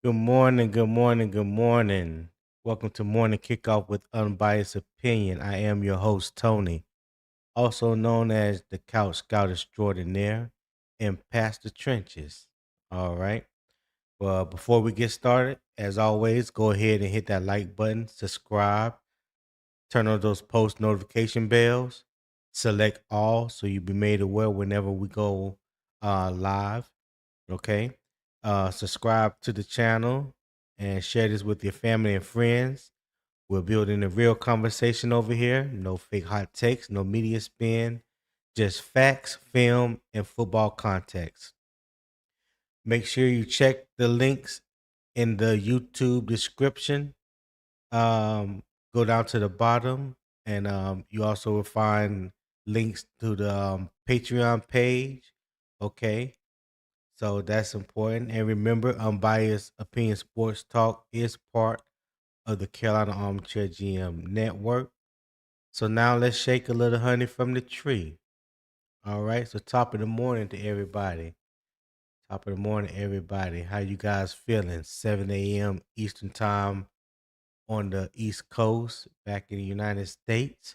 Good morning, good morning, good morning. Welcome to Morning Kickoff with Unbiased Opinion. I am your host, Tony, also known as the Couch Scout Extraordinaire and Pastor Trenches. All right. Well, before we get started, as always, go ahead and hit that like button, subscribe, turn on those post notification bells, select all so you'll be made aware whenever we go live. Okay. Subscribe to the channel and share this with your family and friends. We're building a real conversation over here. No fake hot takes, no media spin, just facts, film, and football context. Make sure you check the links in the YouTube description. Go down to the bottom, and you also will find links to the Patreon page. Okay. So that's important. And remember, Unbiased Opinion Sports Talk is part of the Carolina Armchair GM network. So now let's shake a little honey from the tree. All right. So top of the morning to everybody. Top of the morning, everybody. How you guys feeling? 7 a.m. Eastern time on the East Coast, back in the United States.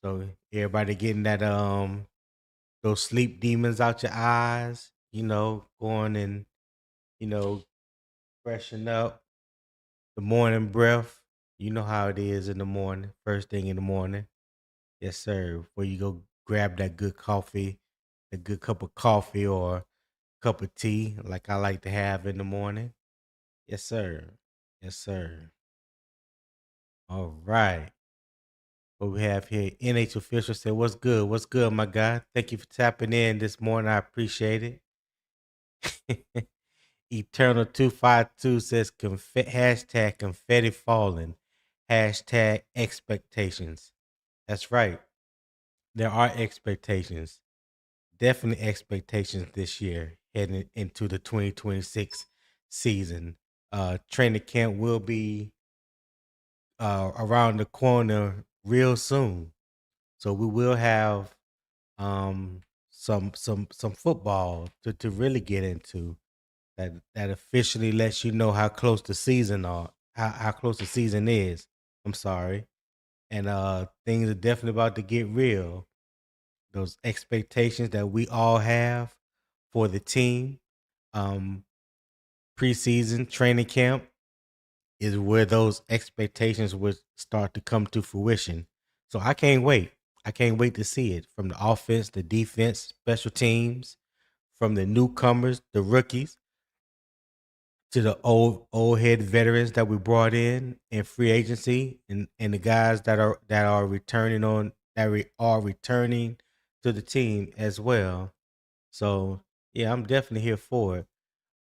So everybody getting that those sleep demons out your eyes, going and, you know, freshen up. The morning breath. You know how it is in the morning, first thing in the morning. Yes, sir. Where you go grab that good coffee, a good cup of coffee or cup of tea, like I like to have in the morning. Yes, sir. Yes, sir. All right. What we have here, NH official said, "What's good? What's good, my guy? Thank you for tapping in this morning. I appreciate it." Eternal 252 says, hashtag confetti falling, hashtag expectations. That's right. There are expectations, definitely expectations this year heading into the 2026 season. Training camp will be around the corner real soon. So we will have um, some football to really get into that officially lets you know how close the season are, how close the season is. I'm sorry. And things are definitely about to get real. Those expectations that we all have for the team. Um, Preseason training camp is where those expectations would start to come to fruition. So I can't wait. I can't wait to see it from the offense, the defense, special teams, from the newcomers, the rookies, to the old head veterans that we brought in free agency, and the guys that are returning are returning to the team as well. So yeah, I'm definitely here for it.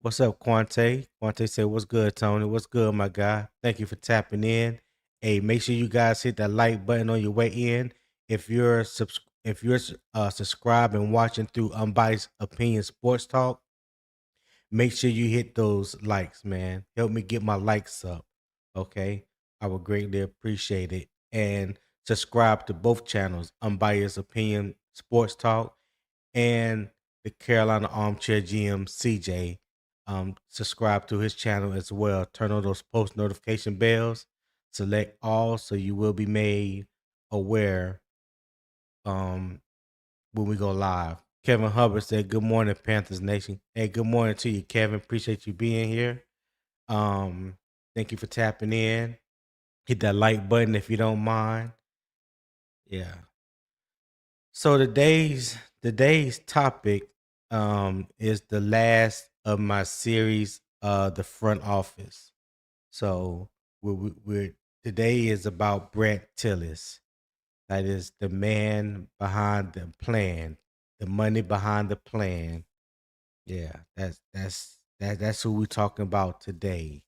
What's up, Quante? Quante said, "What's good, Tony? What's good, my guy? Thank you for tapping in. Hey, make sure you guys hit that like button on your way in. If you're subscribed and watching through Unbiased Opinion Sports Talk, make sure you hit those likes, man. Help me get my likes up. Okay. I would greatly appreciate it. And subscribe to both channels, Unbiased Opinion Sports Talk and the Carolina Armchair GM CJ. Subscribe to his channel as well. Turn on those post notification bells. Select all so you will be made aware um when we go live. Kevin Hubbard said, "Good morning, Panthers Nation." Hey, good morning to you, Kevin. Appreciate you being here. Um, Thank you for tapping in. Hit that like button if you don't mind. Yeah. So today's topic is the last of my series, the front office. So we're today is about Brandt Tilis. That is the man behind the plan, the money behind the plan. Yeah, that's who we're talking about today.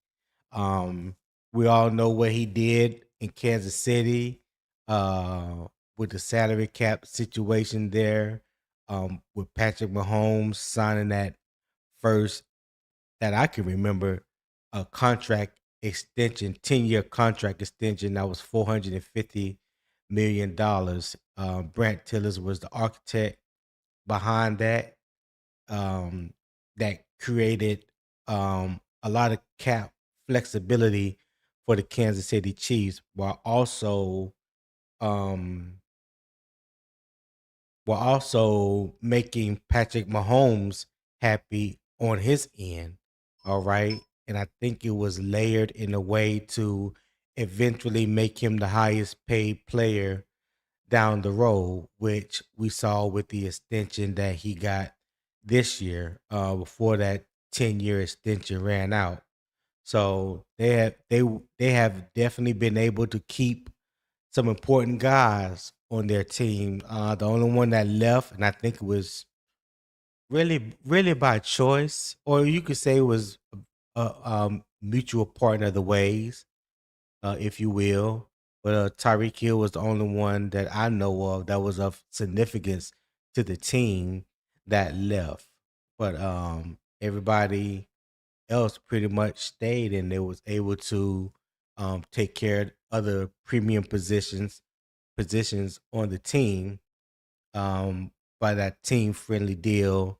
Um, we all know what he did in Kansas City, with the salary cap situation there, with Patrick Mahomes signing that first that I can remember a contract extension, 10-year contract extension that was $450 million. Brandt Tilis was the architect behind that. That created a lot of cap flexibility for the Kansas City Chiefs, um while also making Patrick Mahomes happy on his end. All right. And I think it was layered in a way to eventually make him the highest paid player down the road, which we saw with the extension that he got this year, before that 10-year extension ran out. So they have definitely been able to keep some important guys on their team. The only one that left, and I think it was really by choice, or you could say it was a mutual partner of the ways, if you will. But Tyreek Hill was the only one that I know of that was of significance to the team that left. But everybody else pretty much stayed, and they was able to take care of other premium positions on the team, um, by that team friendly deal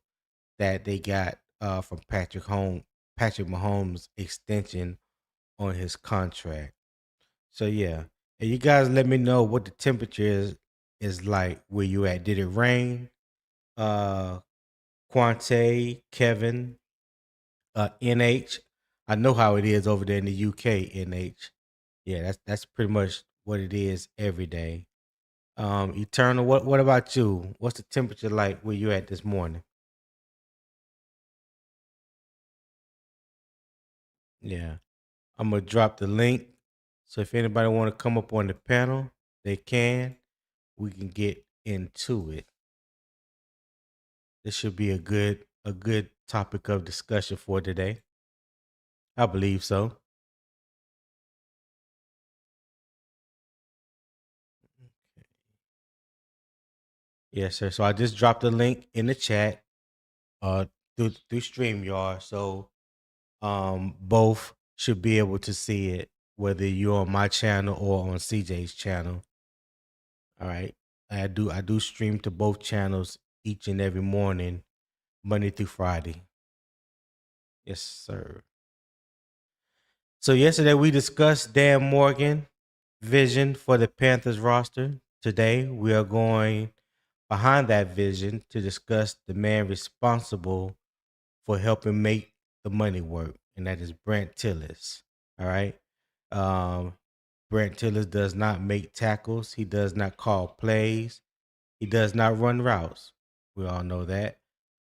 that they got from Patrick Mahomes extension on his contract. So yeah, and you guys let me know what the temperature is like where you at. Did it rain? Uh, Quante, Kevin, NH. I know how it is over there in the UK. NH. Yeah, that's pretty much what it is every day. Eternal. What about you? What's the temperature like where you at this morning? Yeah, I'm gonna drop the link. So if anybody want to come up on the panel, they can. We can get into it. This should be a good topic of discussion for today. I believe so. Yes, sir. So I just dropped the link in the chat, uh, through StreamYard. So both should be able to see it, whether you're on my channel or on CJ's channel. All right. I do stream to both channels each and every morning, Monday through Friday. Yes, sir. So yesterday we discussed Dan Morgan vision for the Panthers roster. Today we are going behind that vision to discuss the man responsible for helping make the money work, and that is Brandt Tilis. All right. Um, Brandt Tilis does not make tackles. He does not call plays. He does not run routes. We all know that.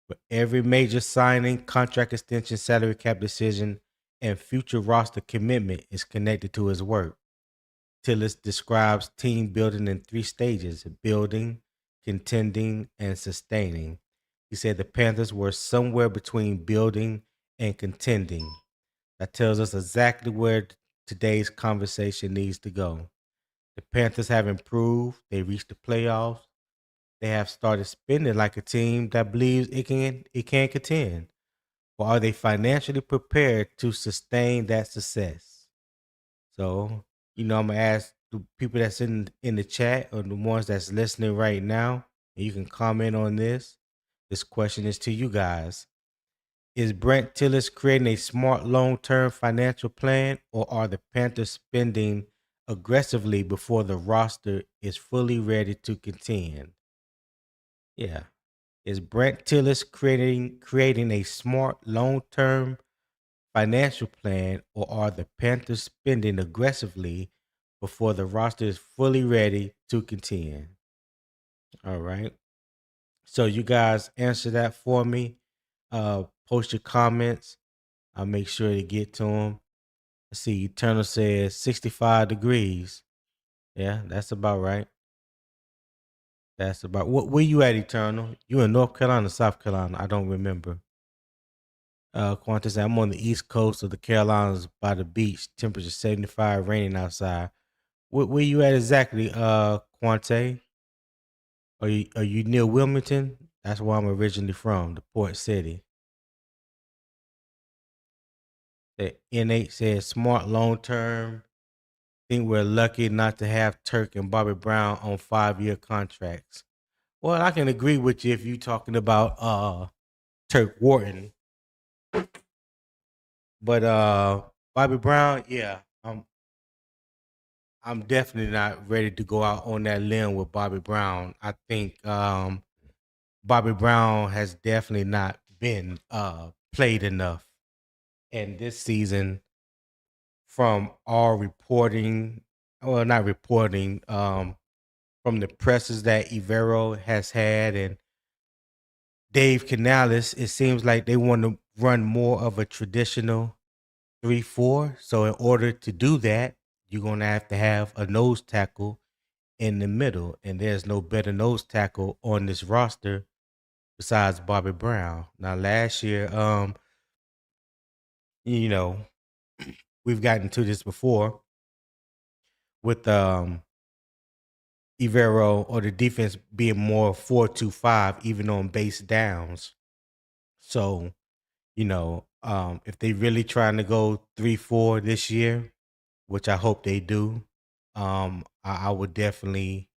But every major signing, contract extension, salary cap decision, and future roster commitment is connected to his work. Tillis describes team building in three stages: building, contending, and sustaining. He said the Panthers were somewhere between building and contending. That tells us exactly where today's conversation needs to go. The Panthers have improved. They reached the playoffs. They have started spending like a team that believes it can contend. But are they financially prepared to sustain that success? So, I'm gonna ask the people that's in the chat or the ones that's listening right now, and you can comment on this. This question is to you guys. Is Brent Tillis creating a smart long-term financial plan, or are the Panthers spending aggressively before the roster is fully ready to contend? Yeah. Is Brent Tillis creating a smart long-term financial plan, or are the Panthers spending aggressively before the roster is fully ready to contend? All right. So you guys answer that for me. Post your comments. I'll make sure to get to them. Let's see. Eternal says 65 degrees. Yeah, that's about right. That's about where you at, Eternal? You in North Carolina, South Carolina? I don't remember. Qantas, I'm on the east coast of the Carolinas by the beach. Temperature 75, raining outside. Where you at exactly, Quante? Are you near Wilmington? That's where I'm originally from, the port city. The N8 says smart long term. Think we're lucky not to have Turk and Bobby Brown on 5-year contracts. Well, I can agree with you if you're talking about Turk Wharton. But Bobby Brown, yeah, I'm definitely not ready to go out on that limb with Bobby Brown. I think Bobby Brown has definitely not been played enough. And this season, from all reporting, well, not reporting, from the presses that Ivero has had and Dave Canales, it seems like they want to run more of a traditional 3-4. So in order to do that, you're gonna have to have a nose tackle in the middle, and there's no better nose tackle on this roster besides Bobby Brown. Now last year, you know, we've gotten to this before with Ivero or the defense being more 4-2-5, even on base downs. So, if they really trying to go 3-4 this year, which I hope they do, I would definitely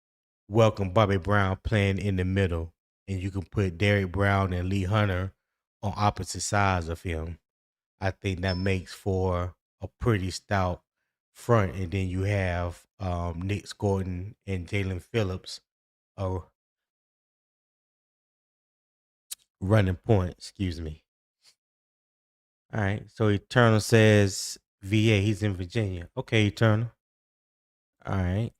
welcome Bobby Brown playing in the middle, and you can put Derek Brown and Lee Hunter on opposite sides of him. I think that makes for a pretty stout front, and then you have Nick Gordon and Jalen Phillips running point. Excuse me. All right. So Eternal says VA. He's in Virginia. Okay, Eternal. All right.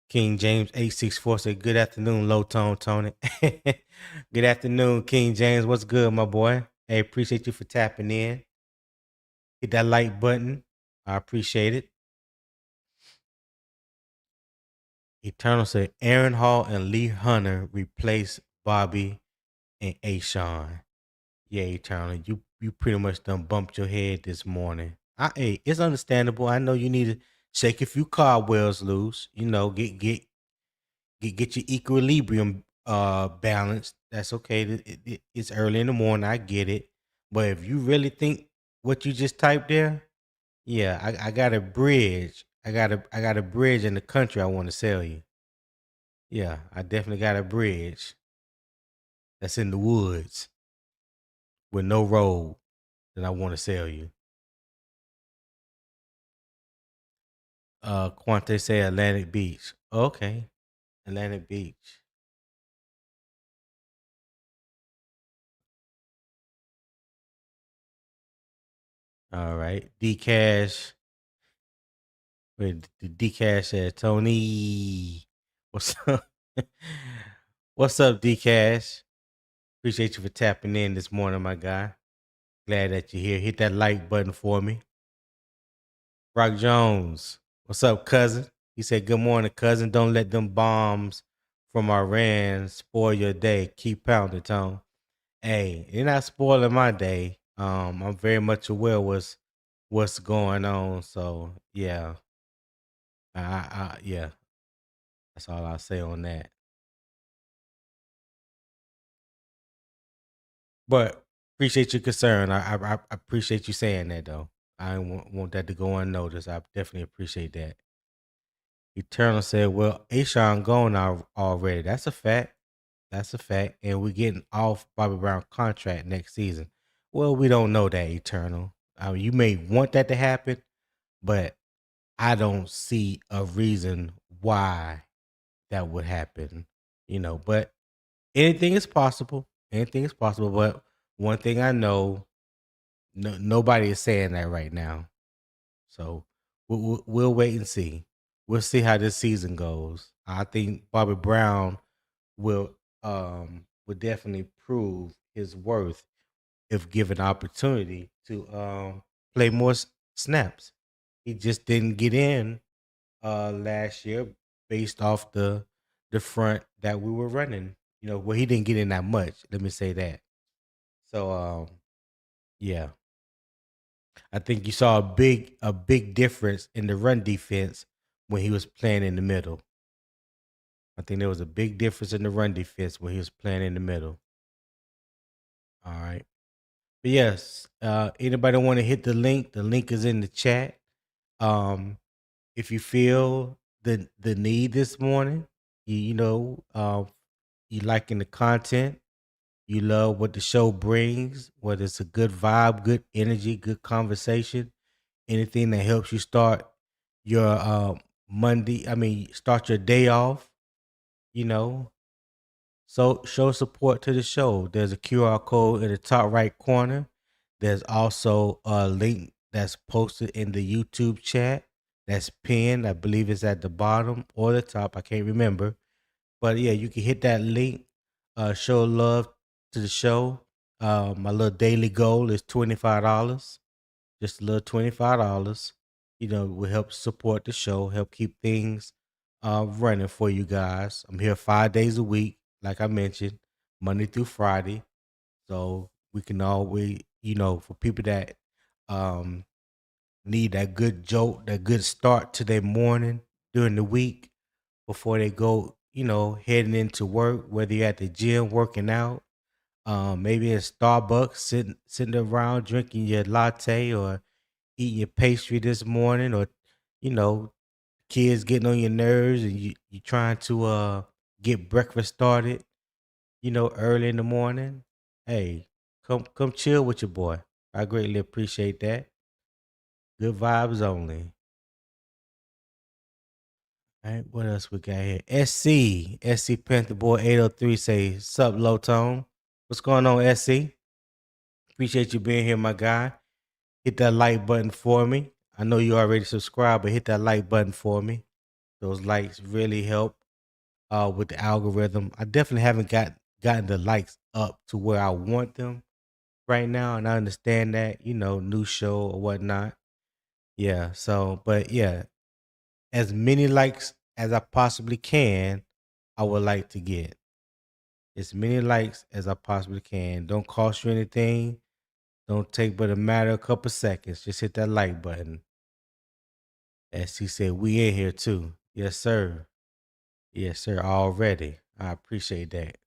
King James 864 said, "Good afternoon, Low Tone Tony." Good afternoon, King James. What's good, my boy? Hey, appreciate you for tapping in. Hit that like button. I appreciate it. Eternal said, Aaron Hall and Lee Hunter replace Bobby and Ashawn. Yeah, Eternal, you pretty much done bumped your head this morning. Hey, it's understandable. I know you need to shake a few cobwebs loose. Get your equilibrium balanced. That's okay. It's early in the morning. I get it. But if you really think what you just typed there, yeah, I got a bridge. I got a bridge in the country I want to sell you. Yeah, I definitely got a bridge that's in the woods with no road that I want to sell you. Quante say Atlantic Beach. Okay, Atlantic Beach. All right, D Cash. Wait, the D Cash said Tony. What's up? What's up, D Cash? Appreciate you for tapping in this morning, my guy. Glad that you're here. Hit that like button for me. Rock Jones. What's up, cousin? He said, "Good morning, cousin. Don't let them bombs from Iran spoil your day. Keep pounding, Tone." Hey, you're not spoiling my day. I'm very much aware what's going on. So yeah, yeah, that's all I'll say on that. But appreciate your concern. I appreciate you saying that though. I don't want that to go unnoticed. I definitely appreciate that. Eternal said, "Well, Ashawn gone already. That's a fact. That's a fact. And we're getting off Bobby Brown contract next season. Well, we don't know that, Eternal. I mean, you may want that to happen, but I don't see a reason why that would happen. But anything is possible. Anything is possible. But one thing I know, nobody is saying that right now. So we'll wait and see. We'll see how this season goes. I think Bobby Brown will would definitely prove his worth if given opportunity to play more snaps. He just didn't get in last year based off the front that we were running. Well, he didn't get in that much. Let me say that. So yeah, I think you saw a big difference in the run defense when he was playing in the middle. I think there was a big difference in the run defense when he was playing in the middle. All right. But yes, anybody want to hit the link? The link is in the chat. If you feel the need this morning, you know, you liking the content, you love what the show brings, whether it's a good vibe, good energy, good conversation, anything that helps you start your start your day off, you know. So show support to the show. There's a QR code in the top right corner. There's also a link that's posted in the YouTube chat that's pinned. I believe it's at the bottom or the top. I can't remember. But yeah, you can hit that link, show love to the show. My little daily goal is $25. Just a little $25. Will help support the show, help keep things running for you guys. I'm here 5 days a week, like I mentioned, Monday through Friday. So we can always, for people that um, need that good jolt, that good start to their morning during the week before they go, heading into work, whether you're at the gym working out, maybe at Starbucks, sitting around drinking your latte or eating your pastry this morning, or you know, kids getting on your nerves and you trying to get breakfast started, early in the morning. Hey, come chill with your boy. I greatly appreciate that. Good vibes only. All right, what else we got here? SC Panther Boy 803 say, sup, low tone. What's going on, SC? Appreciate you being here, my guy. Hit that like button for me. I know you already subscribed, but hit that like button for me. Those likes really help with the algorithm. I definitely haven't gotten the likes up to where I want them right now, and I understand that, new show or whatnot. Yeah, so but yeah, as many likes as I possibly can, I would like to get. As many likes as I possibly can. Don't cost you anything. Don't take but a matter of a couple seconds. Just hit that like button. As he said, we in here too. Yes, sir. Yes, sir. Already. I appreciate that.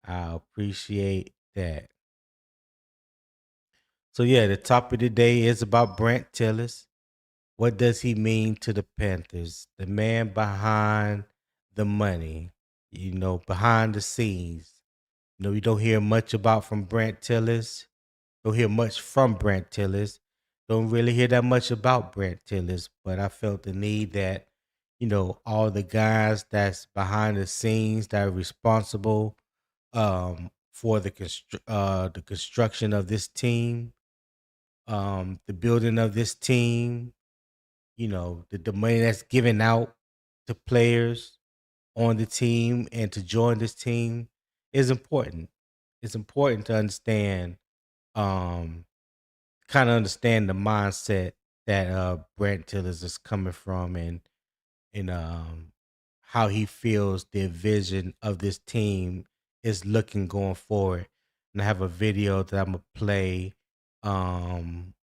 I appreciate that. So yeah, the topic today is about Brandt Tilis. What does he mean to the Panthers? The man behind the money, behind the scenes. You don't hear much about from Brandt Tilis. Don't hear much from Brandt Tilis. Don't really hear that much about Brandt Tilis, but I felt the need that, all the guys that's behind the scenes that are responsible for the construction of this team, the building of this team, the money that's given out to players on the team and to join this team is important. It's important to understand, um, kind of understand the mindset that Brent Tillers is coming from, and how he feels the vision of this team is looking going forward. And I have a video that I'm gonna play when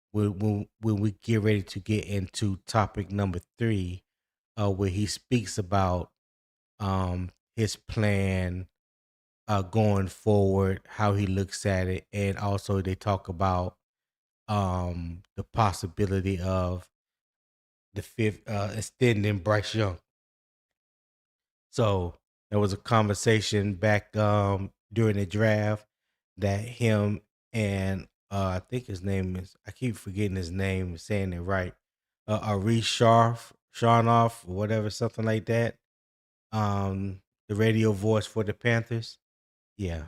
we get ready to get into topic number 3, where he speaks about his plan going forward, how he looks at it, and also they talk about the possibility of the fifth extending Bryce Young. So there was a conversation back during the draft that him and I think his name is, I keep forgetting his name, saying it right. Anish Shroff, Sharnoff, or whatever, something like that. The radio voice for the Panthers. Yeah.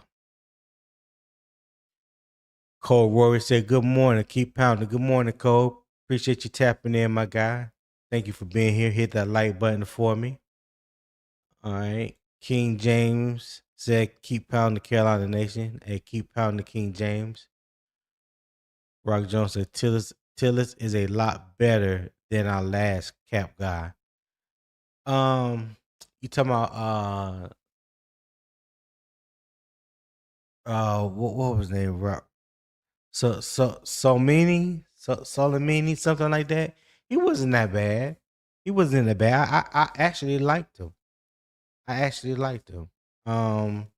Cole Warrior said, good morning. Keep pounding. Good morning, Cole. Appreciate you tapping in, my guy. Thank you for being here. Hit that like button for me. All right. King James said, keep pounding the Carolina Nation. Hey, keep pounding King James. Rock Jones said, Tillis is a lot better than our last cap guy. You talking about what was his name? Rock. Solimini, something like that. He wasn't that bad. He wasn't that bad. I actually liked him. Um,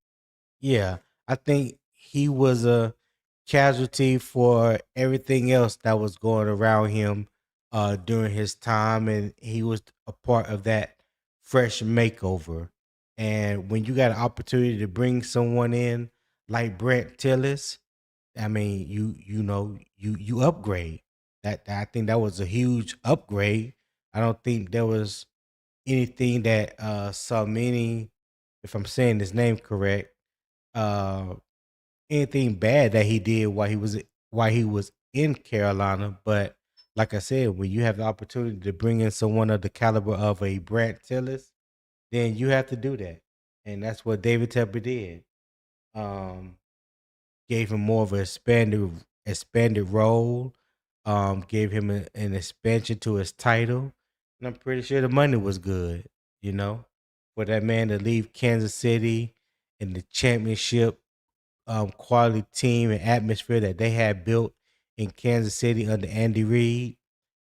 yeah, I think he was a casualty for everything else that was going around him during his time, and he was a part of that fresh makeover. And when you got an opportunity to bring someone in like Brandt Tilis, I mean, you upgrade. I think that was a huge upgrade. I don't think there was anything that Salmini, if I'm saying his name correct, uh anything bad that he did while he was in Carolina. But like I said, when you have the opportunity to bring in someone of the caliber of a Brandt Tilis, then you have to do that. And that's what David Tepper did. Um, Gave him more of a expanded role, gave him an expansion to his title, and I'm pretty sure the money was good, you know, for that man to leave Kansas City and the championship quality team and atmosphere that they had built in Kansas City under Andy Reid.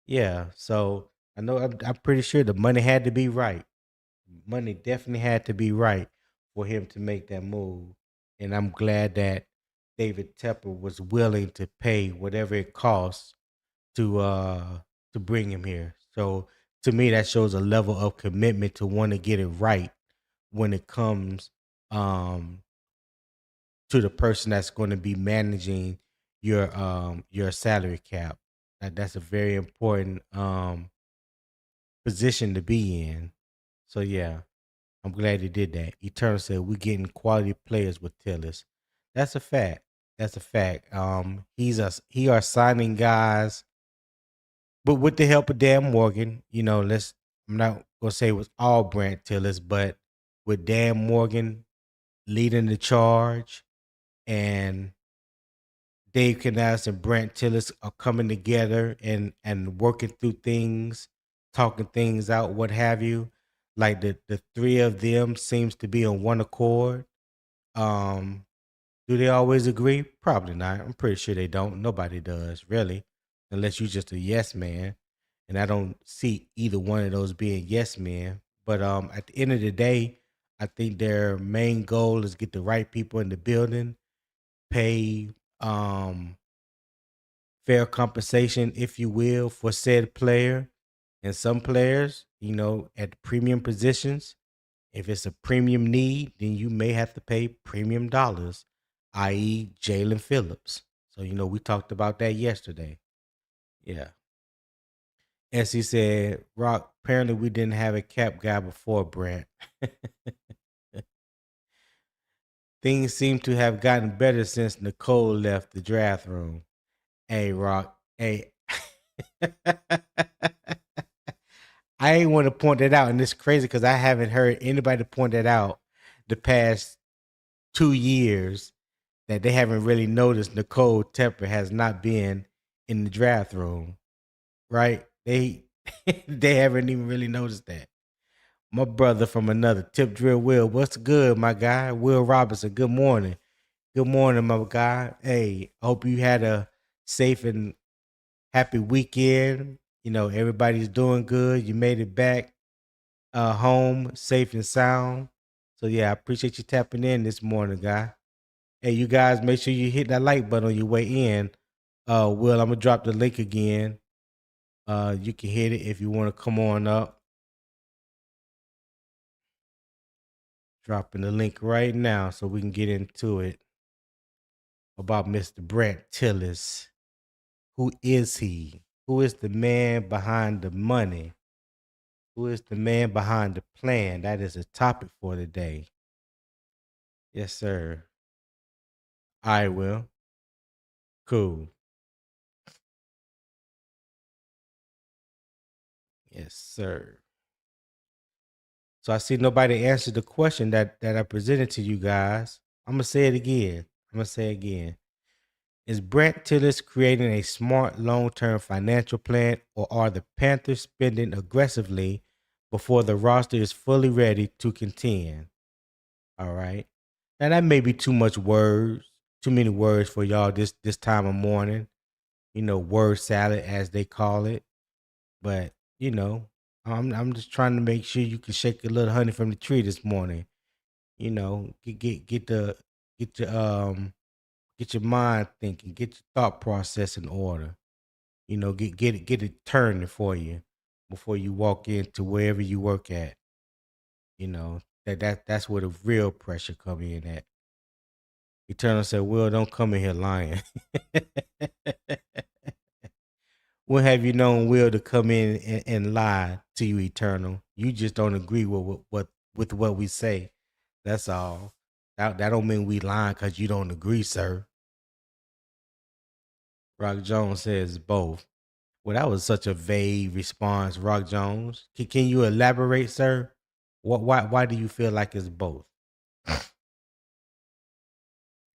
Yeah, so I'm pretty sure the money had to be right. Money definitely had to be right for him to make that move. And I'm glad that David Tepper was willing to pay whatever it costs to bring him here. So to me that shows a level of commitment to want to get it right when it comes um to the person that's going to be managing your salary cap. That's a very important position to be in. So yeah, I'm glad he did that. Eternal said we're getting quality players with Tillis. That's a fact. That's a fact. He are signing guys, but with the help of Dan Morgan, I'm not gonna say it was all Brandt Tillis, but with Dan Morgan leading the charge and Dave Canales and Brandt Tillis are coming together and working through things, talking things out, what have you. Like the three of them seems to be on one accord. Um, do they always agree? Probably not. I'm pretty sure they don't. Nobody does, really, unless you're just a yes man. And I don't see either one of those being yes men. But at the end of the day, I think their main goal is get the right people in the building, pay um fair compensation, if you will, for said player. And some players, at premium positions, if it's a premium need, then you may have to pay premium dollars, i.e., Jalen Phillips. So, we talked about that yesterday. Yeah. As he said, Rock, apparently we didn't have a cap guy before Brent. Things seem to have gotten better since Nicole left the draft room. Hey, Rock. Hey. I ain't want to point that out, and it's crazy because I haven't heard anybody point that out the past 2 years that they haven't really noticed Nicole Tepper has not been in the draft room, right? They they haven't even really noticed that. My brother from another tip drill, Will, what's good, my guy? Will Robinson, good morning. Good morning, my guy. Hey, I hope you had a safe and happy weekend. Everybody's doing good. You made it back home safe and sound. So yeah, I appreciate you tapping in this morning, guy. Hey, you guys, make sure you hit that like button on your way in. Will, I'm gonna drop the link again. You can hit it if you want to come on up. Dropping the link right now so we can get into it about Mr. Brandt Tilis. Who is he? Who is the man behind the money? Who is the man behind the plan? That is a topic for today. Yes, sir. I will. Cool. Yes, sir. So I see nobody answered the question that I presented to you guys. I'm gonna say it again. Is Brent Tillis creating a smart long-term financial plan, or are the Panthers spending aggressively before the roster is fully ready to contend? All right. Now that may be too much words, too many words for y'all this time of morning. Word salad as they call it. But I'm just trying to make sure you can shake a little honey from the tree this morning. Get your get your mind thinking, get your thought process in order. Get it turning for you before you walk into wherever you work at. That's where the real pressure come in at. Eternal said, Will, don't come in here lying. When have you known Will to come in and lie to you, Eternal? You just don't agree with what we say. That's all. That don't mean we lying because you don't agree, sir. Rock Jones says both. Well, that was such a vague response, Rock Jones. Can you elaborate, sir? Why do you feel like it's both?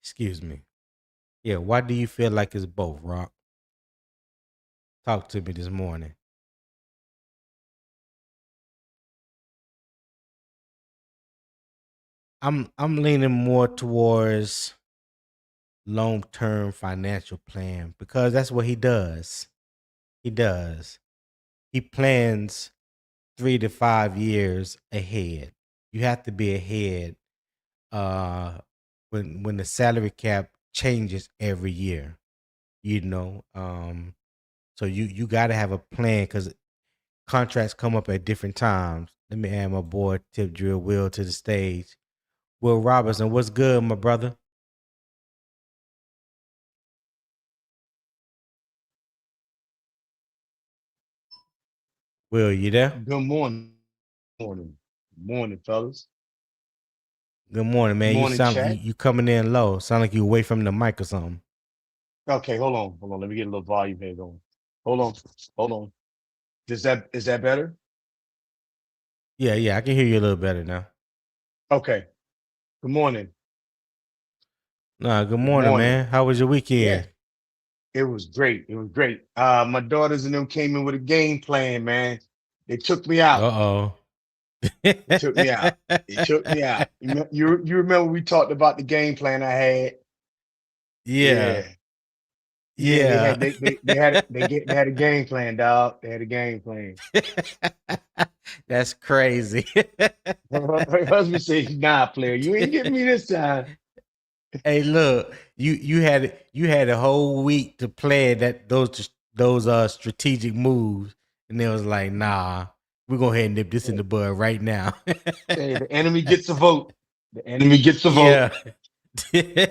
Excuse me. Yeah, why do you feel like it's both, Rock? Talk to me this morning. I'm leaning more towards long-term financial plan because that's what he does. He does. He plans 3 to 5 years ahead. You have to be ahead when the salary cap changes every year, you know. So you got to have a plan because contracts come up at different times. Let me add my boy Tip Drill Will to the stage. Will Robinson, what's good, my brother? Will, you there? Good morning. Morning, fellas. Good morning, Good man. You morning, sound chat. you coming in low. Sound like you away from the mic or something. Okay, hold on. Hold on. Let me get a little volume here going. Hold on. Hold on. Is that better? Yeah, I can hear you a little better now. Okay. Good morning. Nah, good Good morning, morning. man. How was your Yeah, weekend? it was great. It was great. My daughters and them came in with a game plan, man. They took me out. Uh They took me out. oh. They took me out. You remember we talked about the game plan I had? Yeah, Yeah. Yeah, they yeah. had they had a game plan, dog. They had a game plan. That's crazy. Her husband said, "Nah, player, you ain't getting me this time." Hey, look, you had a whole week to plan those strategic moves, and they was like, nah, we're gonna head and nip this in Hey, the bud right now. hey, the enemy gets a vote. The enemy gets a vote. Yeah.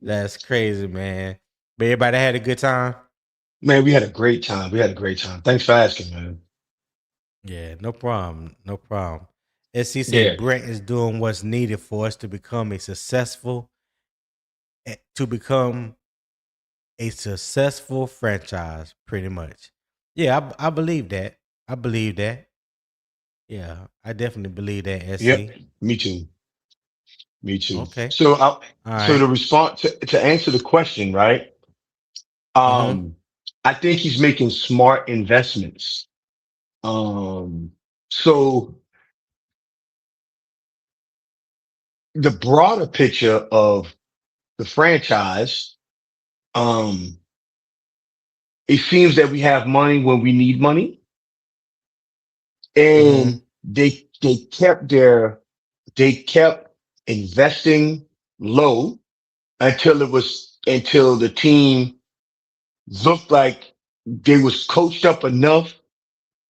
That's crazy, man. But everybody had a good time. Man, we had a great time. We had a great time. Thanks for asking, man. Yeah, no problem. No problem. SC said Yeah. Brett is doing what's needed for us to become a successful franchise, pretty much. Yeah, I believe that. I believe that. Yeah, I definitely believe that, Yep. SC. Me too. Me too. Okay. All So right. the response to answer the question, right? Mm-hmm. Um, I think he's making smart investments. Um, so the broader picture of the franchise, um, it seems that we have money when we need money, Mm-hmm. and they kept investing low until the team looked like they was coached up enough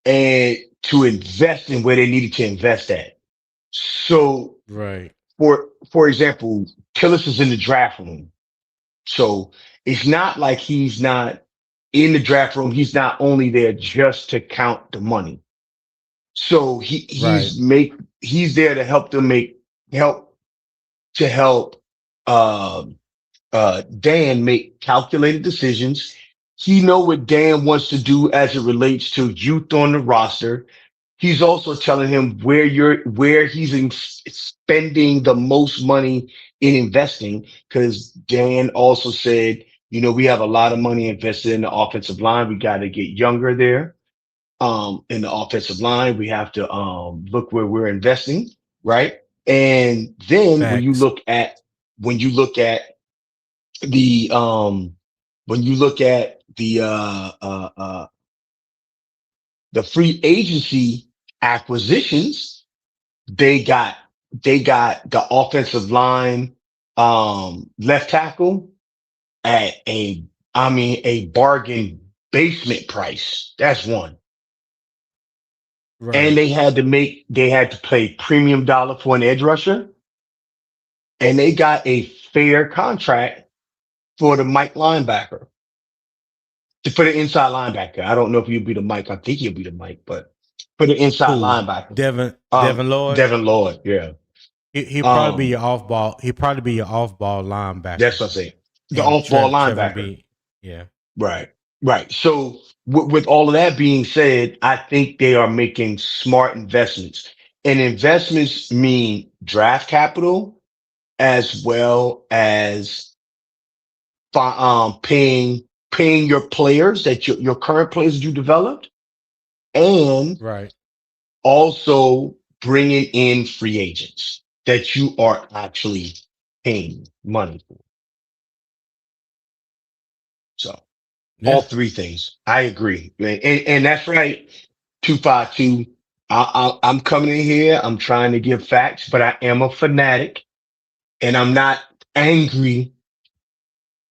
and to invest in where they needed to invest at. So Right. for example, Tillis is in the draft room. So it's not like he's not in the draft room. He's not only there just to count the money. So Right. he's there to help them help help Dan make calculated decisions. He know what Dan wants to do as it relates to youth on the roster. He's also telling him where he's spending the most money in investing, because Dan also said, we have a lot of money invested in the offensive line. We got to get younger there. In the offensive line, we have to look where we're investing, right? And then Facts. when you look at the when you look at the free agency acquisitions, they got they got the offensive line left tackle at a bargain basement price. That's one. And Right. they had to pay premium dollar for an edge rusher. and they got a fair contract for the Mike linebacker, for the inside linebacker. I don't know if he'll be the Mike. I think he'll be the Mike, but for the inside Who? linebacker, Devin Lloyd. Devin Lloyd. Yeah. He probably be Um, your off ball. He probably be your off ball that's linebacker, what I say. The and off ball Trevor linebacker. be yeah. Right. Right. So with all of that being said, I think they are making smart investments, and investments mean draft capital as well as paying your players that your current players that you developed, and Right. also bringing in free agents that you are actually paying money for. So all Yeah. three things, I agree, and that's right. 252. I'm coming in here. I'm trying to give facts, but I am a fanatic, and I'm not angry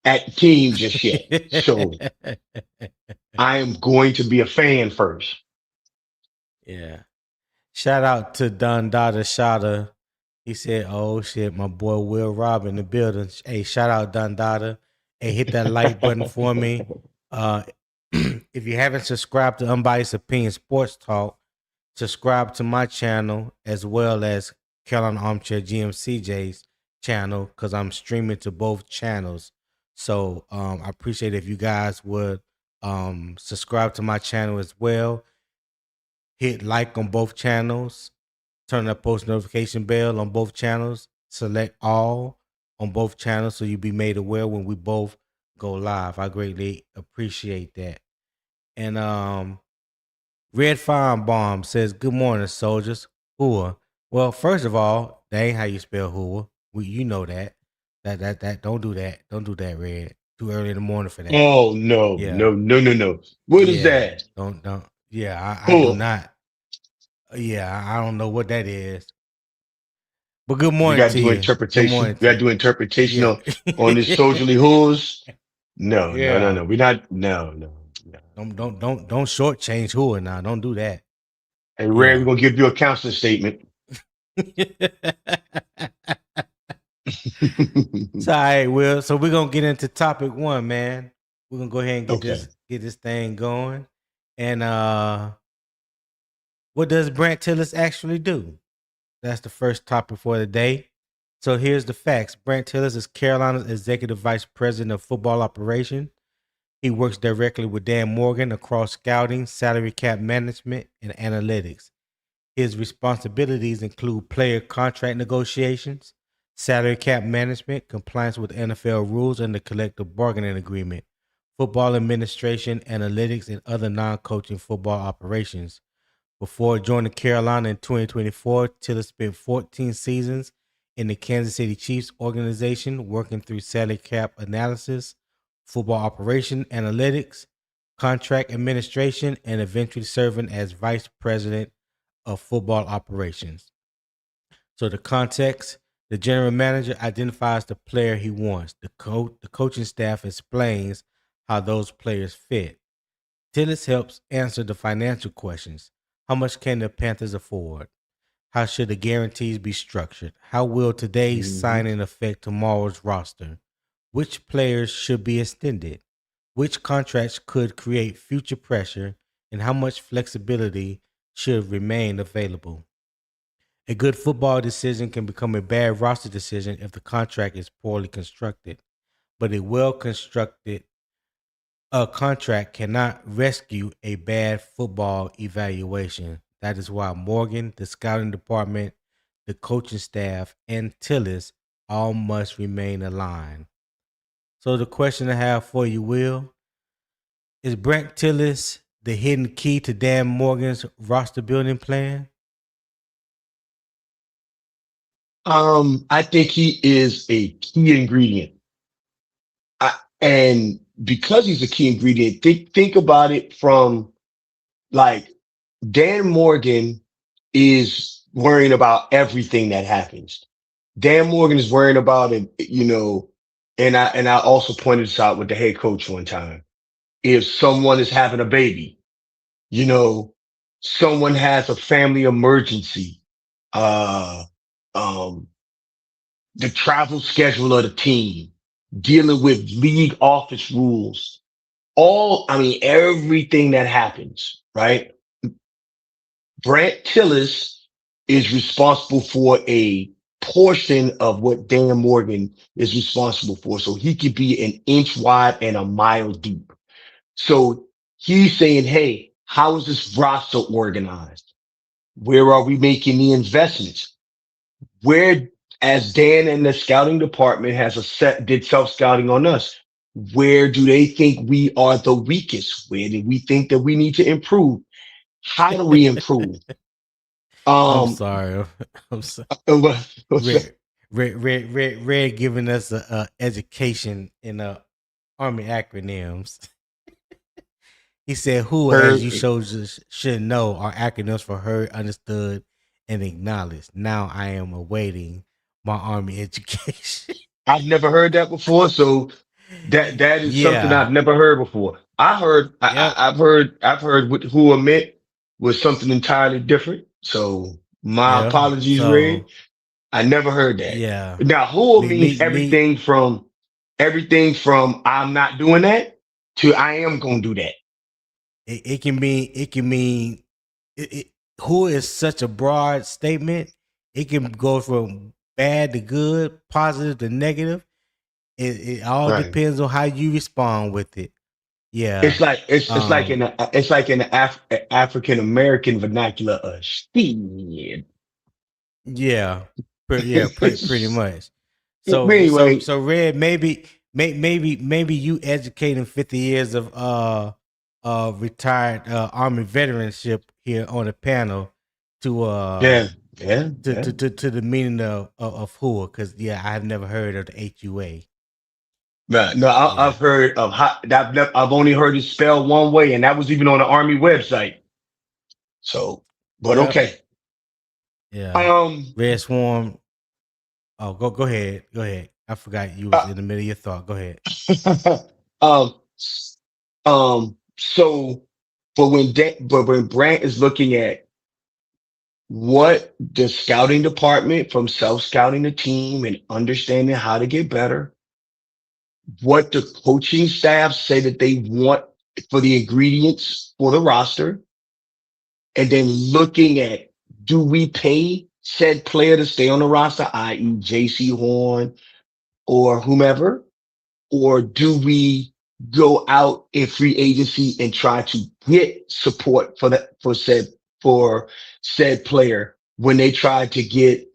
at the team just yet. So I am going to be a fan first. Yeah. Shout out to Don Dada Shada. He said, "Oh shit, my boy Will Rob in the building." Hey, shout out Don Dada. Hey, hit that like button for me. Uh, if you haven't subscribed to Unbiased Opinion Sports Talk, subscribe to my channel as well as Carolina Armchair GMCJ's channel because I'm streaming to both channels. So I appreciate if you guys would subscribe to my channel as well. Hit like on both channels. Turn that post notification bell on both channels. Select all on both channels so you'll be made aware when we both go live. I greatly appreciate that. And Red Fire Bomb says, "Good morning, soldiers." Hua. Well, first of all, that ain't how you spell Hua. You know that. That don't do that. Don't do that, Red. Too early in the morning for that. Oh no, Yeah. no, no, no, no. What is Yeah. that? Don't. Yeah, I do Oh, not. Yeah, I don't know what that is. But good we morning gotta to do you. Good interpretation. morning We to gotta you. do interpretation Yeah. on this soldierly who's. No, no, no, Yeah. no. We're not. No, no, no. Don't shortchange Hua now. Don't do that. Hey, Ray, we're Yeah. gonna give you a counseling statement. So all right, Will. So we're gonna get into topic one, man. We're gonna go ahead and Okay. get this thing going. And what does Brandt Tilis actually do? That's the first topic for the day. So here's the facts. Brandt Tilis is Carolina's executive vice president of football operations. He works directly with Dan Morgan across scouting, salary cap management, and analytics. His responsibilities include player contract negotiations, salary cap management, compliance with NFL rules and the collective bargaining agreement, football administration, analytics, and other non coaching football operations. Before joining Carolina in 2024, Tiller spent 14 seasons in the Kansas City Chiefs organization, working through salary cap analysis, football operation analytics, contract administration, and eventually serving as vice president of football operations. So the context, the general manager identifies the player he wants. The coaching staff explains how those players fit. Tillis helps answer the financial questions. How much can the Panthers afford? How should the guarantees be structured? How will today's Hmm. signing affect tomorrow's roster? Which players should be extended? Which contracts could create future pressure? And how much flexibility should remain available? A good football decision can become a bad roster decision if the contract is poorly constructed, but a well constructed contract cannot rescue a bad football evaluation. That is why Morgan, the scouting department, the coaching staff, and Tillis all must remain aligned. So the question I have for you, Will, is Brent Tillis the hidden key to Dan Morgan's roster building plan? I think he is a key ingredient. And because he's a key ingredient, think about it from like Dan Morgan is worrying about everything that happens. Dan Morgan is worrying about it, and I also pointed this out with the head coach one time. If someone is having a baby, you know, someone has a family emergency, uh, um, the travel schedule of the team, dealing with league office rules, I mean, everything that happens, right? Brandt Tilis is responsible for a portion of what Dan Morgan is responsible for. So he could be an inch wide and a mile deep. So he's saying, hey, how is this roster organized? Where are we making the investments? Where, as Dan and the scouting department has did self scouting on us, where do they think we are the weakest? Where do we think that we need to improve? How do we improve? I'm Um, sorry. I'm sorry. what's that? Red giving us a education in army acronyms. He said, "Who, as you Heard, soldiers should know, are acronyms for heard, understood, and acknowledged. Now I am awaiting my army education." I've never heard that before, so that is something Yeah. I've never heard before. Yep. I've heard what who I meant was something entirely different. So my Yeah. apologies, Red. So I never heard that. yeah. Now, who Me means me me. everything from I'm not doing that to I am gonna do that. It can mean it, who is such a broad statement. It can go from bad to good, positive to negative. It all Right. depends on how you respond with it. Yeah. It's like Um. in the African American vernacular. Shit. Yeah. Yeah. Pretty much. Anyway, So Red, maybe you educating 50 years of retired army veteranship here on the panel to yeah, yeah, yeah. to the meaning of who, because yeah, I have never heard of the HUA. No, Yeah. I've heard of I've only heard it spelled one way, and that was even on the Army website. So, but Yep. okay. Yeah. Um, Red Swarm. Oh, go ahead. Go ahead. I forgot you was uh, in the middle of your thought. Go ahead. um, so, but when Brant is looking at what the scouting department from self scouting the team and understanding how to get better, what the coaching staff say that they want for the ingredients for the roster, and then looking at, do we pay said player to stay on the roster, i.e. JC Horn or whomever, or do we go out in free agency and try to get support for said player when they tried to get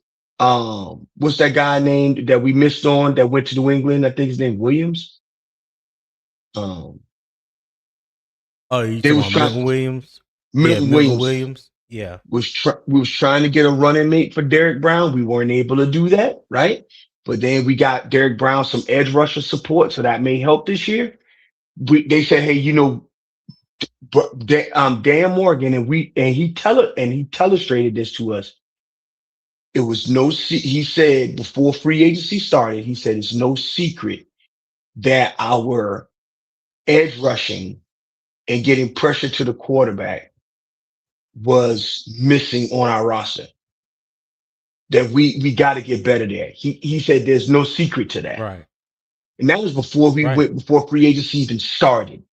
what's that guy named that we missed on that went to New England? I think his name Williams. Um, Oh, you they talking was about trying Milton Williams? Yeah, Milton Milton Williams Williams. Yeah. we was trying to get a running mate for Derek Brown. We weren't able to do that, right? But then we got Derek Brown some edge rusher support, so that may help this year. They said, hey, Dan Morgan, and he telestrated this to us. It was he said before free agency started, he said it's no secret that our edge rushing and getting pressure to the quarterback was missing on our roster. That we got to get better there. He said there's no secret to that, Right. and that was Right. before free agency even started.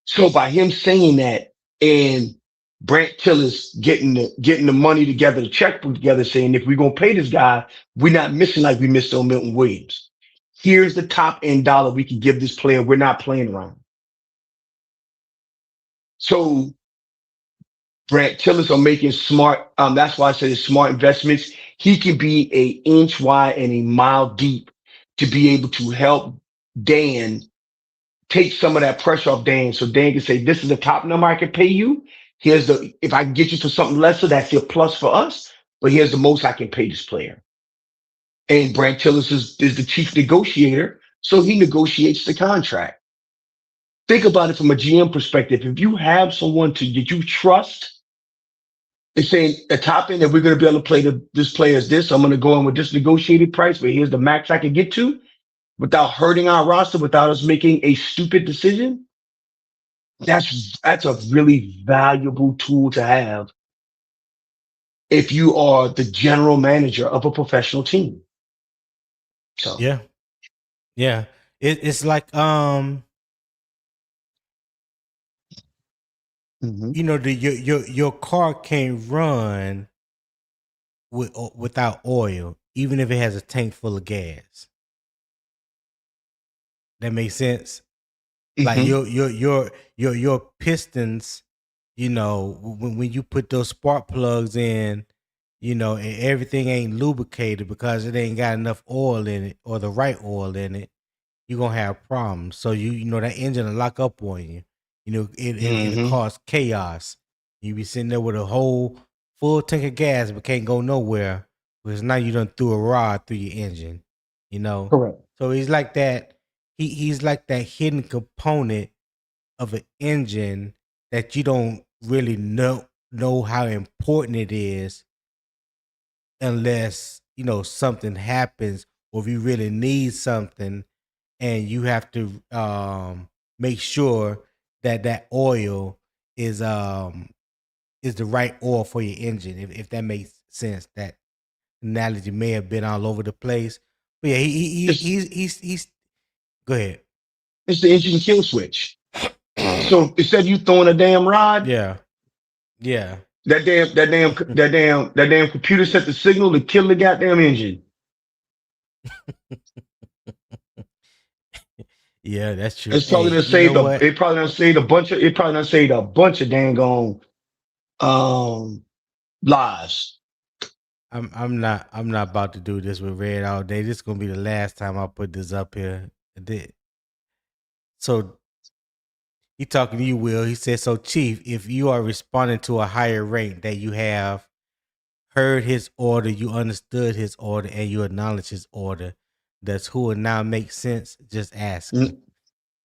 So by him saying that and Brandt Tilis getting the money together, the checkbook together, saying if we're gonna pay this guy, we're not missing like we missed on Milton Williams. Here's the top end dollar we can give this player. We're not playing around. So Brandt Tilis are making smart. That's why I said it's smart investments. He can be a inch wide and a mile deep to be able to help Dan take some of that pressure off Dan, so Dan can say, this is the top number I can pay you. If I can get you for something lesser, that's your plus for us. But here's the most I can pay this player. And Brant Tillis is the chief negotiator. So he negotiates the contract. Think about it from a GM perspective. If you have someone that you trust, they're saying the top end that we're going to be able to play this player is this. I'm going to go in with this negotiated price, but here's the max I can get to without hurting our roster, without us making a stupid decision. That's a really valuable tool to have if you are the general manager of a professional team. So, Yeah. Yeah. It's like mhm. your car can't run without oil, even if it has a tank full of gas. That makes sense. Like Mhm. your pistons, when you put those spark plugs in, and everything ain't lubricated because it ain't got enough oil in it or the right oil in it, you're gonna have problems. So that engine will lock up on you. It'll Mhm. cause chaos. You be sitting there with a whole full tank of gas but can't go nowhere because now you done threw a rod through your engine. You know, Correct. so he's like that. He's like that hidden component of an engine that you don't really know how important it is unless something happens, or if you really need something and you have to make sure that oil is the right oil for your engine, if that makes sense. That analogy may have been all over the place, but yeah, It's he's go ahead. it's the engine kill switch. So instead of you throwing a damn rod, Yeah, yeah. that damn computer set the signal to kill the goddamn engine. Yeah, that's true. It's probably Hey, gonna you know save the. what? It probably gonna save a bunch of. It probably gonna save a bunch of dang on lives. I'm not about to do this with Red all day. This is gonna be the last time I put this up here. So he talking to you, Will. He said, "So, Chief, if you are responding to a higher rank that you have heard his order, you understood his order, and you acknowledge his order, does who will now make sense? Just asking." Mm,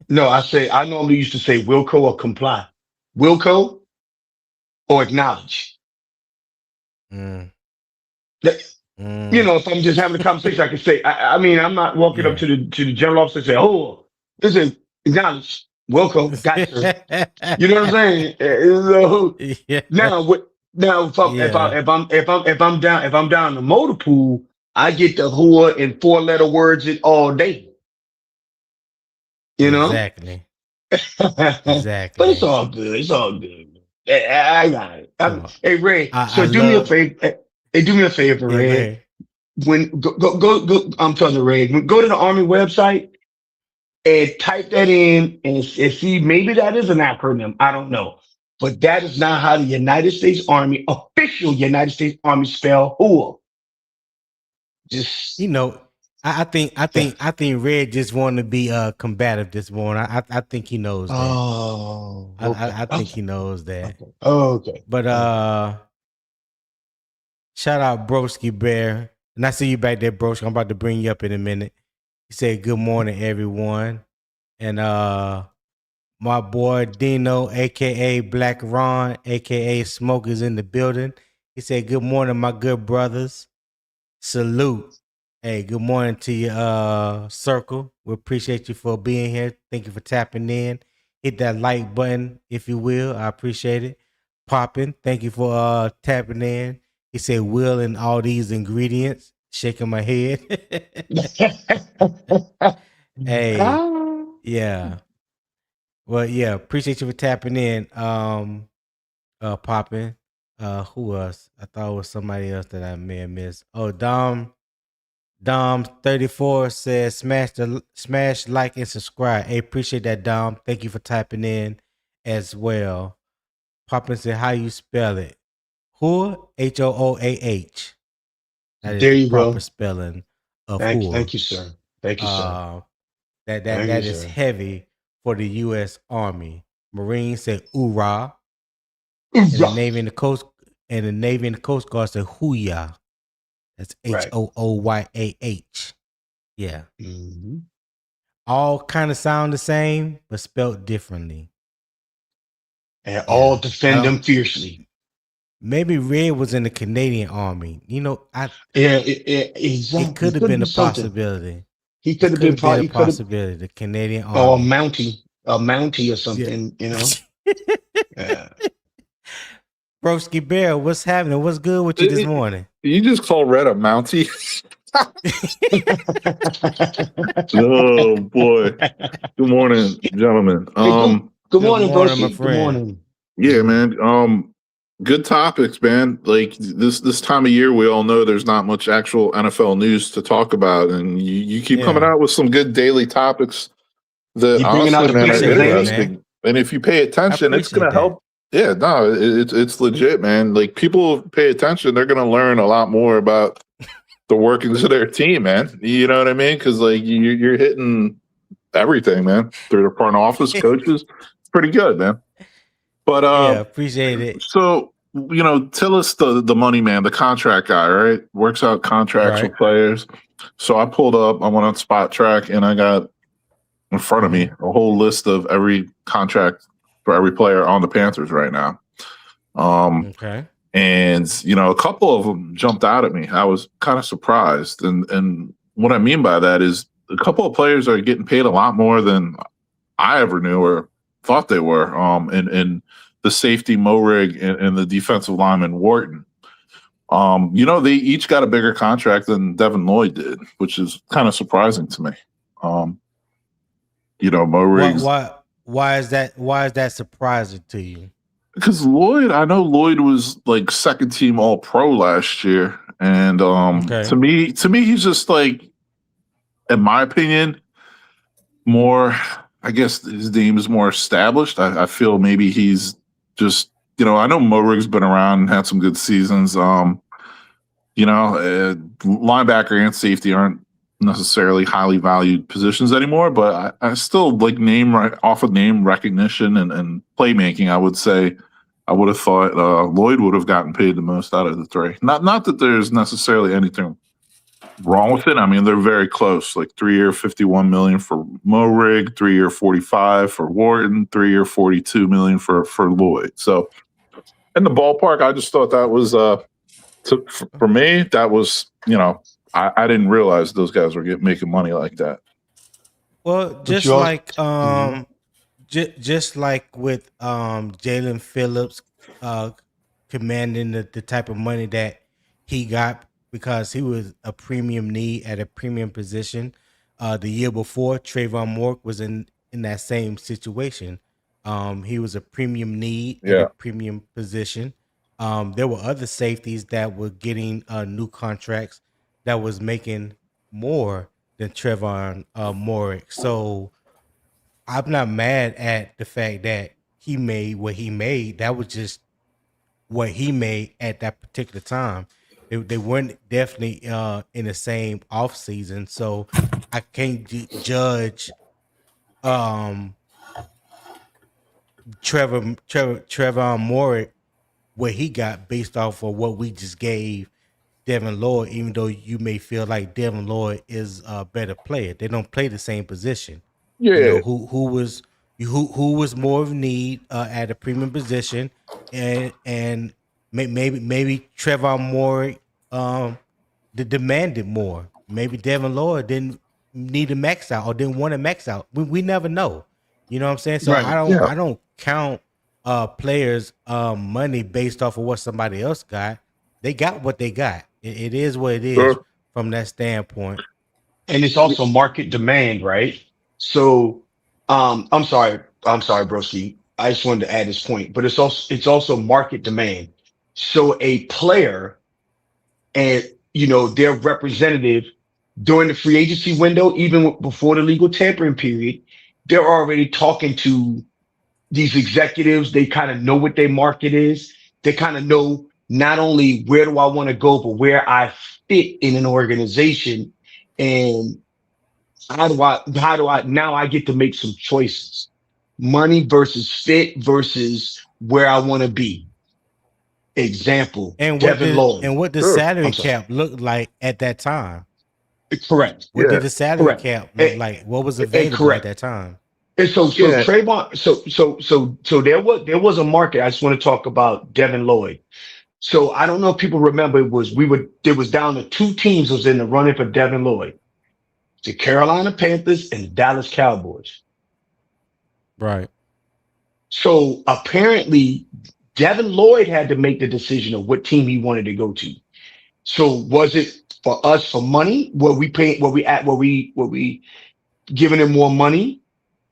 No, I normally used to say Wilco or comply. Wilco or acknowledge. Mm, That- mm, if I'm just having a conversation, I can say. I mean, I'm not walking up yeah. to the general officer and say, "Oh, listen, acknowledge, Wilco, got you, sir." You know what I'm saying? So, Yeah. now what? Now Yeah. if I'm down the motor pool, I get the whore and 4 letter words it all day. You know, Exactly. but it's Exactly. all good. It's all good. I got it. So Hey Ray, I so do me a love. favor. Hey, do me a favor, Yeah. Go Ray. ahead. When go. I'm telling you, Ray. Go to the Army website and type that in and see. Maybe that is an acronym. I don't know, but that is not how the United States Army, official United States Army, spell whore. You Just know, I think I yeah. think I think Red just wanted to be combative this morning. I think he knows that. Oh, I, okay, I I think okay, he knows that. okay, okay, But okay. shout out Broski Bear. And I see you back there, Broski. I'm about to bring you up in a minute. He said good morning, everyone. And my boy Dino, aka Black Ron, aka Smoke, is in the building. He said, good morning, my good brothers. Salute. Hey, good morning to you, Circle. We appreciate you for being here. Thank you for tapping in. Hit that like button, if you will. I appreciate it. Popping. Thank you for tapping in. He said, Will and all these ingredients. Shaking my head. Hey, Ah. yeah. Well, yeah, appreciate you for tapping in. Popping. Who else? I thought it was somebody else that I may have missed. Oh, Dom 34 says smash like and subscribe. Hey, appreciate that, Dom. Thank you for typing in as well. Poppin said, how you spell it? Whore, Hooah. That is There the you proper go. spelling of Thank whore. you, sir. Thank you, sir. Uh that that Thank you, that is sir. heavy for the US Army. Marines say oorah, and the Hoorah. Navy and the Coast Guard say hooyah. That's Right. Hooyah. Yeah. Hmm. All kind of sound the same, but spelt differently. And all Yeah. I defend don't them fiercely. maybe Red was in the Canadian Army. I Yeah, it exactly. could It have could been be a something. possibility. He could It have could been have been probably a he could have possibility. The Canadian or Army. A Mountie or Yeah. something. Yeah. Broski Bear, what's happening? What's good with you this It- morning? you just call Red a Mountie? Oh boy. Good morning, gentlemen. Hey, good Good morning, morning, my Broski. Good friend. morning. Yeah, man. Good topics, man. Like this time of year, we all know there's not much actual NFL news to talk about, and you keep coming Yeah, out with some good daily topics that He bringing out honestly, the I man, are players, appreciate that, ain't he? man. interesting. And if you pay I attention, it's appreciate gonna that. help. Yeah, no, it's legit, man. Like people pay attention, they're gonna learn a lot more about the workings of their team, man. You know what I mean? Because like you're hitting everything, man, through the front office, coaches. It's pretty good, man. But Yeah, appreciate it. so Tillis, the money man, the contract guy, right? Works out contracts Right. with players. So I pulled up, I went on Spot Track, and I got in front of me Hmm. a whole list of every contract for every player on the Panthers right now. Um, Okay. and a couple of them jumped out at me. I was kind of surprised, and what I mean by that is a couple of players are getting paid a lot more than I ever knew or thought they were. And the safety Morig and the defensive lineman Wharton. They each got a bigger contract than Devin Lloyd did, which is kind of surprising to me. Um, What? Morig's Why is that? Why is that surprising to you? because I know Lloyd was like second team All Pro last year, and Okay. to me, he's just like, in my opinion, more. I guess his name is more established. I feel maybe he's just I know Morig's been around and had some good seasons. Linebacker and safety aren't necessarily highly valued positions anymore, but I still like off of name recognition and playmaking. I would say I would have thought Lloyd would have gotten paid the most out of the three. Not that there's necessarily anything wrong with it. I mean, they're very close. Like 3-year, $51 million for Morig, 3-year, 45 for Wharton, 3-year, $42 million for Lloyd. So in the ballpark, I just thought that was for me, that was I didn't realize those guys were making money like that. Well, But you also, just like with Jalen Phillips uh commanding the type of money that he got because he was a premium need at a premium position. The year before, Trayvon Moore was in that same situation. He was a premium need at a Yeah, premium position. There were other safeties that were getting new contracts that was making more than Trevon Moorick. So I'm not mad at the fact that he made what he made. That was just what he made at that particular time. They weren't definitely in the same off season, so I can't judge um Trevor Moore what he got based off of what we just gave Devin Lloyd, even though you may feel like Devin Lloyd is a better player. They don't play the same position. You yeah, know who was more of need at a premium position, and maybe Trevor Moore demanded more. Maybe Devin Lloyd didn't need to max out or didn't want to max out. We never know. You know what I'm saying? So right. yeah, I don't count players money based off of what somebody else got. They got what they got. It is what it is sure. from that standpoint. And it's also market demand, right? So, I'm sorry, Broski. I just wanted to add this point, but it's also market demand. So a player and their representative during the free agency window, even before the legal tampering period, they're already talking to these executives. They kind of know what their market is. They kind of know not only where do I want to go, but where I fit in an organization. And how do I now I get to make some choices. Money versus fit versus where I want to be. Example, Devin Lloyd. And what the Sure. salary I'm sorry. cap look like at that time? Correct. What did Yeah, the salary Correct. cap look And, like? What was and available at correct. that time? And so yeah, Trayvon, so there was a market. I just want to talk about Devin Lloyd. So I don't know if people remember there was down to two teams was in the running for Devin Lloyd. The Carolina Panthers and the Dallas Cowboys. Right. So apparently Devin Lloyd had to make the decision of what team he wanted to go to. So was it for us for money, what we giving him more money.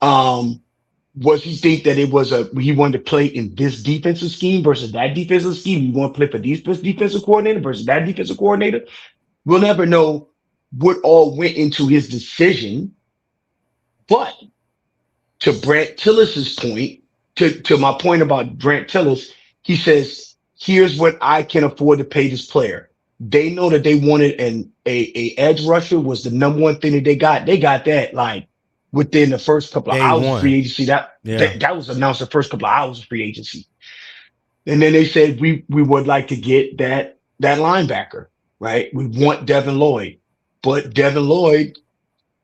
Was he think that he wanted to play in this defensive scheme versus that defensive scheme? You want to play for this defensive coordinator versus that defensive coordinator? We'll never know what all went into his decision. But to Brandt Tilis's point, to my point about Brandt Tilis, he says, here's what I can afford to pay this player. They know that they wanted a edge rusher was the number one thing that they got. They got that like within the first couple of hours of free agency. That was announced the first couple of hours of free agency. And then they said, we would like to get that linebacker, right? We want Devin Lloyd, but Devin Lloyd,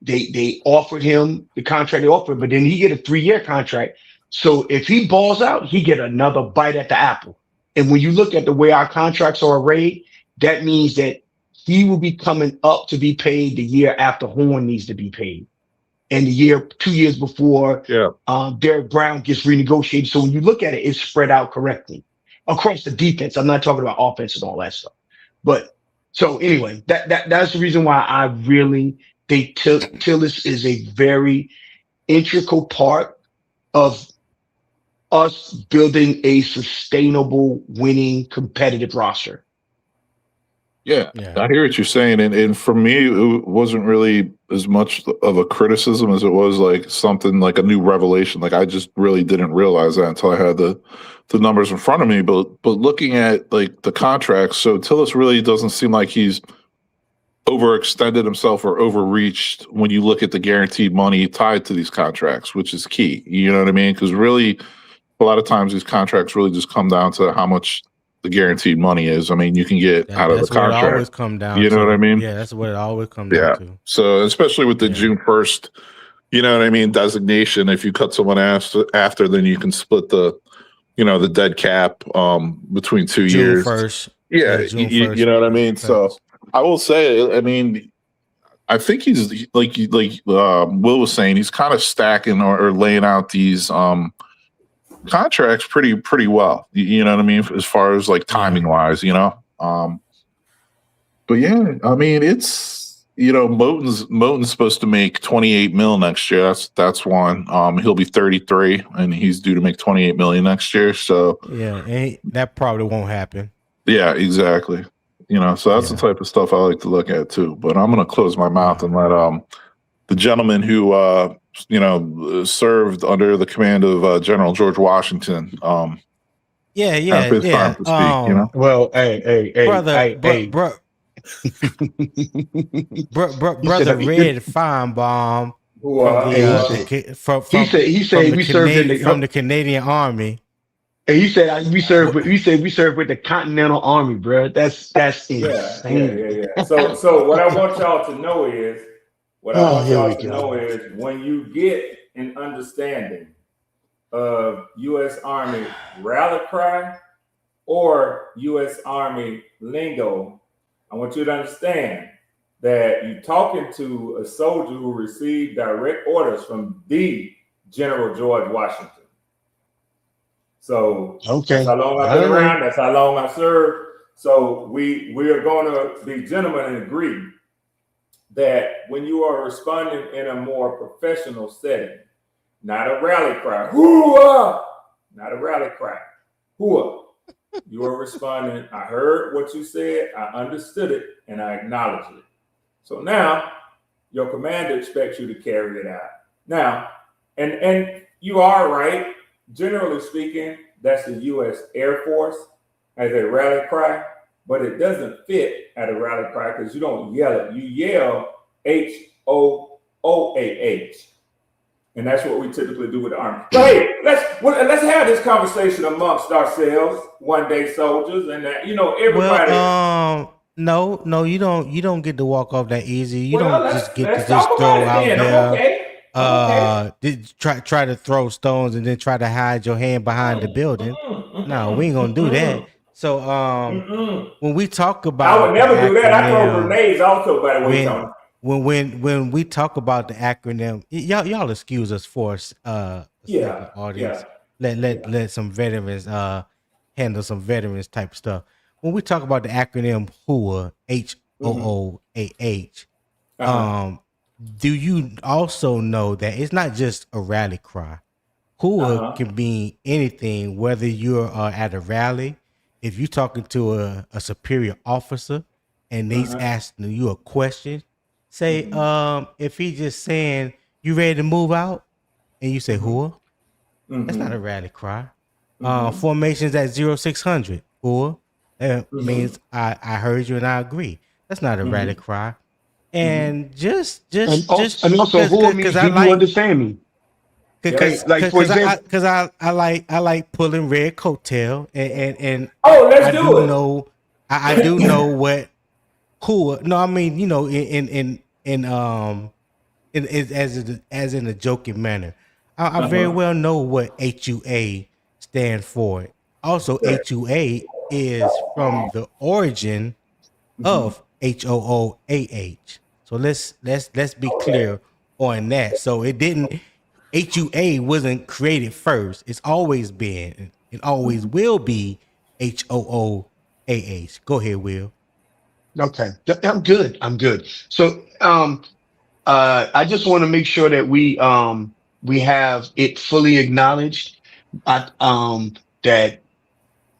they offered him the contract they offered, but then he get a 3-year contract. So if he balls out, he get another bite at the apple. And when you look at the way our contracts are arrayed, that means that he will be coming up to be paid the year after Horn needs to be paid. And 2 years before Derek Brown gets renegotiated. So when you look at it, it's spread out correctly across the defense. I'm not talking about offense and all that stuff. But so anyway, that's the reason why I really think Tilis is a very integral part of us building a sustainable, winning, competitive roster. Yeah, I hear what you're saying. And for me, it wasn't really as much of a criticism as it was like something like a new revelation. Like I just really didn't realize that until I had the numbers in front of me. But looking at like the contracts, so Tilis really doesn't seem like he's overextended himself or overreached when you look at the guaranteed money tied to these contracts, which is key. You know what I mean? Because really, a lot of times these contracts really just come down to how much the guaranteed money is. I mean, you can get out of the contract. That's what it always come down you know to. what I mean? Yeah, that's what it always comes down to. So especially with the June 1st, you know what I mean, designation, if you cut someone after, then you can split the dead cap between 2 years. June 1st. Yeah, June 1st. You know what I mean? So I will say, I mean, I think he's like Will was saying, he's kind of stacking or laying out these contracts pretty well. You know what I mean? As far as like timing wise, but yeah, I mean, it's, Moton's supposed to make 28 mil next year. That's one. He'll be 33 and he's due to make 28 million next year. So yeah, and that probably won't happen. Yeah, exactly. So that's the type of stuff I like to look at too. But I'm going to close my mouth and let the gentleman who served under the command of General George Washington. Have his time to speak. Well, hey, brother, brother Red Feinbaum from the Canadian Army. And he said we serve with the Continental Army, bro. That's insane. Yeah. So what I want y'all to know is when you get an understanding of U.S. Army rally cry or U.S. Army lingo, I want you to understand that you're talking to a soldier who received direct orders from the General George Washington. So that's how long I've been around. That's how long I served. So we are going to be gentlemen and agree that when you are responding in a more professional setting, not a rally cry, hoo-ah, not a rally cry, hoo-ah. You are responding, I heard what you said, I understood it, and I acknowledge it. So now your commander expects you to carry it out. Now, and you are right. Generally speaking, that's the U.S. Air Force as a rally cry, but it doesn't fit at a rally cry because you don't yell it. You yell HOOAH. And that's what we typically do with the Army. So hey, let's have this conversation amongst ourselves, one day soldiers, and everybody. Well, no, you don't get to walk off that easy. You don't just get to just throw out there. Try to throw stones and then try to hide your hand behind the building. No, we ain't gonna do that. So when we talk about, I would never do that. I throw grenades also. By the way, when we talk about the acronym, y'all excuse us for a second, audience. Let some veterans handle some veterans type stuff. When we talk about the acronym HOOA, H-O-O-A-H. Do you also know that it's not just a rally cry? Hua can mean anything, whether you're at a rally, if you're talking to a superior officer and they's asking you a question, say, if he's just saying, you ready to move out? And you say, Hua, that's not a rally cry. Formations at 0600, Hua, that means I heard you and I agree. That's not a rally cry. And and also who means do you understand me? Because like for example, I like pulling red coattail and let's I do it. know I do know what who no I mean as in a joking manner. I very well know what HUA stands for. Also, HUA is from the origin of HOOAH. So let's be clear on that. So it didn't HUA wasn't created first. It's always been, it always will be HOOAH. Go ahead, Will. okay, I'm good. So I just want to make sure that we have it fully acknowledged that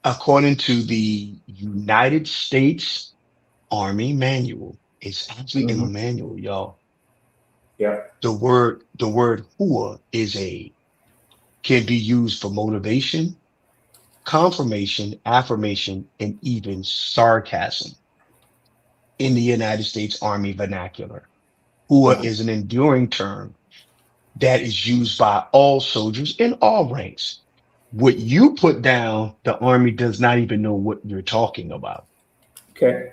according to the United States Army Manual, it's actually in the manual, y'all. Yeah. The word "hua" can be used for motivation, confirmation, affirmation, and even sarcasm in the United States Army vernacular. Hua is an enduring term that is used by all soldiers in all ranks. What you put down, the Army does not even know what you're talking about. Okay.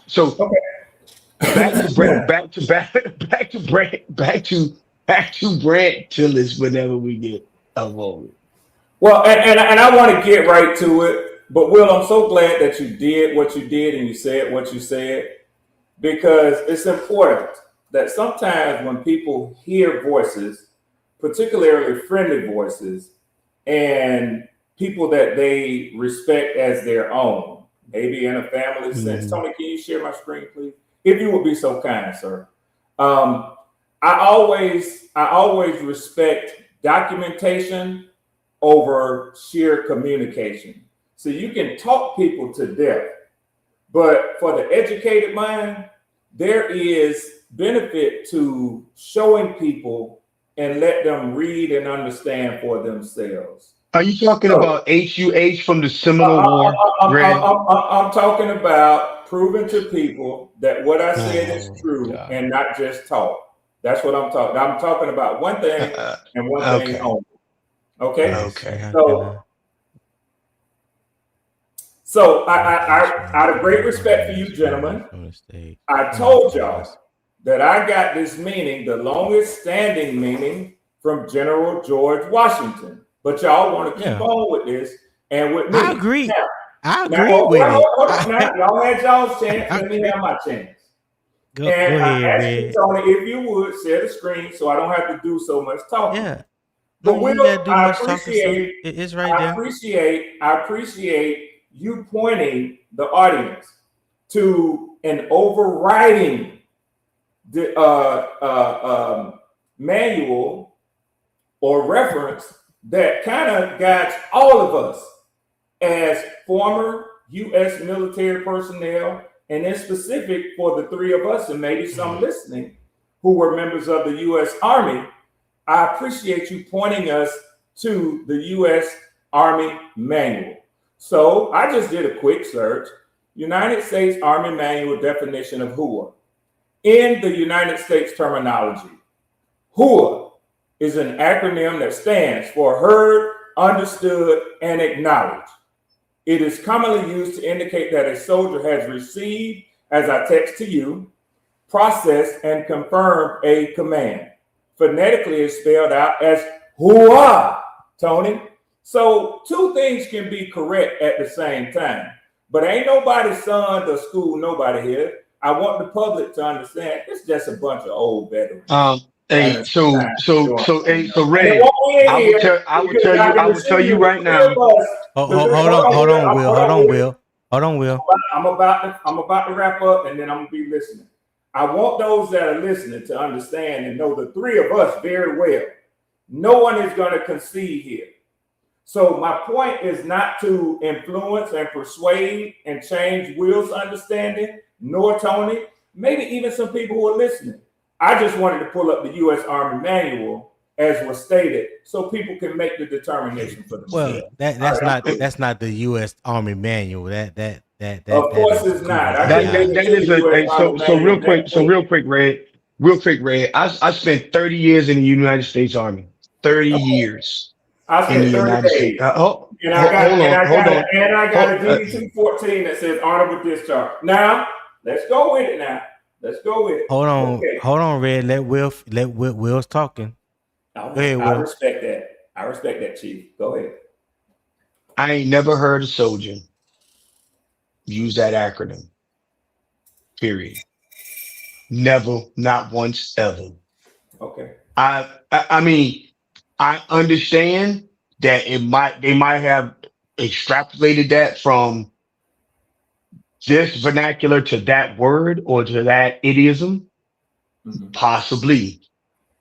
So back to Brandt Tilis whenever we get a moment. Well, and I want to get right to it, but Will, I'm so glad that you did what you did and you said what you said, because it's important that sometimes when people hear voices, particularly friendly voices, and people that they respect as their own, maybe in a family sense. Tony, can you share my screen, please? If you would be so kind, sir. I always respect documentation over sheer communication. So you can talk people to death, but for the educated mind, there is benefit to showing people and let them read and understand for themselves. Are you talking about HUH from the Seminole War? I'm talking about proving to people that what I said is true and not just talk. That's what I'm talking. I'm talking about one thing and one thing only. Okay. So I out of great respect for you, gentlemen, I told y'all that I got this meaning, the longest standing meaning, from General George Washington. But y'all want to keep on with this and with me. I agree. I agree with it. Hold on now. Y'all had y'all's chance. Let me have my chance. Go ahead, I asked you, Tony, if you would share the screen so I don't have to do so much talking. Yeah. But Will, I appreciate it's right there. I appreciate you pointing the audience to an overriding manual or reference that kind of guides all of us as former U.S. military personnel, and in specific for the three of us and maybe some listening who were members of the U.S. Army. I appreciate you pointing us to the U.S. Army Manual. So I just did a quick search. United States Army Manual definition of HUA. In the United States terminology, HUA is an acronym that stands for Heard, Understood, and Acknowledged. It is commonly used to indicate that a soldier has received, as I text to you, processed, and confirmed a command. Phonetically, it's spelled out as HUA, Tony. So two things can be correct at the same time. But ain't nobody's son or school nobody here. I want the public to understand it's just a bunch of old veterans. Red, I will tell you right now. Hold on, Will. Hold on, Will. I'm about to wrap up, and then I'm gonna be listening. I want those that are listening to understand and know the three of us very well. No one is going to concede here. So my point is not to influence and persuade and change Will's understanding, nor Tony, maybe even some people who are listening. I just wanted to pull up the U.S. Army manual as was stated, so people can make the determination for themselves. Well, that's not the U.S. Army manual. That of course it's not. So real quick, Red. I spent 30 years in the United States Army. 30 years. I spent 30 days. And I got a DD-214 that says honorable discharge. Now, let's go with it now. Let's go with it. Hold on, Red. Let Will's talking. Go ahead, Will. I respect that, Chief. Go ahead. I ain't never heard a soldier use that acronym. Period. Never, not once, ever. Okay. I mean, I understand that they might have extrapolated that from this vernacular to that word or to that idiom. Mm-hmm. Possibly.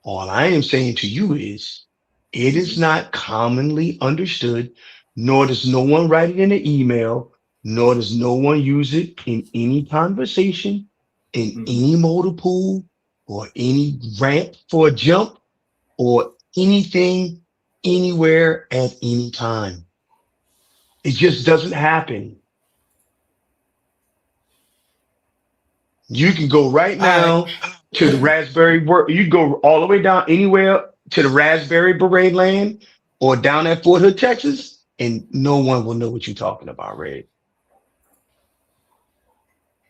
All I am saying to you is it is not commonly understood, nor does no one write it in an email, nor does no one use it in any conversation, in any motor pool, or any ramp for a jump, or anything, anywhere, at any time. It just doesn't happen. You can go right now to the Raspberry. You go all the way down anywhere to the Raspberry Beret land or down at Fort Hood, Texas, and no one will know what you're talking about, Red.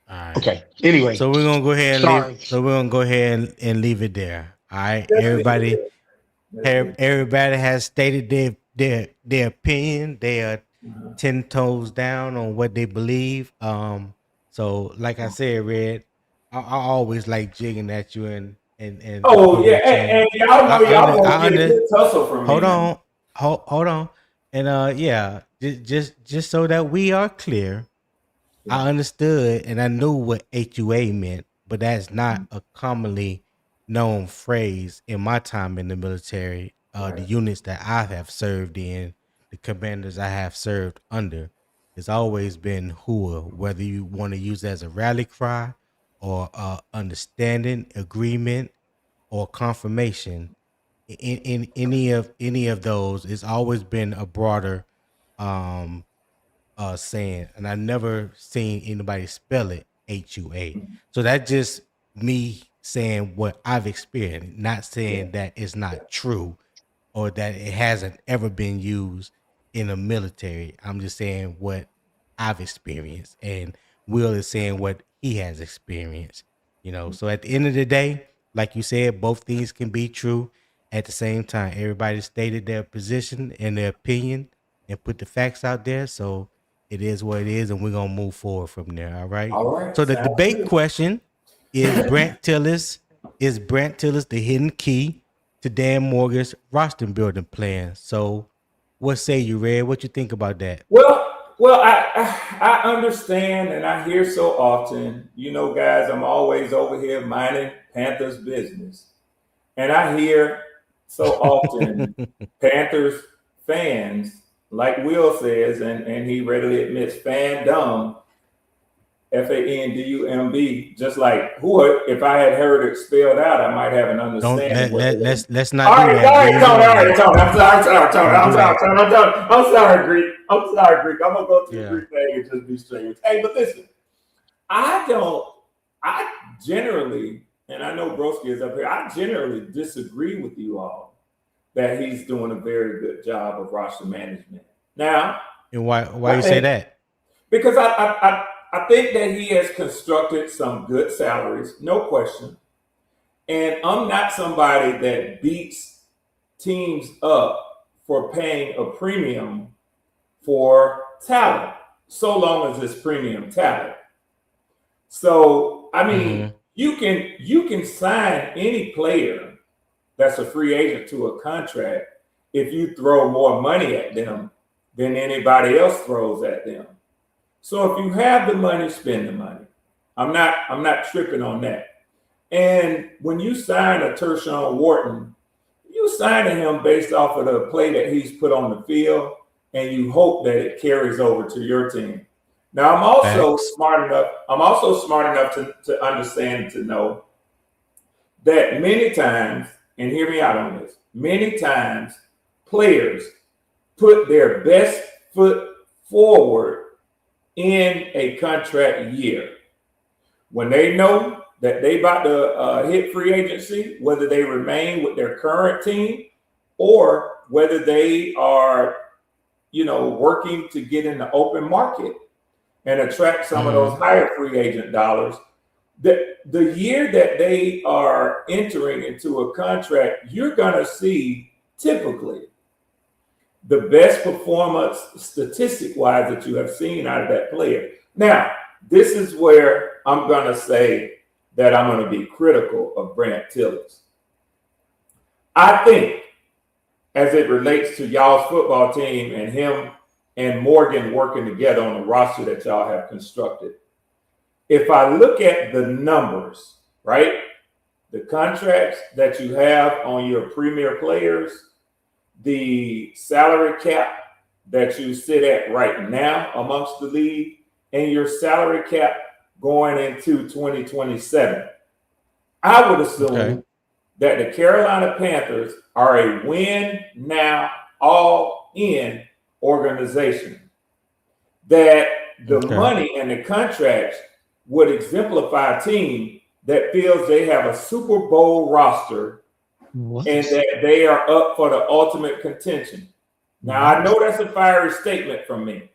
All right. Okay. Anyway, so we're gonna go ahead and leave it there. All right, everybody. Everybody has stated their opinion. They are 10 toes down on what they believe. So like I said, Red, I always like jigging at you and oh yeah, and y'all know y'all want to get a good tussle from me. Hold on, and yeah, just so that we are clear, I understood and I knew what HUA meant, but that's not a commonly known phrase in my time in the military. The units that I have served in, the commanders I have served under, it's always been HUA, whether you want to use it as a rally cry or understanding, agreement, or confirmation. In any of those, it's always been a broader saying, and I never seen anybody spell it HUA. So that's just me saying what I've experienced, not saying that it's not true or that it hasn't ever been used in the military. I'm just saying what I've experienced, and Will is saying what he has experienced. So at the end of the day, like you said, both things can be true at the same time. Everybody stated their position and their opinion and put the facts out there. So it is what it is, and we're gonna move forward from there. All right. All right. So the debate question is: Brandt Tilis the hidden key to Dan Morgan's roster building plan? So, what say you, Red? What you think about that? Well, I understand, and I hear so often, guys, I'm always over here minding Panthers business, and I hear so often Panthers fans, like Will says, and he readily admits, fandom, FANDUMB, just like if I had heard it spelled out, I might have an understanding. Let's not do that. I'm sorry, Greek. I'm gonna go to the Greek thing and just be straight with you. Hey, but listen, I generally, and I know Broski is up here, I generally disagree with you all that he's doing a very good job of roster management. Now, and why you say that? Because I think that he has constructed some good salaries, no question. And I'm not somebody that beats teams up for paying a premium for talent, so long as it's premium talent. So, I mean, you can sign any player that's a free agent to a contract if you throw more money at them than anybody else throws at them. So if you have the money, spend the money. I'm not tripping on that. And when you sign a Tershawn Wharton, you signing him based off of the play that he's put on the field, and you hope that it carries over to your team. Now, I'm also smart enough to understand and to know that many times, and hear me out on this, many times players put their best foot forward in a contract year. When they know that they about to hit free agency, whether they remain with their current team or whether they are, working to get in the open market and attract some of those higher free agent dollars. The year that they are entering into a contract, you're going to see typically the best performance statistic-wise that you have seen out of that player. Now, this is where I'm going to say that I'm going to be critical of Brandt Tilis. I think, as it relates to y'all's football team and him and Morgan working together on the roster that y'all have constructed, if I look at the numbers, right, the contracts that you have on your premier players, the salary cap that you sit at right now amongst the league, and your salary cap going into 2027, I would assume that the Carolina Panthers are a win now, all in organization. That the money and the contracts would exemplify a team that feels they have a Super Bowl roster and that they are up for the ultimate contention. Now, I know that's a fiery statement from me.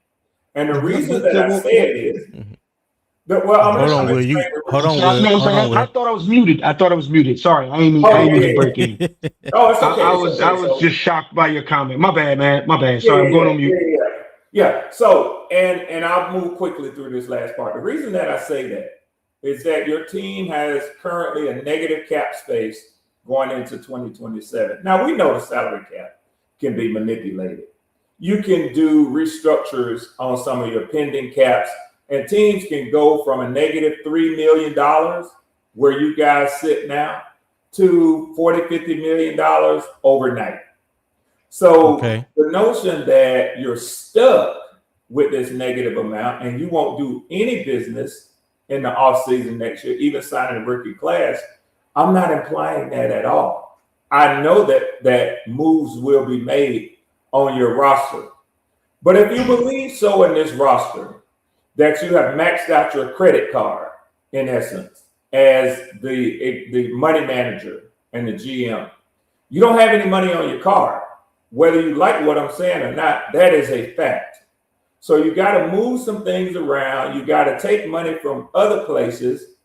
And the reason that I say it is that, well, I'm hold on, Will. I thought I was muted. Sorry, I didn't mean to break in. Oh, it's okay. I was just shocked by your comment. My bad, man. My bad. Sorry, I'm going on mute. Yeah. So, and I'll move quickly through this last part. The reason that I say that is that your team has currently a negative cap space going into 2027. Now, we know the salary cap can be manipulated. You can do restructures on some of your pending caps, and teams can go from a negative $3 million, where you guys sit now, to $40, $50 million overnight. So the notion that you're stuck with this negative amount and you won't do any business in the offseason next year, even signing a rookie class, I'm not implying that at all. I know that moves will be made on your roster. But if you believe so in this roster, that you have maxed out your credit card, in essence, as the money manager and the GM, you don't have any money on your card. Whether you like what I'm saying or not, that is a fact. So you got to move some things around. You got to take money from other places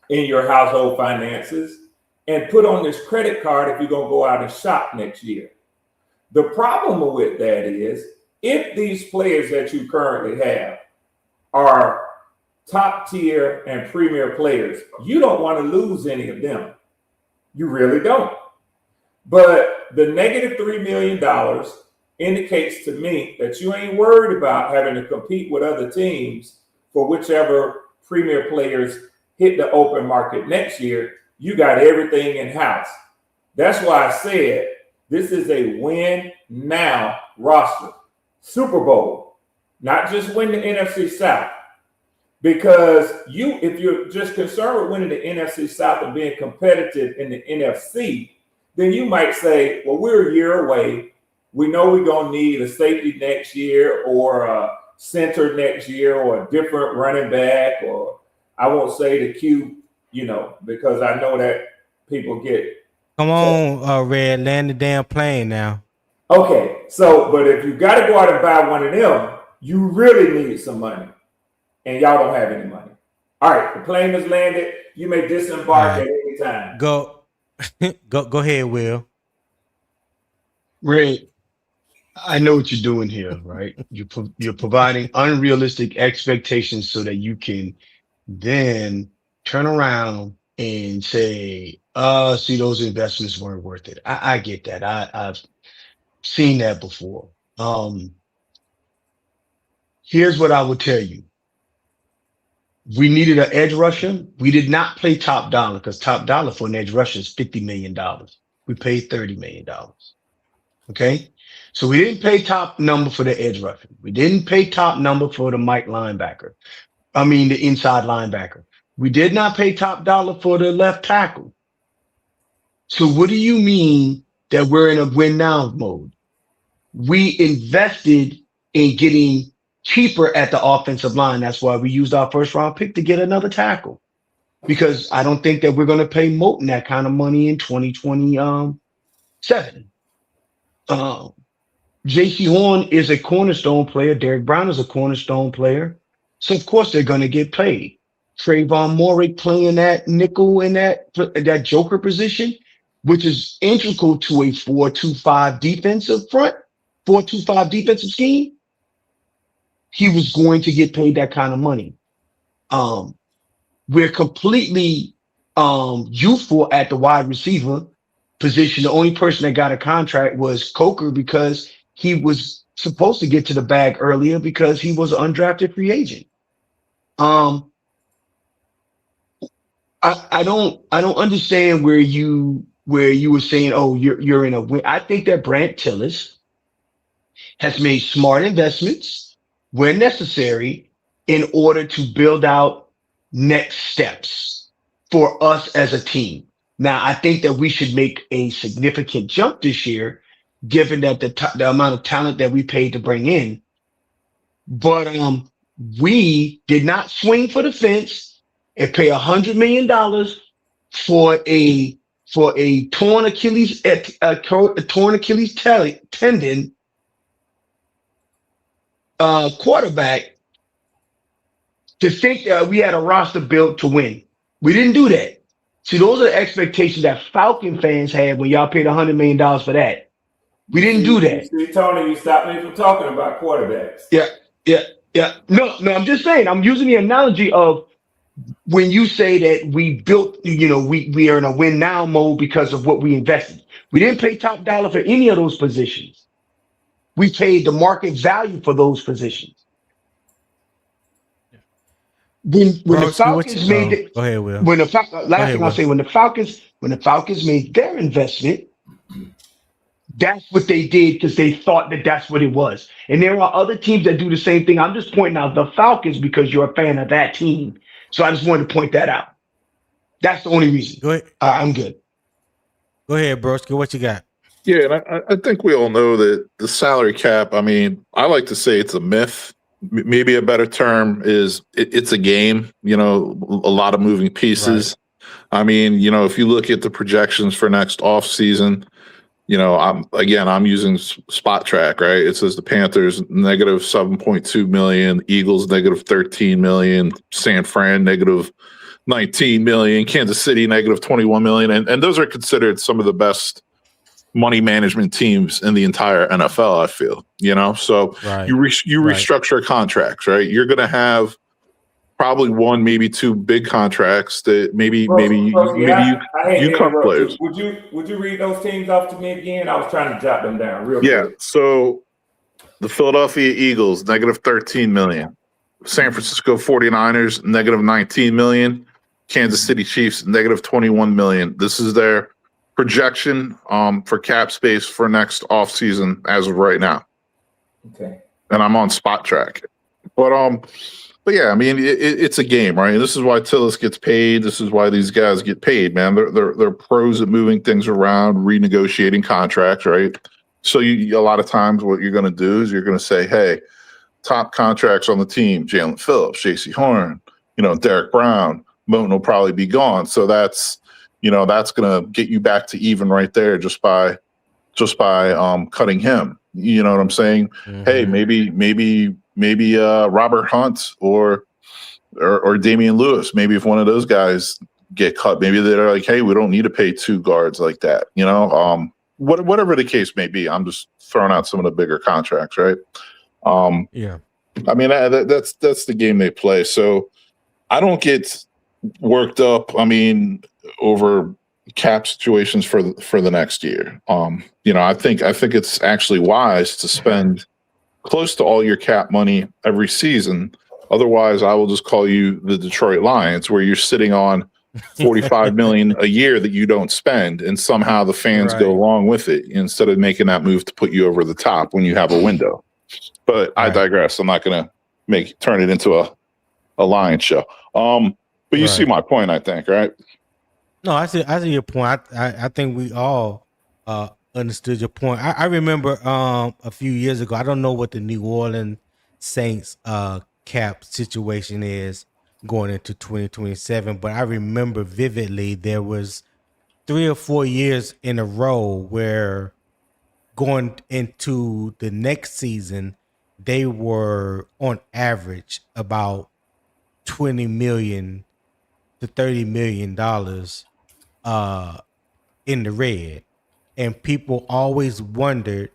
in your household finances and put on this credit card if you're going to go out and shop next year. The problem with that is, if these players that you currently have are top tier and premier players, you don't want to lose any of them. You really don't. But the negative $3 million indicates to me that you ain't worried about having to compete with other teams for whichever premier players hit the open market next year. You got everything in-house. That's why I said this is a win now roster. Super Bowl, not just win the NFC South. Because if you're just concerned with winning the NFC South and being competitive in the NFC, then you might say, well, we're a year away. We know we're going to need a safety next year or a center next year or a different running back, or I won't say the Q, because I know that people get. Come on, Red, land the damn plane now. Okay, but if you got to go out and buy one of them, you really need some money, and y'all don't have any money. All right, the plane has landed. You may disembark at any time. Go ahead, Will. Ray, I know what you're doing here, right? You're providing unrealistic expectations so that you can then turn around and say, see, those investments weren't worth it. I get that. I've seen that before. Here's what I will tell you. We needed an edge rusher. We did not pay top dollar because top dollar for an edge rusher is $50 million. We paid $30 million. Okay. So we didn't pay top number for the edge rusher. We didn't pay top number for the the inside linebacker. We did not pay top dollar for the left tackle. So what do you mean that we're in a win now mode? We invested in getting cheaper at the offensive line. That's why we used our first round pick to get another tackle, because I don't think that we're going to pay Moton that kind of money in 2027. JC Horn is a cornerstone player. Derek Brown is a cornerstone player. So of course they're going to get paid. Trayvon Moorick playing that nickel in that joker position, which is integral to a 4-2-5 defensive front, 4-2-5 defensive scheme. He was going to get paid that kind of money. We're completely youthful at the wide receiver position. The only person that got a contract was Coker because he was supposed to get to the bag earlier because he was an undrafted free agent. I don't understand where you were saying, oh, you're in a win. I think that Brandt Tilis has made smart investments where necessary in order to build out next steps for us as a team. Now, I think that we should make a significant jump this year, given that the amount of talent that we paid to bring in. But we did not swing for the fence and pay $100 million for a torn Achilles tendon quarterback to think that we had a roster built to win. We didn't do that. See, those are the expectations that Falcon fans had when y'all paid $100 million for that. We didn't do that. See, Tony, you stopped me from talking about quarterbacks. Yeah. No, I'm just saying, I'm using the analogy of when you say that we built, we are in a win now mode because of what we invested. We didn't pay top dollar for any of those positions. We paid the market value for those positions. When the Falcons made it, go ahead, Will. When the Falcons made their investment, that's what they did because they thought that that's what it was. And there are other teams that do the same thing. I'm just pointing out the Falcons because you're a fan of that team. So I just wanted to point that out. That's the only reason. Go ahead. I'm good. Go ahead, Broski. What you got? Yeah, and I think we all know that the salary cap, I mean, I like to say it's a myth. Maybe a better term is it's a game, a lot of moving pieces. Right. I mean, if you look at the projections for next offseason, I'm using Spot Track, right? It says the Panthers negative 7.2 million, Eagles negative 13 million, San Fran negative 19 million, Kansas City negative 21 million. And those are considered some of the best money management teams in the entire NFL, I feel, so right. you restructure contracts, right? You're going to have probably one, maybe two big contracts that maybe you cut players. Would you read those teams off to me again? I was trying to jot them down real quick. Yeah. So the Philadelphia Eagles, negative 13 million. San Francisco 49ers, negative 19 million. Kansas City Chiefs, negative 21 million. This is their projection for cap space for next offseason as of right now. Okay. And I'm on Spot Track. But yeah, I mean, it's a game, right? This is why Tilis gets paid. This is why these guys get paid, man. They're pros at moving things around, renegotiating contracts, right? So a lot of times what you're going to do is you're going to say, hey, top contracts on the team, Jalen Phillips, JC Horn, Derek Brown, Moton will probably be gone. So that's going to get you back to even right there just by cutting him. You know what I'm saying? Mm-hmm. Hey, maybe Robert Hunt or Damian Lewis. Maybe if one of those guys get cut, maybe they're like, hey, we don't need to pay two guards like that. Whatever the case may be. I'm just throwing out some of the bigger contracts, right? Yeah. I mean, that's the game they play. So I don't get worked up. I mean, over cap situations for the next year. I think it's actually wise to spend close to all your cap money every season. Otherwise, I will just call you the Detroit Lions, where you're sitting on $45 million a year that you don't spend, and somehow the fans go along with it instead of making that move to put you over the top when you have a window. But I digress. I'm not going to turn it into a Lions show. But you see my point, I think, right? No, I see your point. I think we all understood your point. I remember a few years ago, I don't know what the New Orleans Saints cap situation is going into 2027, but I remember vividly there was 3 or 4 years in a row where going into the next season, they were on average about $20 million to $30 million in the red. And people always wondered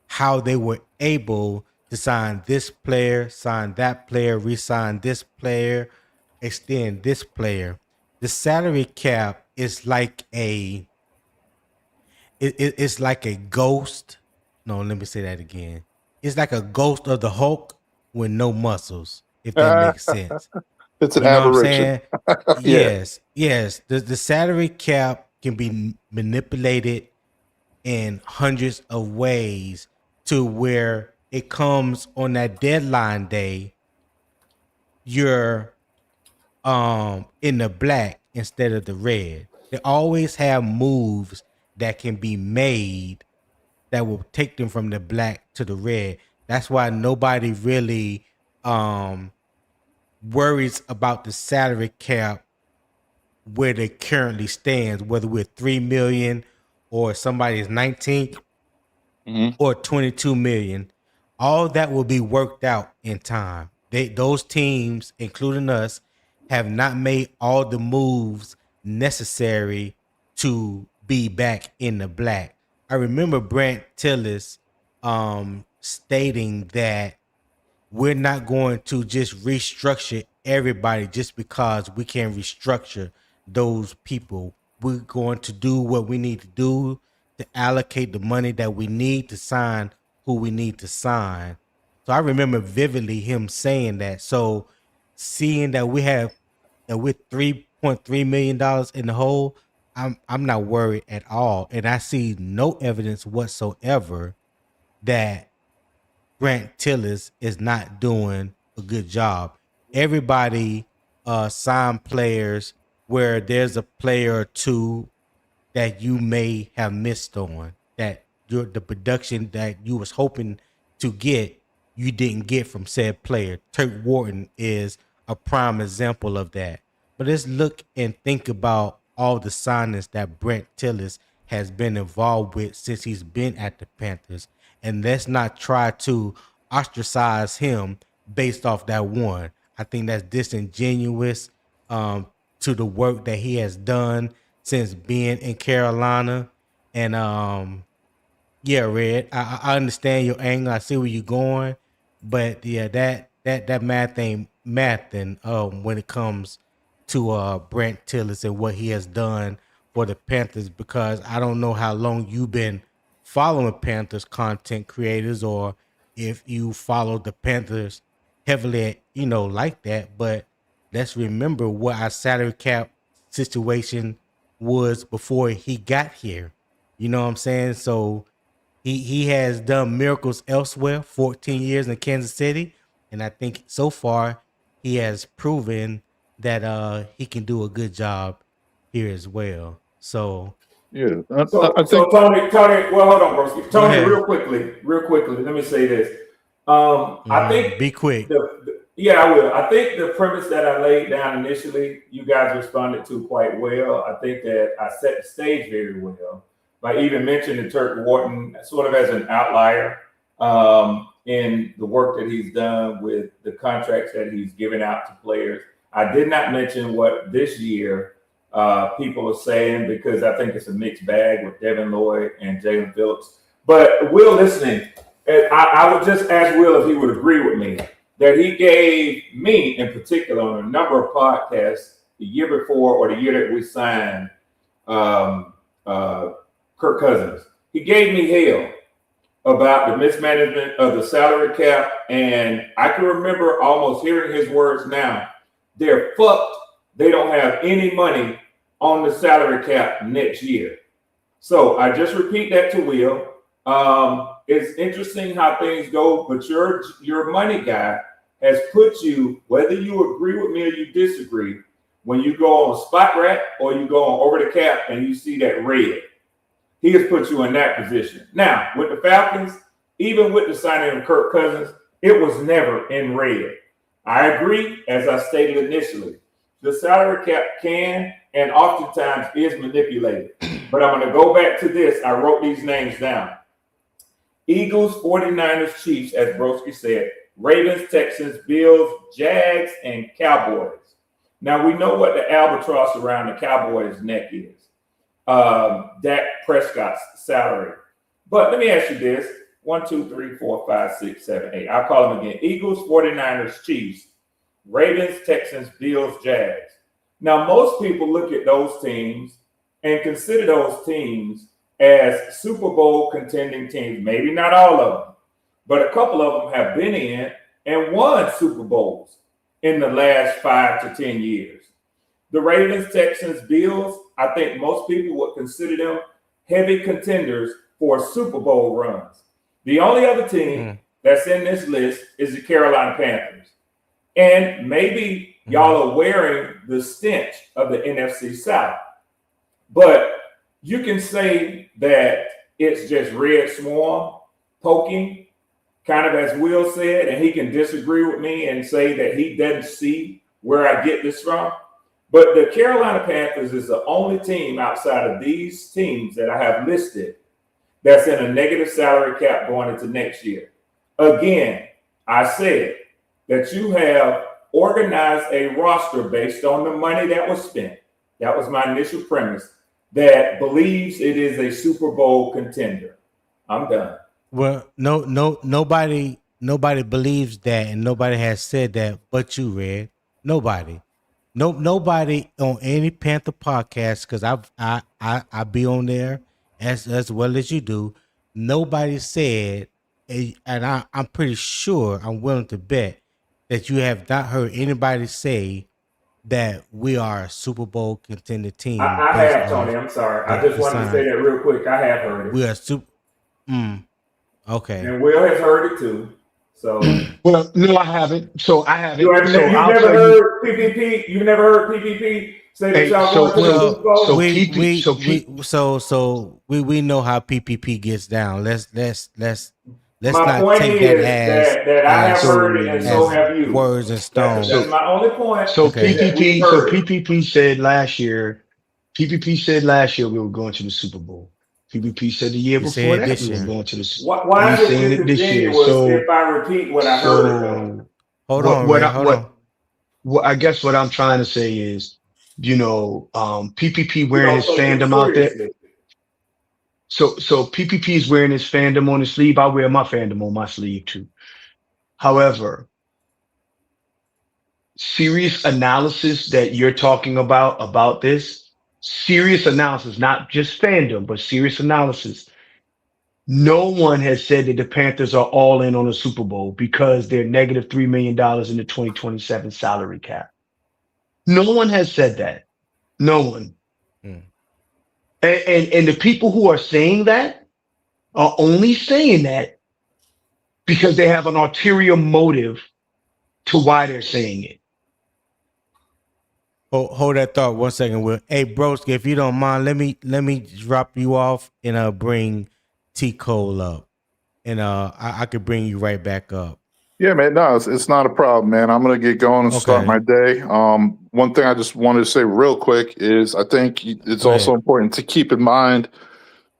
how they were able to sign this player, sign that player, re-sign this player, extend this player. The salary cap is like it's like a ghost. No, let me say that again. It's like a ghost of the Hulk with no muscles, if that makes sense. It's an You know what I'm aberration. saying? Yes. The salary cap can be manipulated in hundreds of ways to where it comes on that deadline day, you're in the black instead of the red. They always have moves that can be made that will take them from the black to the red. That's why nobody really worries about the salary cap where they currently stands, whether we're 3 million or somebody is 19 or 22 million. All that will be worked out in time. Those teams, including us, have not made all the moves necessary to be back in the black. I remember Brandt Tilis stating that we're not going to just restructure everybody just because we can restructure those people. We're going to do what we need to do to allocate the money that we need to sign who we need to sign. So I remember vividly him saying that. So seeing that we're $3.3 million in the hole, I'm not worried at all. And I see no evidence whatsoever that Brandt Tilis is not doing a good job. Everybody sign players where there's a player or two that you may have missed on, that the production that you was hoping to get, you didn't get from said player. Turk Wharton is a prime example of that. But let's look and think about all the signings that Brandt Tilis has been involved with since he's been at the Panthers. And let's not try to ostracize him based off that one. I think that's disingenuous to the work that he has done since being in Carolina. And yeah, Red, I understand your angle. I see where you're going, but yeah, that math ain't mathing when it comes to Brandt Tilis and what he has done for the Panthers, because I don't know how long you've been following Panthers content creators or if you follow the Panthers heavily, like that. But let's remember what our salary cap situation was before he got here. You know what I'm saying? So he has done miracles elsewhere, 14 years in Kansas City. And I think so far he has proven that he can do a good job here as well. So yeah. So Tony, well, hold on, bro. Tony, real quickly, let me say this. I think be quick. I will. I think the premise that I laid down initially, you guys responded to quite well. I think that I set the stage very well by even mentioning Turk Wharton sort of as an outlier in the work that he's done with the contracts that he's given out to players. I did not mention what this year people are saying, because I think it's a mixed bag with Devin Lloyd and Jalen Phillips. But Will listening, I would just ask Will if he would agree with me that he gave me in particular on a number of podcasts the year before or the year that we signed Kirk Cousins. He gave me hell about the mismanagement of the salary cap, and I can remember almost hearing his words now. They're fucked. They don't have any money on the salary cap next year. So I just repeat that to Will. It's interesting how things go, but your money guy has put you, whether you agree with me or you disagree, when you go on Spot Rack or you go on Over the Cap and you see that red, he has put you in that position. Now, with the Falcons, even with the signing of Kirk Cousins, it was never in red. I agree, as I stated initially, the salary cap can and oftentimes is manipulated. But I'm going to go back to this. I wrote these names down. Eagles, 49ers, Chiefs, as Broski said, Ravens, Texans, Bills, Jags, and Cowboys. Now, we know what the albatross around the Cowboys' neck is. Dak Prescott's salary. But let me ask you this. 1, 2, 3, 4, 5, 6, 7, 8. I'll call them again. Eagles, 49ers, Chiefs, Ravens, Texans, Bills, Jags. Now, most people look at those teams and consider those teams as Super Bowl contending teams. Maybe not all of them, but a couple of them have been in and won Super Bowls in the last 5 to 10 years. The Ravens, Texans, Bills, I think most people would consider them heavy contenders for Super Bowl runs. The only other team that's in this list is the Carolina Panthers. And maybe y'all are wearing the stench of the NFC South. But you can say that it's just Red Swarm poking, kind of as Will said, and he can disagree with me and say that he doesn't see where I get this from. But the Carolina Panthers is the only team outside of these teams that I have listed that's in a negative salary cap going into next year. Again, I said that you have organized a roster based on the money that was spent. That was my initial premise, that believes it is a Super Bowl contender. I'm done. Well, nobody believes that, and nobody has said that but you, Red. Nobody. Nobody on any Panther podcast, because I be on there as well as you do. Nobody said, and I'm pretty sure, I'm willing to bet that you have not heard anybody say that we are a Super Bowl contender team. I have, Tony. I'm sorry. I just wanted to say that real quick. I have heard it. We are super. Okay. And Will has heard it too. So, well, no, I haven't. So I haven't. You've never heard PPP. You've never heard PPP say that y'all going to the Super Bowl. So we know how PPP gets down. Let's my not point take is that I have heard it, and so have you. Words and stones. That's my only point. So PPP said last year. PPP said last year we were going to the Super Bowl. PPP said the year before that we were going to the Super Bowl. Why is it this year? So if I repeat what I heard, hold on. What I guess what I'm trying to say is, PPP wearing his fandom out there. So PPP is wearing his fandom on his sleeve. I wear my fandom on my sleeve too. However, serious analysis that you're talking about this, serious analysis, not just fandom, but serious analysis. No one has said that the Panthers are all in on a Super Bowl because they're negative $3 million in the 2027 salary cap. No one has said that. No one. And the people who are saying that are only saying that because they have an ulterior motive to why they're saying it. Hold that thought 1 second, Will. Hey, broski, if you don't mind, let me drop you off and bring T Cole up, and I could bring you right back up. Yeah, man. No, it's not a problem, man. I'm gonna get going and start my day. One thing I just wanted to say real quick is I think it's also important to keep in mind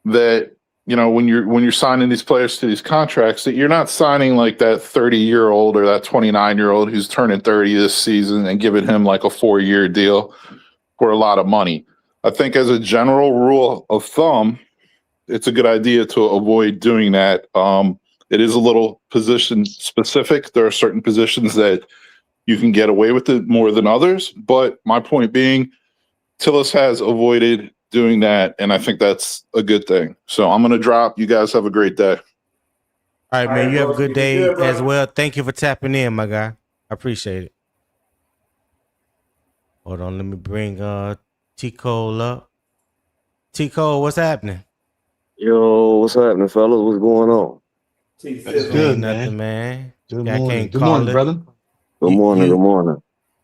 that when you're signing these players to these contracts, that you're not signing like that 30-year-old or that 29-year-old who's turning 30 this season and giving him like a 4-year deal for a lot of money. I think as a general rule of thumb, it's a good idea to avoid doing that. It is a little position specific. There are certain positions that you can get away with it more than others. But my point being, Tilis has avoided doing that, and I think that's a good thing. So I'm going to drop. You guys have a great day. All right, man. You have a good day Good, as well. Thank you for tapping in, my guy. I appreciate it. Hold on, let me bring T Cole up. T Cole, what's happening? Yo, what's happening, fellas? What's going on? That's good, Nothing, man. Good I morning. can't Good call morning, it. brother. Good morning. Good morning.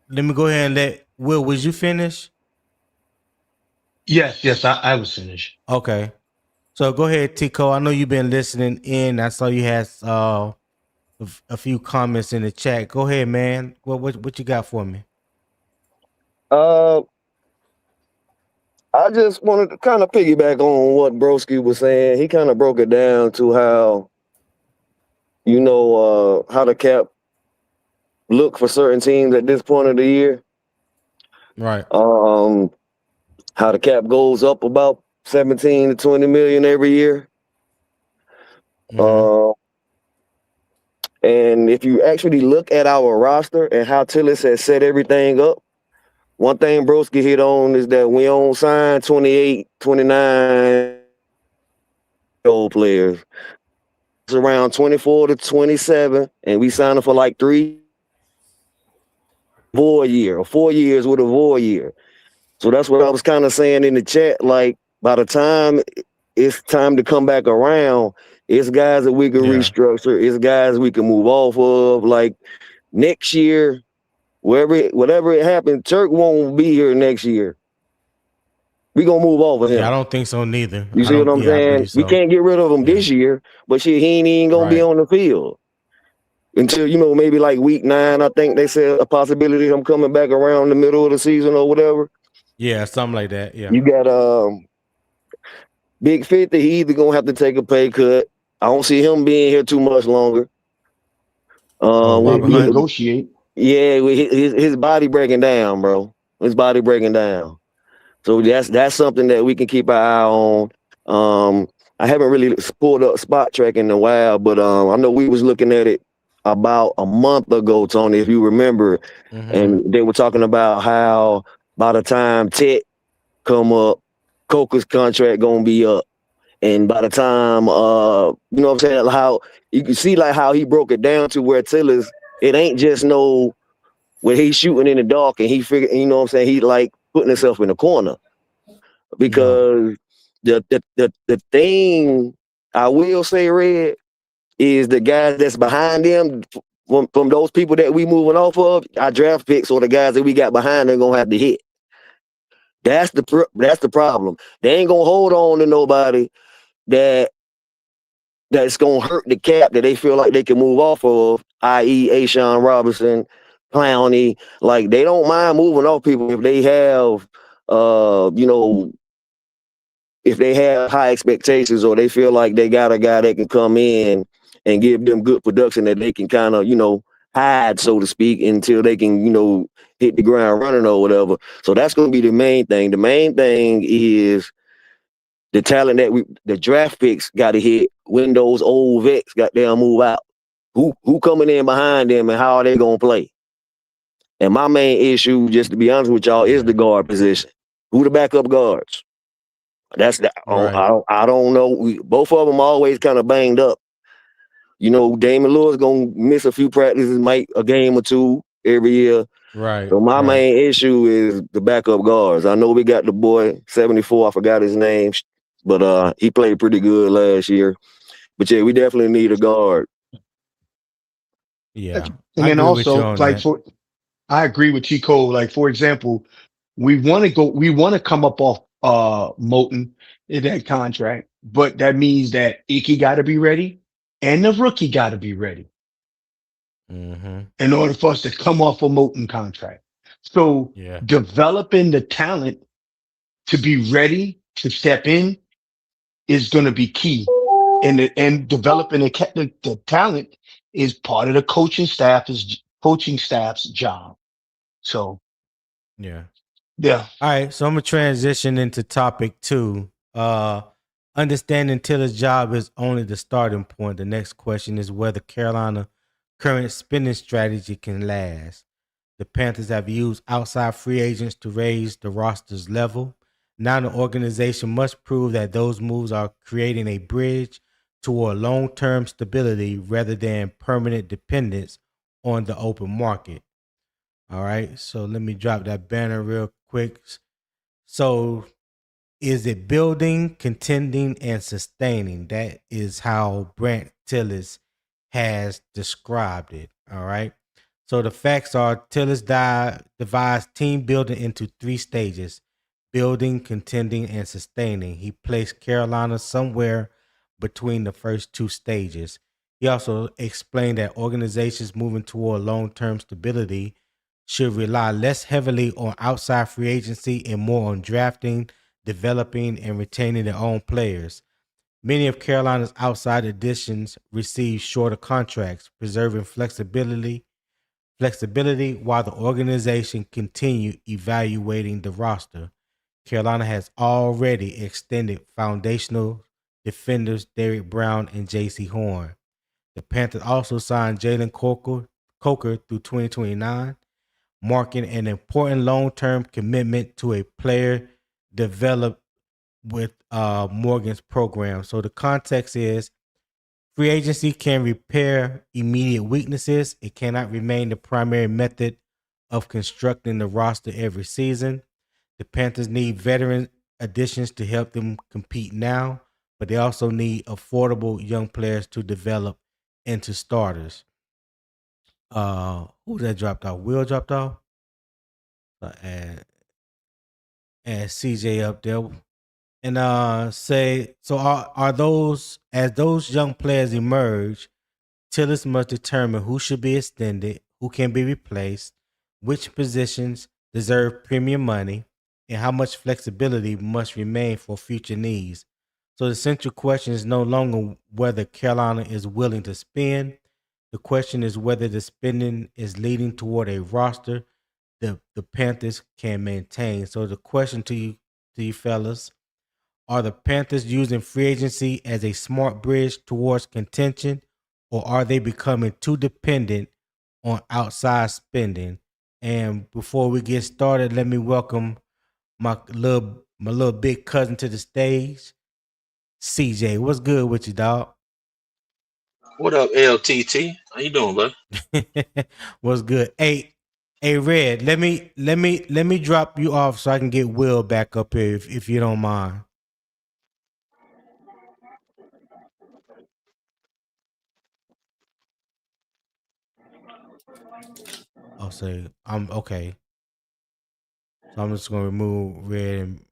Let me go ahead and let Will. Was you finished? Yes, I was finished. Okay. So go ahead, Tico. I know you've been listening in. I saw you had a few comments in the chat. Go ahead, man. What you got for me? I just wanted to kind of piggyback on what Broski was saying. He kind of broke it down to how, how the cap look for certain teams at this point of the year. Right. How the cap goes up about 17 to 20 million every year. Mhm. And if you actually look at our roster and how Tilis has set everything up, one thing Broski hit on is that we don't sign 28, 29 old players. It's around 24 to 27, and we signed them for like 3 void year or 4 years with a void year. So that's what I was kind of saying in the chat. Like, by the time it's time to come back around, it's guys that we can restructure. It's guys we can move off of. Like, next year, whatever it happens, Turk won't be here next year. We gonna move off of him. Yeah, I don't think so neither. You see what I'm saying? We can't get rid of him this year, but shit, he ain't even gonna be on the field until maybe like week 9. I think they said a possibility of him coming back around the middle of the season or whatever. Yeah, something like that. Yeah. You got Big 50. He either gonna have to take a pay cut. I don't see him being here too much longer. Negotiate. Yeah, his body breaking down, bro. His body breaking down. So that's something that we can keep our eye on. I haven't really pulled up spot track in a while, but I know we was looking at it about a month ago, Tony, if you remember, and they were talking about how by the time Tet come up, Coca's contract gonna be up, and by the time you know what I'm saying, how you can see like how he broke it down to where Tillis, it ain't just when he's shooting in the dark and he figure, you know what I'm saying, he like putting himself in a corner. Because the thing I will say, Red, is the guys that's behind them from those people that we moving off of, our draft picks or the guys that we got behind them gonna have to hit. That's the problem. They ain't gonna hold on to nobody that's gonna hurt the cap that they feel like they can move off of, i.e. Ashawn Robinson, Clowney. Like, they don't mind moving off people if they have if they have high expectations or they feel like they got a guy that can come in and give them good production that they can kind of, hide, so to speak, until they can, hit the ground running or whatever. So that's going to be the main thing. The main thing is the talent that the draft picks got to hit when those old vets got them move out. Who coming in behind them and how are they going to play? And my main issue, just to be honest with y'all, is the guard position. Who the backup guards? That's the I don't know. Both of them always kind of banged up. Damon Lillard's gonna miss a few practices, might a game or two every year. Right. So my main issue is the backup guards. I know we got the boy 74. I forgot his name, but he played pretty good last year. But yeah, we definitely need a guard. Yeah, and then also I agree with Chico. Like, for example, we want to come up off Moten in that contract, but that means that Icky got to be ready and the rookie got to be ready in order for us to come off a Moten contract. So developing the talent to be ready to step in is going to be key, and developing the talent is part of the coaching staff's job. So, yeah. All right. So I'm gonna transition into topic 2. Understanding Tiller's job is only the starting point. The next question is whether Carolina current spending strategy can last. The Panthers have used outside free agents to raise the roster's level. Now the organization must prove that those moves are creating a bridge toward long-term stability rather than permanent dependence on the open market. All right, so let me drop that banner real quick. So, is it building, contending, and sustaining? That is how Brandt Tilis has described it. All right. So the facts are Tilis divides team building into 3 stages: building, contending, and sustaining. He placed Carolina somewhere between the first 2 stages. He also explained that organizations moving toward long-term stability should rely less heavily on outside free agency and more on drafting, developing, and retaining their own players. Many of Carolina's outside additions received shorter contracts, preserving flexibility while the organization continued evaluating the roster. Carolina has already extended foundational defenders Derrick Brown and J.C. Horn. The Panthers also signed Jalen Coker through 2029, marking an important long-term commitment to a player developed with Morgan's program. So the context is free agency can repair immediate weaknesses. It cannot remain the primary method of constructing the roster every season. The Panthers need veteran additions to help them compete now, but they also need affordable young players to develop into starters. Who that dropped off? Will dropped off? And CJ up there. And say, so are those, as those young players emerge, Tillis must determine who should be extended, who can be replaced, which positions deserve premium money, and how much flexibility must remain for future needs. So the central question is no longer whether Carolina is willing to spend. The question is whether the spending is leading toward a roster the Panthers can maintain. So the question to you fellas, are the Panthers using free agency as a smart bridge towards contention, or are they becoming too dependent on outside spending? And before we get started, let me welcome my little big cousin to the stage, CJ. What's good with you, dog? What up, LTT? How you doing, bud? What's good? Hey, Red. Let me drop you off so I can get Will back up here, if you don't mind. I'll say I'm okay. So I'm just gonna remove Red and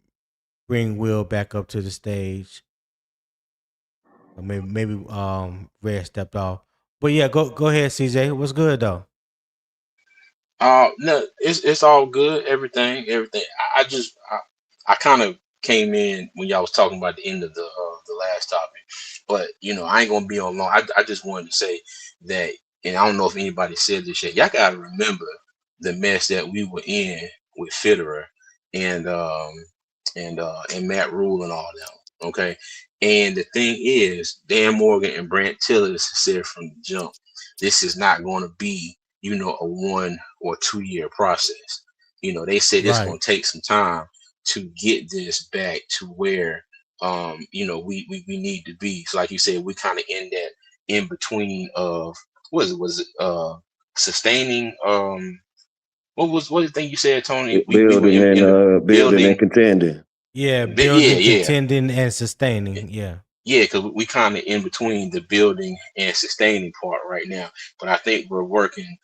bring Will back up to the stage. Or maybe Red stepped off. But yeah, go ahead, CJ. What's good though? No, it's all good. Everything. I kind of came in when y'all was talking about the end of the last topic, but I ain't gonna be on long. I just wanted to say that, and I don't know if anybody said this yet. Y'all gotta remember the mess that we were in with Fitterer and and Matt Rule and all them. Okay, and the thing is, Dan Morgan and Brandt Tilis said from the jump, this is not going to be a 1 or 2 year process. They said it's Right. going to take some time to get this back to where we need to be. So like you said, we kind of in that in between of was it sustaining what the thing you said, Tony? We were in the Building and building. contending. Yeah, Yeah, building, yeah. contending, and sustaining. Yeah. Yeah, because we kind of in between the building and sustaining part right now. But I think we're working,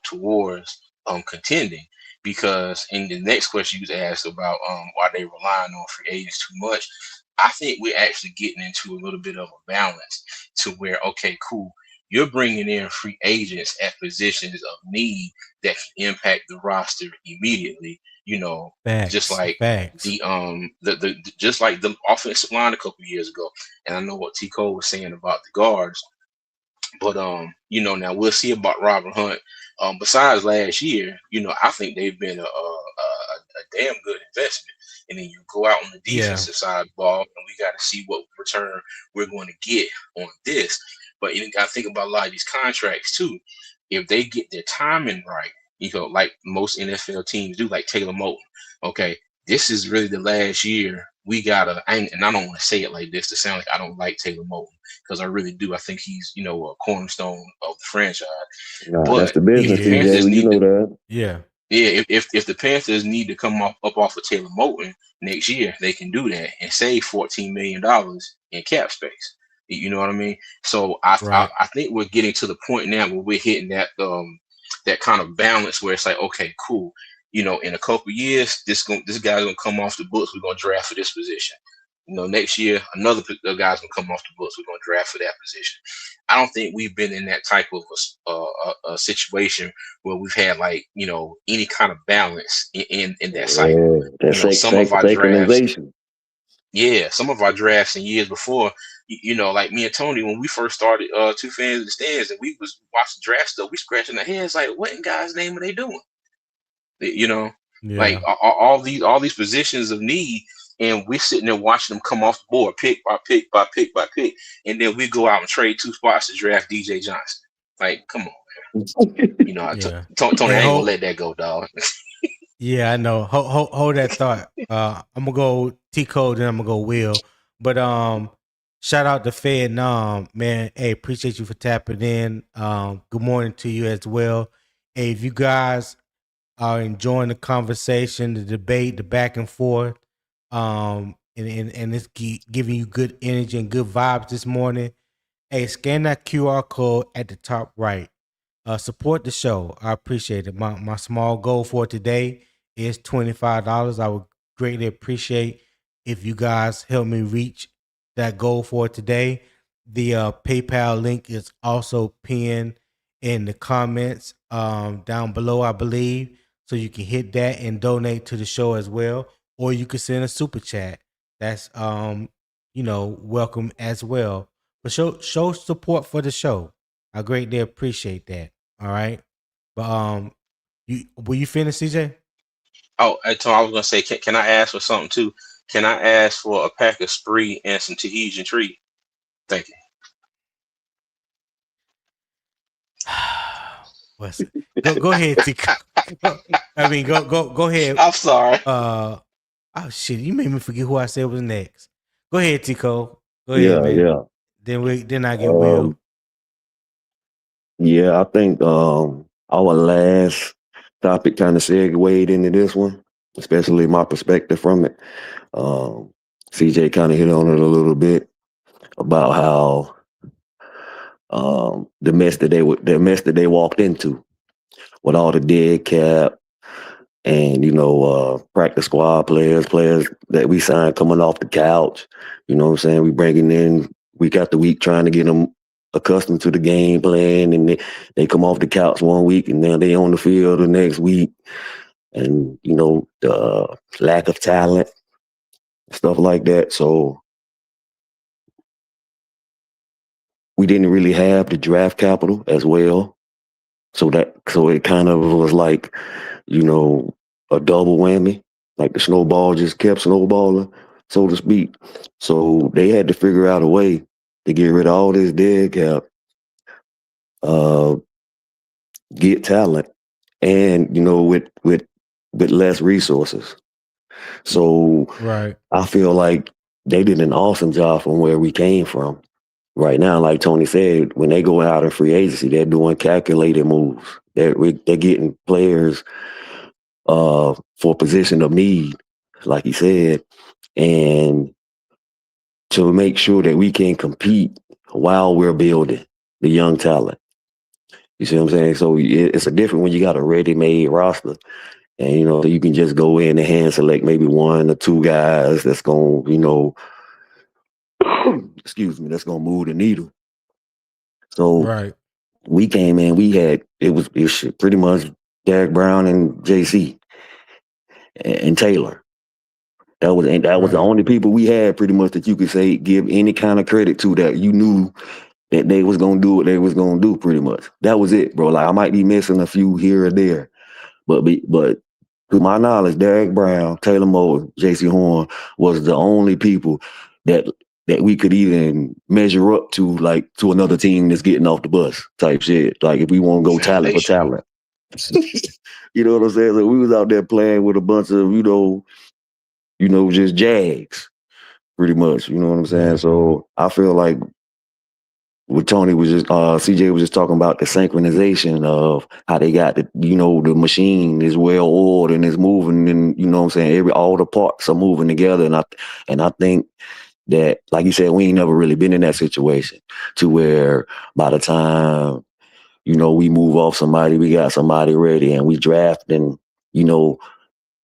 towards contending, because in the next question you was asked about why they relying on free agents too much. I think we're actually getting into a little bit of a balance to where, okay, cool, you're bringing in free agents at positions of need that can impact the roster immediately. Just Facts. like Facts. the just like the offensive line a couple years ago. And I know what T Cole was saying about the guards, but now we'll see about Robert Hunt. Besides last year, I think they've been a damn good investment. And then you go out on the Yeah. defensive side of the ball, and we got to see what return we're going to get on this. But you got to think about a lot of these contracts too. If they get their timing right, like most NFL teams do, like Taylor Moton. Okay, this is really the last year we gotta, and I don't want to say it like this to sound like I don't like Taylor Moton, because I really do. I think he's, you know, a cornerstone of the franchise. Nah, that's But the if business, the TJ. Panthers You need know to, that. Yeah. yeah, if the Panthers need to come up off of Taylor Moton next year, they can do that and save $14 million in cap space. You know what I mean? So Right. I think we're getting to the point now where we're hitting that that kind of balance where it's like, okay, cool. You know, in a couple years, this guy's gonna come off the books. We're gonna draft for this position. You know, next year another guy's gonna come off the books. We're gonna draft for that position. I don't think we've been in that type of a situation where we've had, like, you know, any kind of balance in that cycle. Yeah, You that's know, some of our drafts, synchronization. yeah, some of our drafts in years before, you know, like me and Tony, when we first started Two Fans in the Stands, and we was watching draft stuff, we scratching our heads like, what in God's name are they doing? You know, like Yeah. all these positions of need, and we're sitting there watching them come off the board, pick by pick by pick by pick, and then we go out and trade 2 spots to draft DJ Johnson. Like, come on, man. You know, Yeah. Tony, Hey, I ain't gonna let that go, dog. yeah, I know. Hold that thought. I'm gonna go T Code, then I'm gonna go Will. But shout out to Vietnam, man. Hey, appreciate you for tapping in. Good morning to you as well. Hey, if you guys are enjoying the conversation, the debate, the back and forth, and it's giving you good energy and good vibes this morning. Hey, scan that QR code at the top right. Support the show. I appreciate it. My small goal for today is $25. I would greatly appreciate if you guys help me reach that goal for today. The PayPal link is also pinned in the comments down below, I believe. So you can hit that and donate to the show as well. Or you can send a super chat. That's welcome as well. But show support for the show. I greatly appreciate that. All right. But will you finish, CJ? Oh, Tony, I was gonna say, can I ask for something too? Can I ask for a pack of Spree and some Tahitian tree? Thank you. What's it? Go ahead, Tico. I mean, go ahead. I'm sorry. Oh shit, you made me forget who I said was next. Go ahead, Tico. Go ahead, man. Yeah. Then I get Will. Yeah, I think our last topic kind of segued into this one, especially my perspective from it. CJ kind of hit on it a little bit about how the mess that they walked into with all the dead cap and practice squad players that we signed coming off the couch. You know what I'm saying? We bringing in week after week trying to get them accustomed to the game plan, and they come off the couch one week and then they on the field the next week, and the lack of talent, stuff like that. So we didn't really have the draft capital as well. So it kind of was like, a double whammy. Like the snowball just kept snowballing, so to speak. So they had to figure out a way to get rid of all this dead cap, get talent, and with less resources. So Right. I feel like they did an awesome job from where we came from. Right now, like Tony said, when they go out in free agency, they're doing calculated moves. They're getting players for position of need, like he said, and to make sure that we can compete while we're building the young talent. You see what I'm saying? So it's a different when you got a ready-made roster, and you can just go in and hand select maybe 1 or 2 guys that's gonna, excuse me, that's gonna move the needle. So Right. we came in, it was pretty much Derek Brown and JC and Taylor. That was the only people we had pretty much that you could say give any kind of credit to, that you knew that they was gonna do what they was gonna do. Pretty much that was it, bro. Like I might be missing a few here or there, but to my knowledge, Derek Brown, Taylor Moore, JC Horn was the only people that we could even measure up to, like to another team that's getting off the bus type shit. Like if we want to go talent for talent. You know what I'm saying? So we was out there playing with a bunch of, just Jags. pretty much. You know what I'm saying? Yeah. So I feel like what Tony was just CJ was just talking about the synchronization of how they got the the machine is well oiled and is moving, and you know what I'm saying, all the parts are moving together, and I think that, like you said, we ain't never really been in that situation to where by the time we move off somebody, we got somebody ready, and we drafting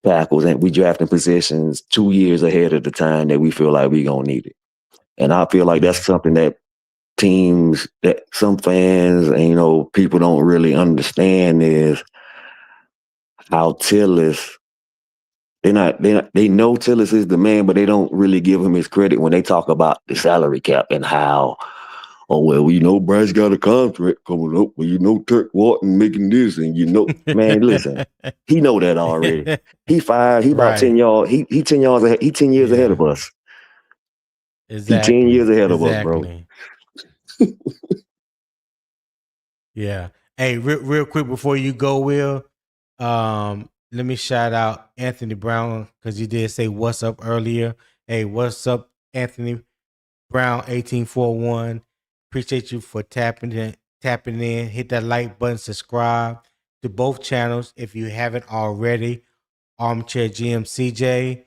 tackles, and we drafting positions 2 years ahead of the time that we feel like we gonna need it. And I feel like that's something that teams, that some fans and people don't really understand, is how Tillis, they know Tillis is the man, but they don't really give him his credit when they talk about the salary cap and how, oh well, Bryce got a contract coming up, well, Turk Wharton making this, and man, listen, he know that already. He fired, he about 10 yards, he 10 yards ahead, he 10 years ahead of us. Exactly. He 10 years ahead of us, bro. Yeah. Hey, real quick before you go, Will, let me shout out Anthony Brown, because you did say what's up earlier. Hey, what's up, Anthony Brown 1841? Appreciate you for tapping in. Hit that like button, subscribe to both channels if you haven't already. Armchair GM CJ,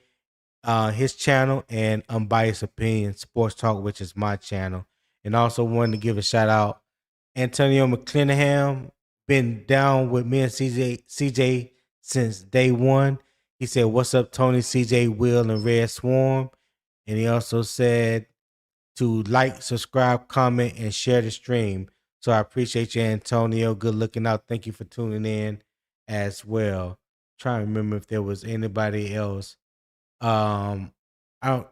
his channel, and Unbiased Opinion Sports Talk, which is my channel. And also wanted to give a shout out Antonio McClenaghan, been down with me and CJ since day one. He said, "What's up, Tony, CJ, Will, and Red Swarm?" And he also said to like, subscribe, comment, and share the stream. So I appreciate you, Antonio. Good looking out. Thank you for tuning in as well. Trying to remember if there was anybody else. I don't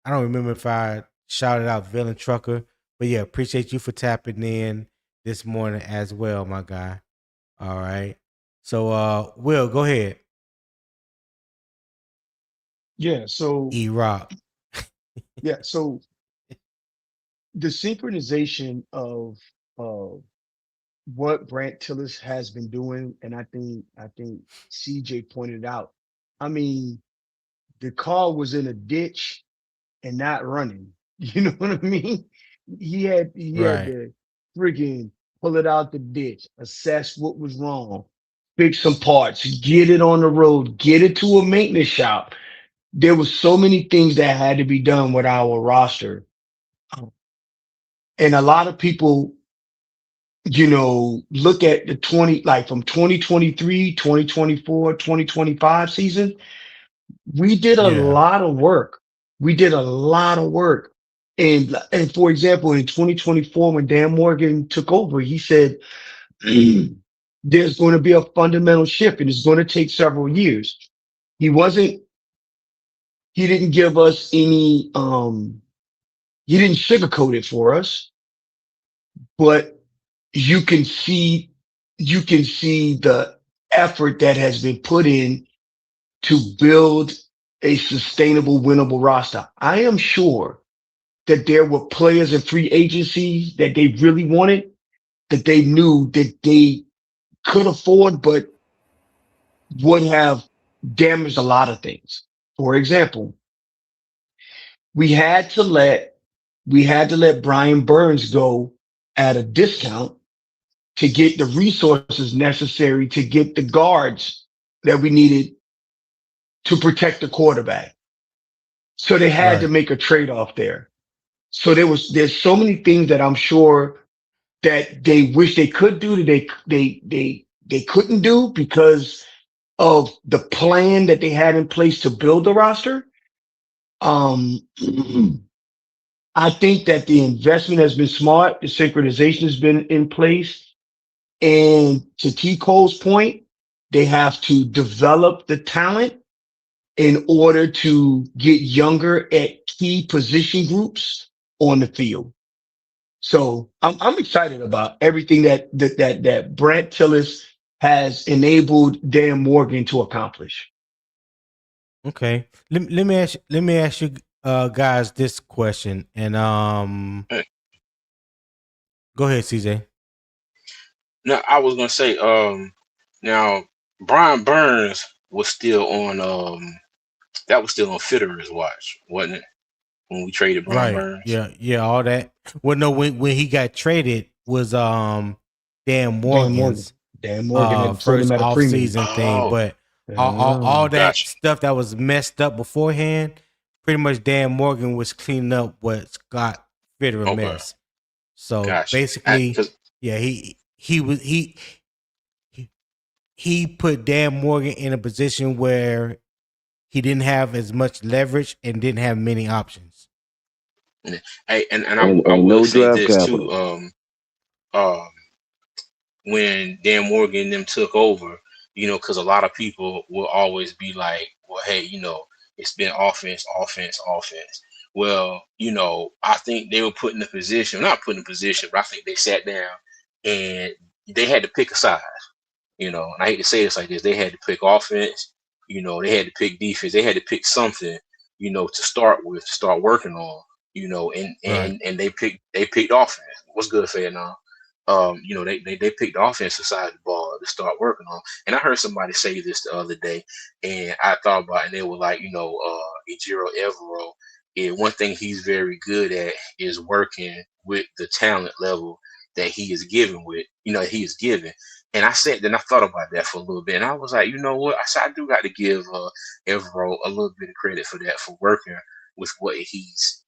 remember if I shouted out Villain Trucker, but yeah, appreciate you for tapping in this morning as well, my guy. All right. So Will, go ahead. Yeah. So E-Rock. yeah. So the synchronization of what Brandt Tilis has been doing, and I think CJ pointed out. I mean, the car was in a ditch and not running. You know what I mean? He had Right. to friggin' pull it out the ditch, assess what was wrong, fix some parts, get it on the road, get it to a maintenance shop. There was so many things that had to be done with our roster. And a lot of people, look at the 20, like from 2023, 2024, 2025 season. We did a Yeah. lot of work. We did a lot of work. And for example, in 2024, when Dan Morgan took over, he said, there's going to be a fundamental shift and it's going to take several years. He wasn't, he didn't give us any, he didn't sugarcoat it for us, but you can see, the effort that has been put in to build a sustainable, winnable roster. I am sure that there were players in free agency that they really wanted, that they knew that they could afford, but would have damaged a lot of things. For example, we had to let Brian Burns go at a discount to get the resources necessary to get the guards that we needed to protect the quarterback. So they had to Right. make a trade-off there. So there's so many things that I'm sure that they wish they could do that they couldn't do because of the plan that they had in place to build the roster. Um, I think that the investment has been smart. The synchronization has been in place. And to T. Cole's point, they have to develop the talent in order to get younger at key position groups on the field. So I'm excited about everything that Brandt Tilis has enabled Dan Morgan to accomplish. Okay. Let me ask you guys this question. And Hey, go ahead, CJ. now I was gonna say, now Brian Burns was still on that was still on Fitterer's watch, wasn't it? when we traded Brian Burns. Yeah, all that. Well, no, when he got traded was Dan Morgan's Dan Morgan had sold first him at a premium. offseason thing, but all that stuff that was messed up beforehand, pretty much Dan Morgan was cleaning up what Scott Fitterer messed. So basically, yeah, he put Dan Morgan in a position where he didn't have as much leverage and didn't have many options. Hey, and I will say this too. When Dan Morgan and them took over, you know, because a lot of people will always be like, well, hey, you know, it's been offense. Well, you know, I think they were put in a position, not put in a position, but I think they sat down and they had to pick a side, you know, and I hate to say this like this, they had to pick offense, you know, they had to pick defense, they had to pick something, you know, to start with, to start working on, you know, and they picked offense. What's good, Fair now? You know, they picked the offensive side of the ball to start working on. And I heard somebody say this the other day, and I thought about it, and they were like, you know, Ejiro Evero, one thing he's very good at is working with the talent level that he is given with, you know, he is given. And I I thought about that for a little bit, and I was like, you know what? I said I do got to give Evero a little bit of credit for that, for working with what he's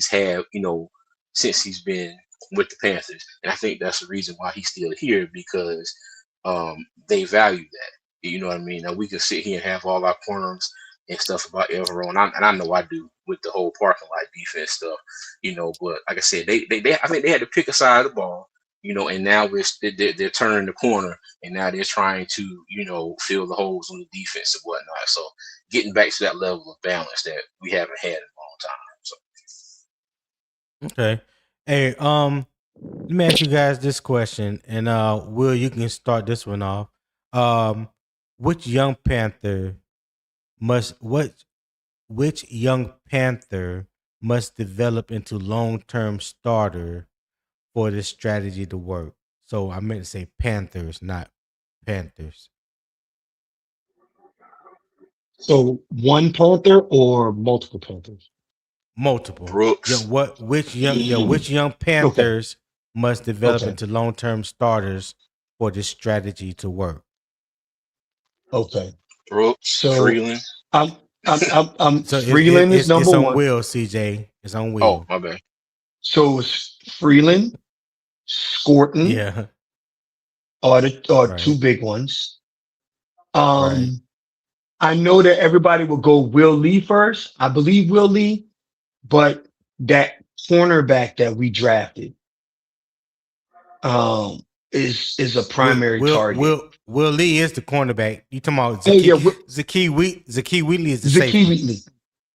had, you know, since he's been with the Panthers. And I think that's the reason why he's still here, because they value that. You know what I mean? Now we can sit here and have all our corners and stuff about Evero, and I know I do with the whole parking lot defense stuff, you know. But like I said, they I think they had to pick a side of the ball, you know, and now they're turning the corner, and now they're trying to, you know, fill the holes on the defense and whatnot. So getting back to that level of balance that we haven't had in a long time. So okay, hey, let me ask you guys this question, and Will, you can start this one off. Which young Panther which young Panther must develop into long-term starter for this strategy to work? So I meant to say Panthers, not Panthers. So one Panther or multiple Panthers? Multiple. Brooks. Which young Panthers must develop into long-term starters for this strategy to work? Okay. Brooks. So Freeland. So Freeland is number one. It's on Will, CJ. It's on Will. Oh, my bad. So it's Freeland, Scorton. Yeah. Are two big ones. I know that everybody will go Will Lee first. I believe Will Lee, but that cornerback that we drafted is a primary target. Will Lee is the cornerback. You talking about Zakee Wheatley is the safety.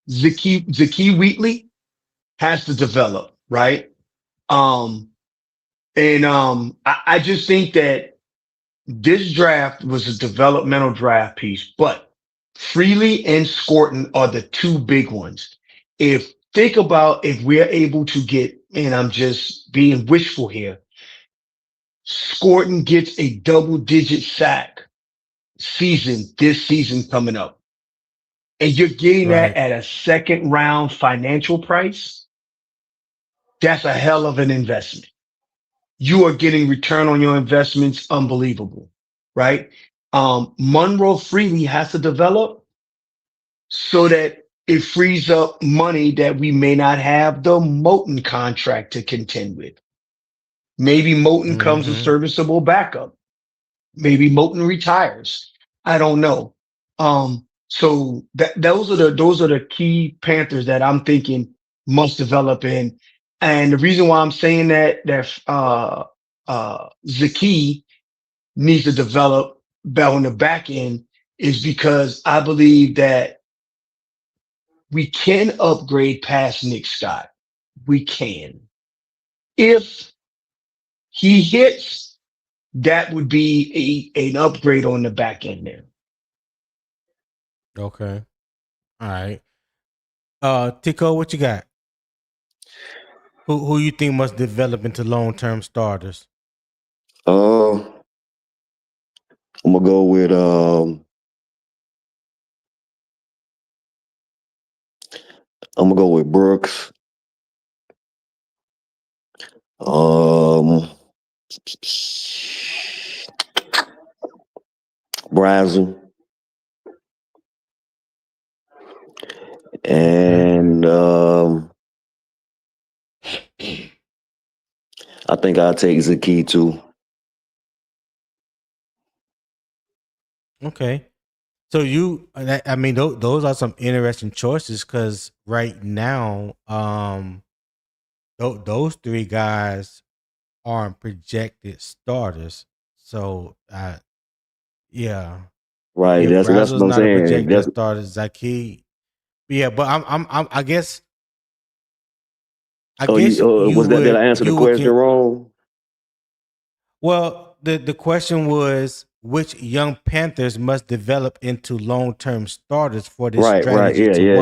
Zakee Wheatley has to develop, right? I just think that this draft was a developmental draft piece, but Freely and Scorton are the two big ones. Think about if we're able to get, and I'm just being wishful here, Scorton gets a double-digit sack this season coming up, and you're getting that at a second round financial price. That's a hell of an investment. You are getting return on your investments unbelievable, right? Monroe Freely has to develop so that it frees up money that we may not have the Moten contract to contend with. Maybe Moten comes a serviceable backup. Maybe Moten retires. I don't know. So those are the key Panthers that I'm thinking must develop in. And the reason why I'm saying that Zakee needs to develop on the back end is because I believe that we can upgrade past Nick Scott. We can. If he hits, that would be an upgrade on the back end there. Okay. All right. Tico, what you got? Who you think must develop into long-term starters? I'm gonna go with I'm gonna go with Brooks. Brazel. And I think I'll take Zaki too. Okay. So I mean, those are some interesting choices because right now, those three guys aren't projected starters. So, yeah, Right. That's Brazel's what I'm not a saying. projected starter. Zaki, yeah, but I guess you Was that did I answer the question would. wrong? Well, the question was which young Panthers must develop into long-term starters for this Right. strategy to Yeah. work.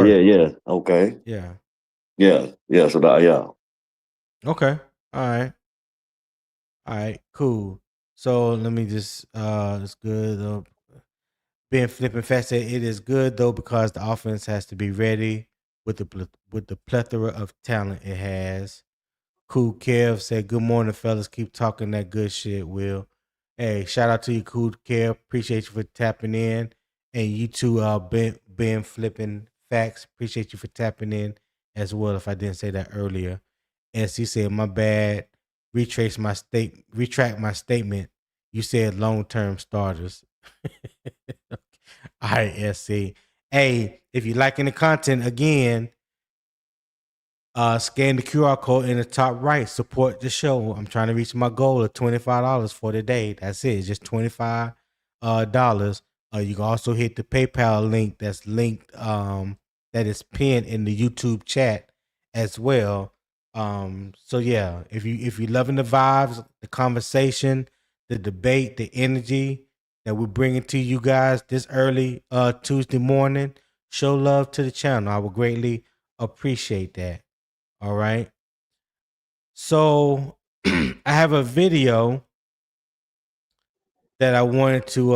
Okay. Yeah. Yeah. So that, yeah. Okay. All right. Cool. So let me just it's good though. Ben Flipping Fast said it is good though because the offense has to be ready with the plethora of talent it has. Cool Kev said, "Good morning, fellas. Keep talking that good shit, Will." Hey, shout out to you, Cool Kev. Appreciate you for tapping in, and you too, Ben Flipping Facts. Appreciate you for tapping in as well. If I didn't say that earlier, SC said, "My bad. Retract my statement. You said long term starters." All right, SC. Hey, if you're liking the content again, scan the QR code in the top right. Support the show. I'm trying to reach my goal of $25 for the day. That's it. It's just $25 dollars. You can also hit the PayPal link that's linked that is pinned in the YouTube chat as well. So yeah, if you're loving the vibes, the conversation, the debate, the energy that we're bringing to you guys this early Tuesday morning, show love to the channel. I would greatly appreciate that. All right. So I have a video that I wanted to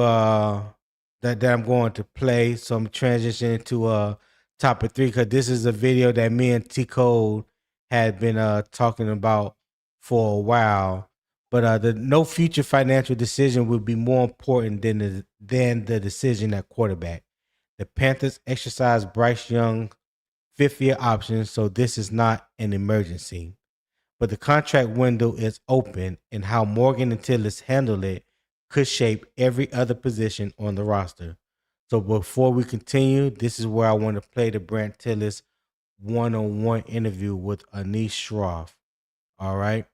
that I'm going to play. So I'm transitioning to topic 3 because this is a video that me and T Code had been talking about for a while. But the no future financial decision would be more important than the decision at quarterback. The Panthers exercised Bryce Young 5th-year option, so this is not an emergency. But the contract window is open, and how Morgan and Tilis handle it could shape every other position on the roster. So before we continue, this is where I want to play the Brandt Tilis one-on-one interview with Anish Shroff. All right.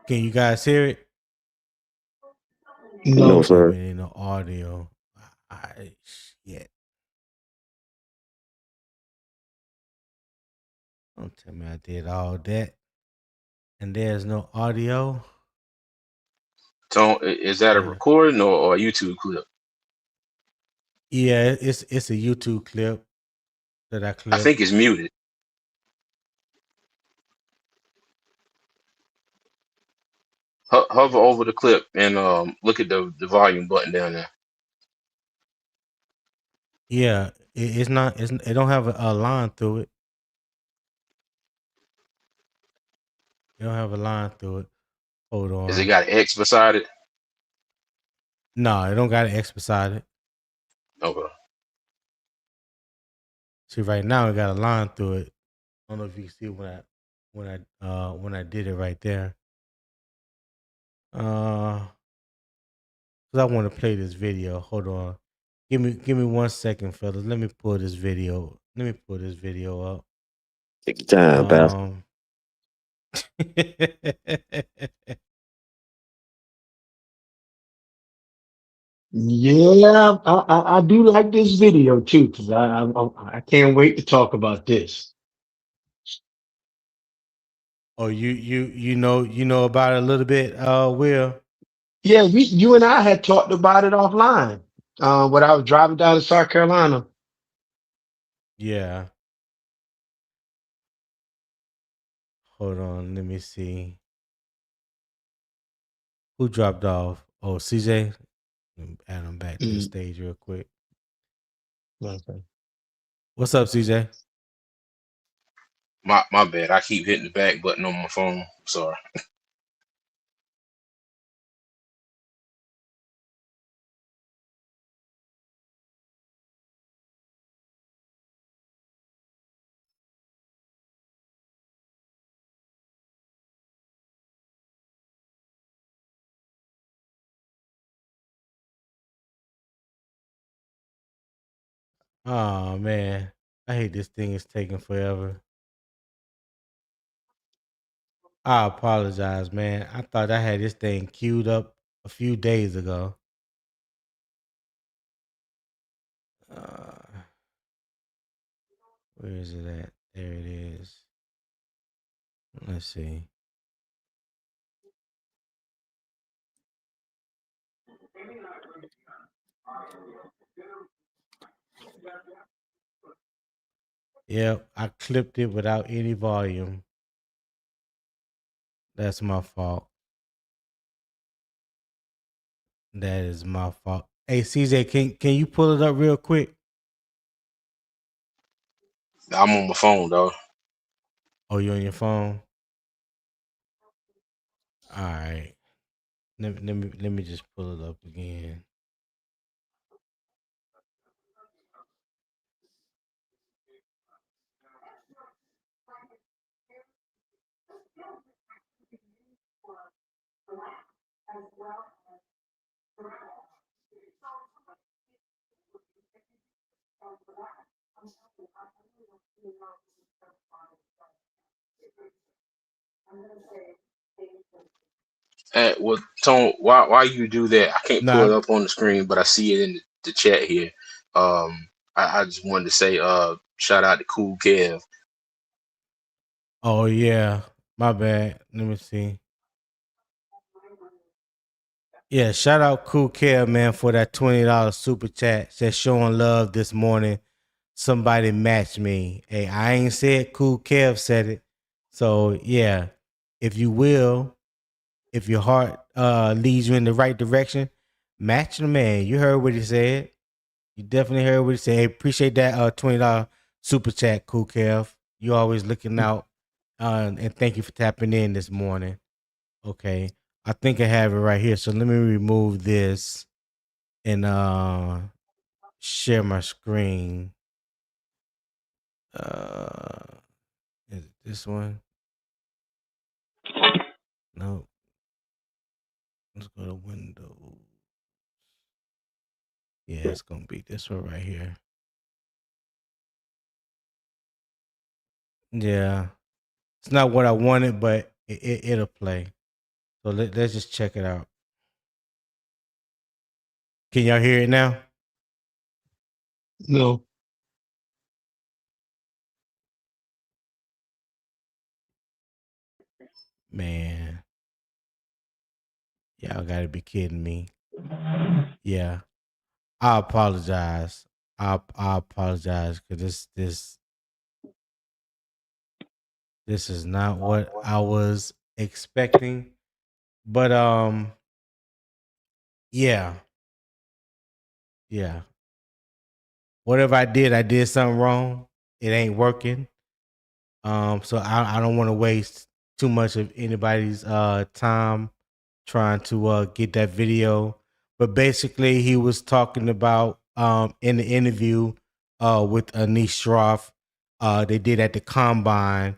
Can you guys hear it? No, No. sir. In the audio. Shit. Don't tell me I did all that. And there's no audio. Tone, is that a Yeah. recording or a YouTube clip? Yeah, it's a YouTube clip that I I clipped. think it's muted. Hover over the clip and look at the volume button down there. Yeah, it's not. It don't have a line through it. It don't have a line through it. Hold Has it on. got X beside it? No, it don't got an X beside it. Okay. See, right now it got a line through it. I don't know if you can see when I did it right there. Cause I want to play this video. Hold on. Give me 1 second, fellas. Let me pull this video. Let me pull this video up. Take your time, Pastor. Yeah, I do like this video too because I can't wait to talk about this. Oh, you know about it a little bit, Will. Yeah, you and I had talked about it offline when I was driving down to South Carolina. Yeah. Hold on. Let me see. Who dropped off? Oh, CJ. Add him back to the Mm. stage real quick. Okay. What's up, CJ? My bad. I keep hitting the back button on my phone. Sorry. Oh man, I hate this thing is taking forever. I apologize, man. I thought I had this thing queued up a few days ago. Where is it at? There it is. Let's see. Yep, I clipped it without any volume. That's my fault. That is my fault. Hey, CJ, can you pull it up real quick? I'm on my phone, dog. Oh, you on your phone? All right. Let me just pull it up again. Well, Tone, why you do that? I can't pull it Nah. up on the screen, but I see it in the chat here. I just wanted to say, shout out to Cool Kev. Oh yeah, my bad. Let me see. Yeah, shout out Cool Care, man, for that $20 super chat. Said showing love this morning. Somebody matched me. Hey, I ain't said Cool Kev said it. So yeah, if you will, if your heart leads you in the right direction, match the man. You heard what he said. You definitely heard what he said. Hey, appreciate that $20 super chat, Cool Kev. You always looking out. And thank you for tapping in this morning. Okay. I think I have it right here. So let me remove this and share my screen. Is it this one? No. Let's go to Windows. Yeah, it's gonna be this one right here. Yeah. It's not what I wanted, but it'll play. So let's just check it out. Can y'all hear it now? No. Man. Y'all gotta be kidding me. Yeah. I apologize. I apologize because this is not what I was expecting. But yeah. Whatever I did something wrong. It ain't working. So I don't want to waste too much of anybody's time trying to get that video. But basically he was talking about in the interview with Anish Shroff they did at the combine.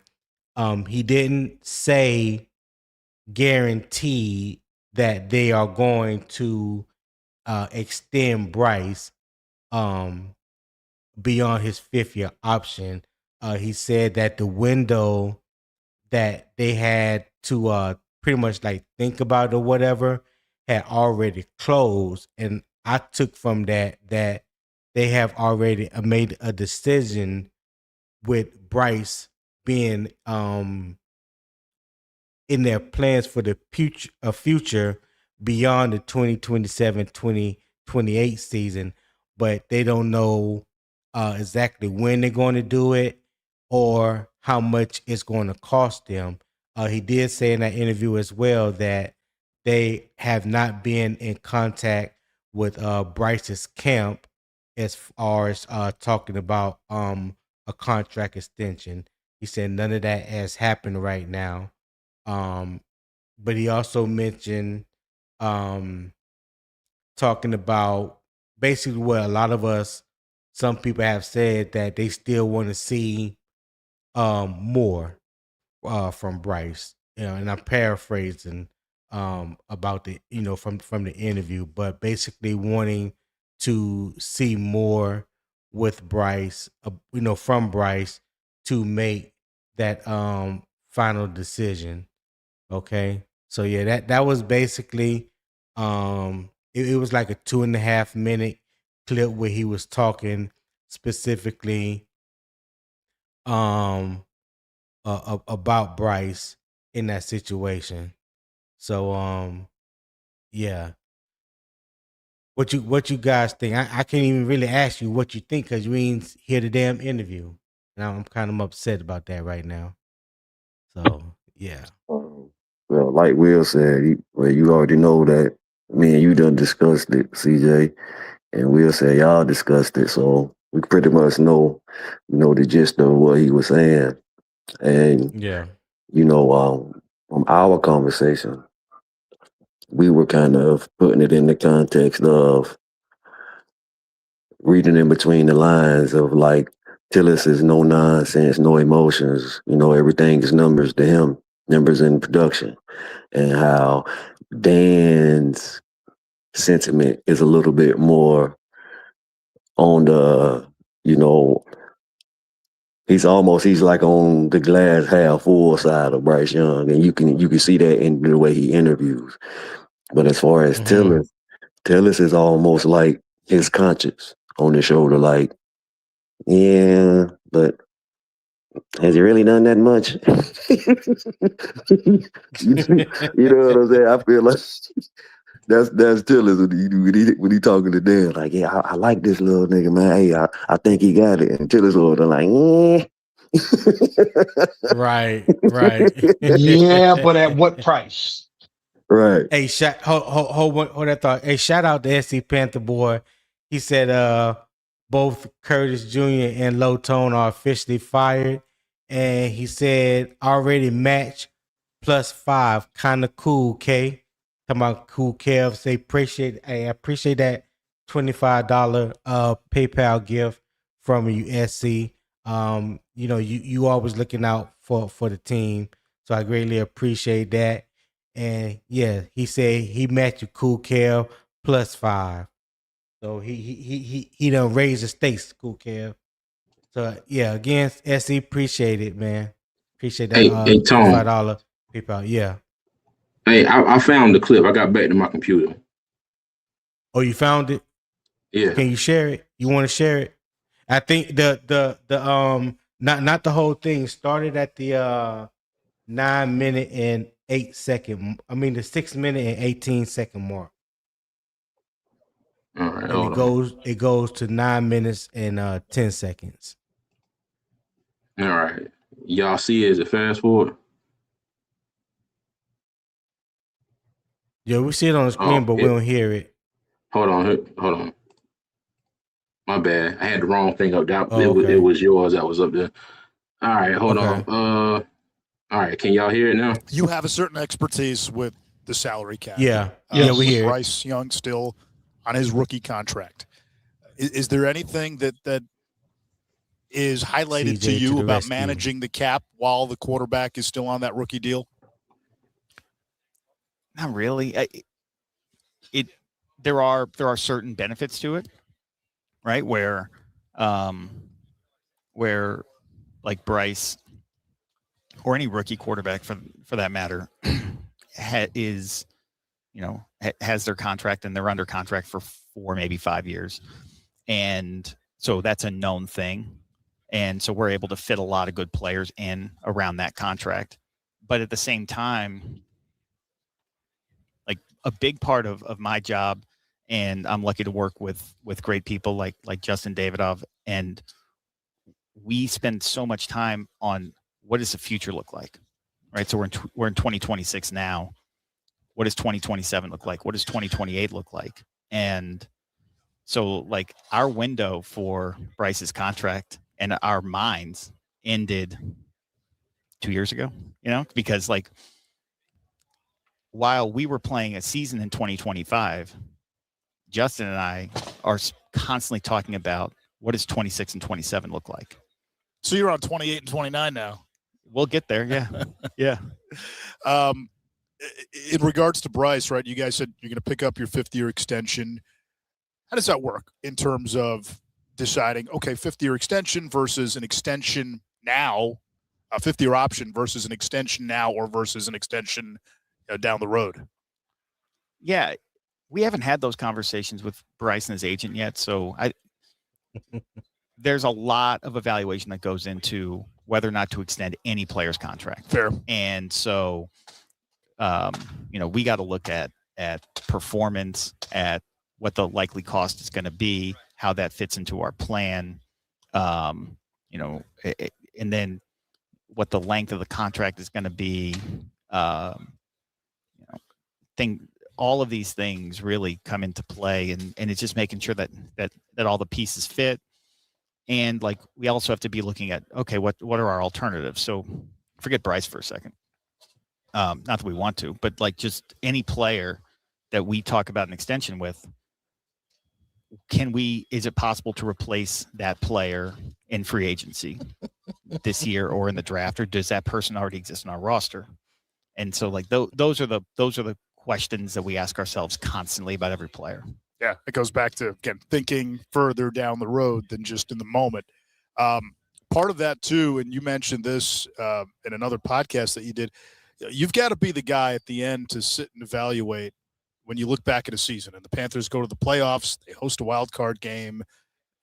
He didn't say guarantee that they are going to extend Bryce beyond his 5th-year option. He said that the window that they had to pretty much like think about or whatever had already closed. And I took from that they have already made a decision with Bryce being in their plans for the future beyond the 2027-2028 season, but they don't know exactly when they're going to do it or how much it's going to cost them. He did say in that interview as well that they have not been in contact with Bryce's camp as far as talking about a contract extension. He said none of that has happened right now. But he also mentioned talking about basically what a lot of us, some people have said that they still want to see more from Bryce. And I'm paraphrasing about the from the interview, but basically wanting to see more with Bryce, from Bryce to make that final decision. Okay, so yeah, that was basically it was like a 2.5 minute clip where he was talking specifically about Bryce in that situation. So yeah. What you guys think? I can't even really ask you what you think because you ain't hear the damn interview. And I'm kind of upset about that right now. So yeah. Well, like Will said, you already know that me and you done discussed it, CJ, and Will said y'all discussed it, so we pretty much know the gist of what he was saying. And Yeah. from our conversation, we were kind of putting it in the context of reading in between the lines of like Tilis is no nonsense, no emotions. Everything is numbers to him, numbers in production, and how Dan's sentiment is a little bit more on the, he's like on the glass half full side of Bryce Young, and you can see that in the way he interviews. But as far as Tilis is almost like his conscience on his shoulder, like, yeah, but has he really done that much? You know what I'm saying? I feel like that's Tilis when he talking to Dan, like, yeah, I like this little nigga, man. Hey, I think he got it. And Tilis over there like, Right. Yeah, but at what price? right. Hey, hold that thought. Hey, shout out to SC Panther Boy. He said both Curtis Jr. and Low Tone are officially fired. And he said already match +5. Kinda cool, K. Talking about cool Kev. Say I appreciate that $25 PayPal gift from you, SC. You always looking out for the team. So I greatly appreciate that. And yeah, he said he matched you Cool Kev +5. So he done raised the stakes, Cool Kev. So yeah, again, SE, appreciate it, man. Appreciate that Hey, Tom. $25 PayPal. Yeah. Hey, I found the clip. I got back to my computer. Oh, you found it? Yeah. Can you share it? You want to share it? I think the not the whole thing started at the 9 minute and 8 second. I mean the 6 minute and 18 second mark. All right. And it goes to 9 minutes and 10 seconds. All right. Y'all see it as a fast forward? Yeah, we see it on the screen, but we don't hear it. Hold on. My bad. I had the wrong thing up there. Okay. It was yours that was up there. All right, hold on. All right, can y'all hear it now? You have a certain expertise with the salary cap. Yeah. We hear Bryce Young still on his rookie contract. Is there anything that is highlighted CJ to you the about rescue. managing the cap while the quarterback is still on that rookie deal? Not really. There are certain benefits to it, right? Where like Bryce or any rookie quarterback for that matter has their contract and they're under contract for 4, maybe 5 years, and so that's a known thing, and so we're able to fit a lot of good players in around that contract. But at the same time, like a big part of my job, and I'm lucky to work with great people like Justin Davidoff, and we spend so much time on what does the future look like, right? So we're in 2026 now. what does 2027 look like? What does 2028 look like? And so, like, our window for Bryce's contract and our minds ended 2 years ago, because, like, while we were playing a season in 2025, Justin and I are constantly talking about what does 26 and 27 look like. So you're on 28 and 29 now. We'll get there. Yeah. Yeah. In regards to Bryce, right, you guys said you're going to pick up your 5th-year extension. How does that work in terms of deciding, okay, 5th-year extension versus an extension now, a 5th-year option versus an extension now or versus an extension down the road? Yeah, we haven't had those conversations with Bryce and his agent yet, so there's a lot of evaluation that goes into whether or not to extend any player's contract. Fair. And so, we got to look at performance, at what the likely cost is going to be, how that fits into our plan, and then what the length of the contract is going to be. All of these things really come into play, and it's just making sure that all the pieces fit. And, like, we also have to be looking at, okay, what are our alternatives? So forget Bryce for a second. Not that we want to, but, like, just any player that we talk about an extension with, is it possible to replace that player in free agency this year or in the draft, or does that person already exist in our roster? And so, like, those are the questions that we ask ourselves constantly about every player. Yeah, it goes back to, again, thinking further down the road than just in the moment. Part of that, too, and you mentioned this in another podcast that you did, you've got to be the guy at the end to sit and evaluate when you look back at a season. And the Panthers go to the playoffs, they host a wild card game,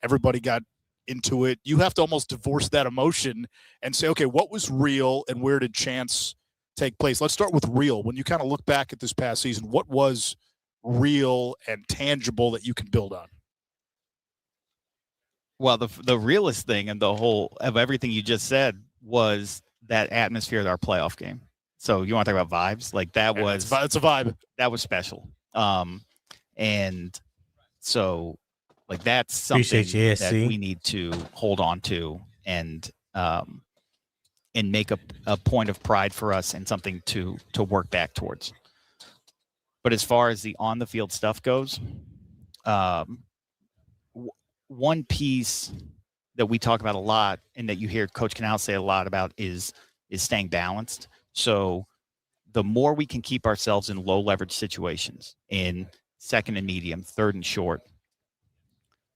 everybody got into it. You have to almost divorce that emotion and say, okay, what was real and where did chance take place? Let's start with real. When you kind of look back at this past season, what was real and tangible that you can build on? Well, the realest thing and the whole of everything you just said was that atmosphere at our playoff game. So you want to talk about vibes? Like, that was, it's a vibe. That was special. And so, like, that's something that we need to hold on to and make a point of pride for us and something to work back towards. But as far as the on the field stuff goes, one piece that we talk about a lot and that you hear Coach Canal say a lot about is staying balanced. So the more we can keep ourselves in low leverage situations, in second and medium, third and short,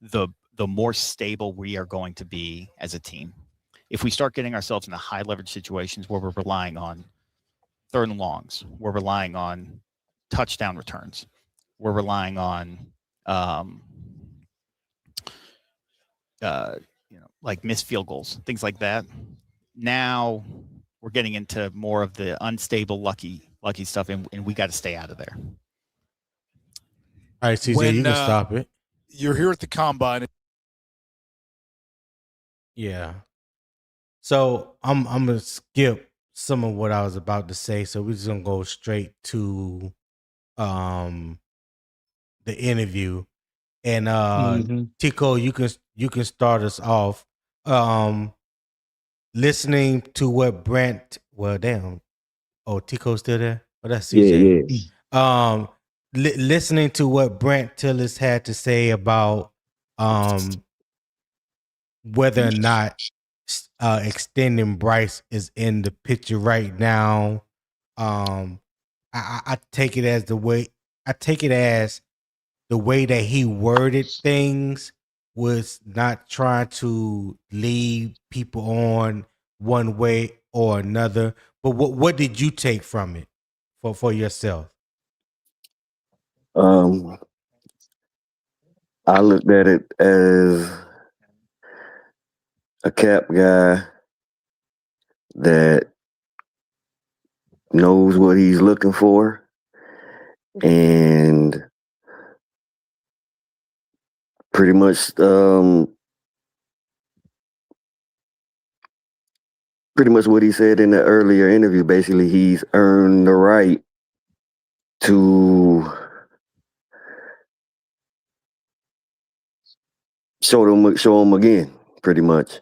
the more stable we are going to be as a team. If we start getting ourselves into high leverage situations where we're relying on third and longs, we're relying on touchdown returns, we're relying on like missed field goals, things like that. Now we're getting into more of the unstable, lucky stuff, and we got to stay out of there. All right, CJ, you can stop it. You're here at the combine. Yeah. So I'm gonna skip some of what I was about to say. So we're just gonna go straight to the interview. And Tico, you can start us off. Listening to what Brandt. Well, damn. Oh, Tico's still there. Oh, that's CJ. Yeah. Listening to what Brandt Tilis had to say about whether or not extending Bryce is in the picture right now. I take it as the way that he worded things was not trying to lead people on one way or another. But what did you take from it for yourself? I looked at it as a cap guy that knows what he's looking for and pretty much what he said in the earlier interview. Basically, he's earned the right to show them again, pretty much.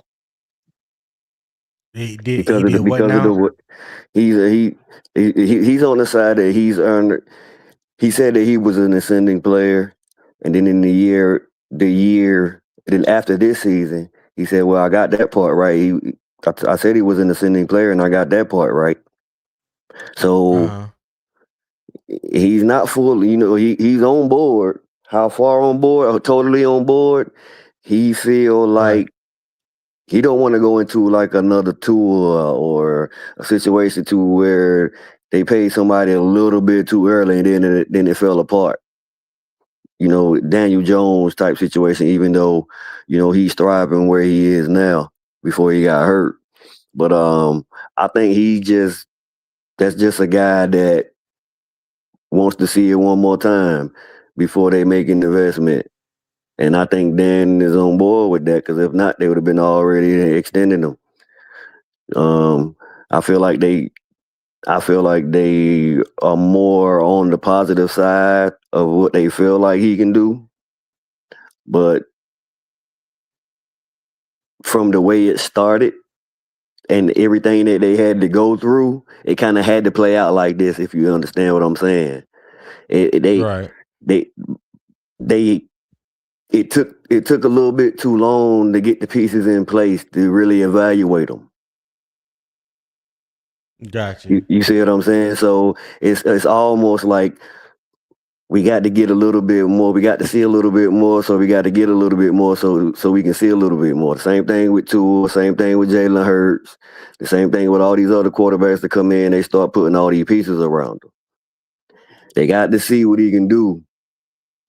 He did what now? He's on the side that he's earned. He said that he was an ascending player, and then in the year, then after this season, he said, "Well, I got that part right." I said he was an ascending player, and I got that part right. So he's not fully, he's on board. How far on board? Or totally on board? He feel like he don't want to go into like another tour or a situation to where they paid somebody a little bit too early and then it fell apart. Daniel Jones type situation, even though, he's thriving where he is now before he got hurt. But I think that's just a guy that wants to see it one more time before they make an investment. And I think Dan is on board with that, because if not, they would have been already extending them. I feel like they are more on the positive side of what they feel like he can do. But from the way it started and everything that they had to go through, it kind of had to play out like this, if you understand what I'm saying. It took a little bit too long to get the pieces in place to really evaluate them. Gotcha. You see what I'm saying? So it's almost like we got to get a little bit more. We got to see a little bit more, so we got to get a little bit more so we can see a little bit more. The same thing with Tua, same thing with Jalen Hurts, the same thing with all these other quarterbacks that come in, they start putting all these pieces around them. They got to see what he can do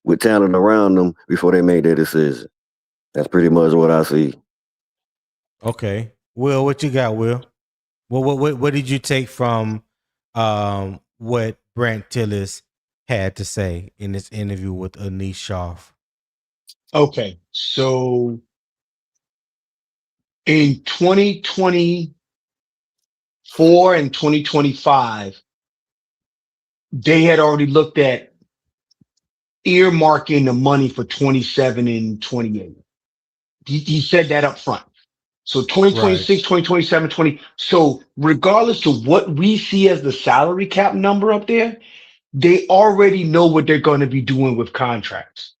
with talent around them before they make their decision. That's pretty much what I see. Okay. Will, what you got, Will? What did you take from what Brandt Tilis had to say in this interview with Anish Shroff? Okay, so in 2024 and 2025, they had already looked at earmarking the money for 27 and 28. He said that up front. So 2026, 2027, 20. So regardless of what we see as the salary cap number up there, they already know what they're going to be doing with contracts.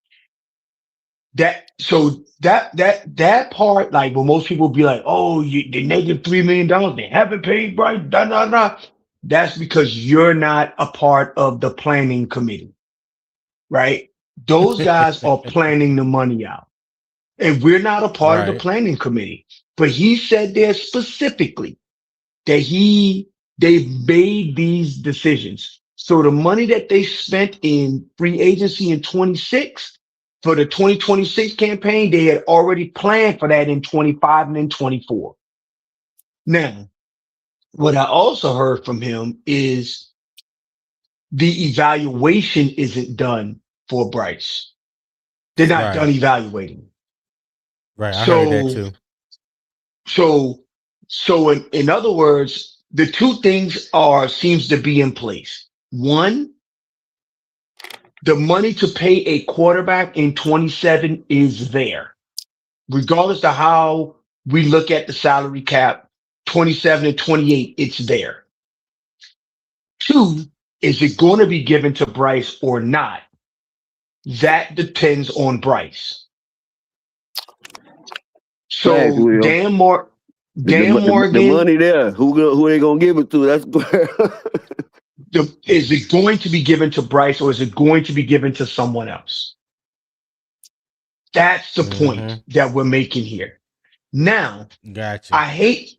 That part, like when most people be like, "Oh, they negative $3 million, they haven't paid Bryce." That's because you're not a part of the planning committee, right? Those guys are planning the money out, and we're not a part of the planning committee. But he said there specifically that they've made these decisions. So the money that they spent in free agency in 26 for the 2026 campaign, they had already planned for that in 25 and in 24. Now, what I also heard from him is the evaluation isn't done for Bryce. They're not done evaluating. Right, I heard that too. So in other words, the two things seems to be in place. One, the money to pay a quarterback in 27 is there. Regardless of how we look at the salary cap, 27 and 28, it's there. Two, is it going to be given to Bryce or not? That depends on Bryce. So Dan Morgan, the money there. Who they gonna give it to? That's is it going to be given to Bryce or is it going to be given to someone else? That's the point that we're making here. Now, gotcha. I hate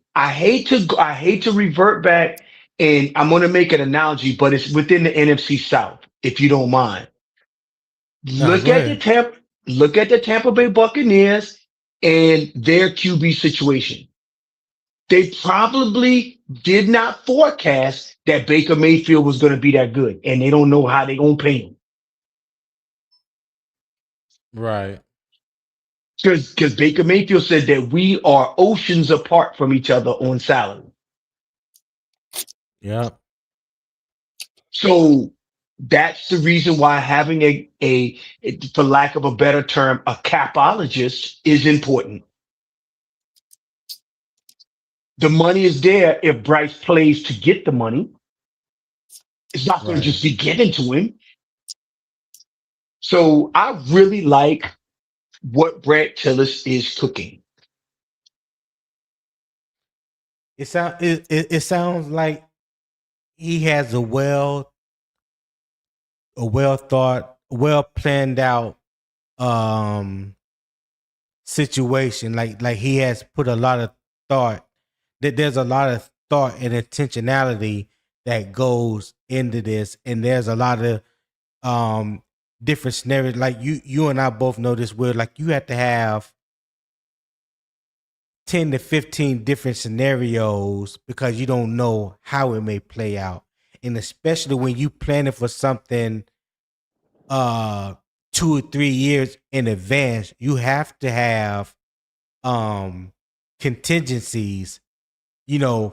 to revert back, and I'm going to make an analogy, but it's within the NFC South, if you don't mind. Look at the Tampa Bay Buccaneers and their QB situation. They probably did not forecast that Baker Mayfield was going to be that good, and they don't know how they're going to pay him. Right. Because Baker Mayfield said that we are oceans apart from each other on salary. Yeah. So That's the reason why having a for lack of a better term, a capologist is important. The money is there if Bryce plays to get the money. It's not going to Right. just be given to him. So I really like what Brandt Tilis is cooking. It sounds like he has a well thought, well planned out situation. Like he has put a lot of thought. That there's a lot of thought and intentionality that goes into this, and there's a lot of different scenarios. Like you and I both know this, Will. Like you have to have 10 to 15 different scenarios because you don't know how it may play out. And especially when you planning for something 2 or 3 years in advance, you have to have contingencies,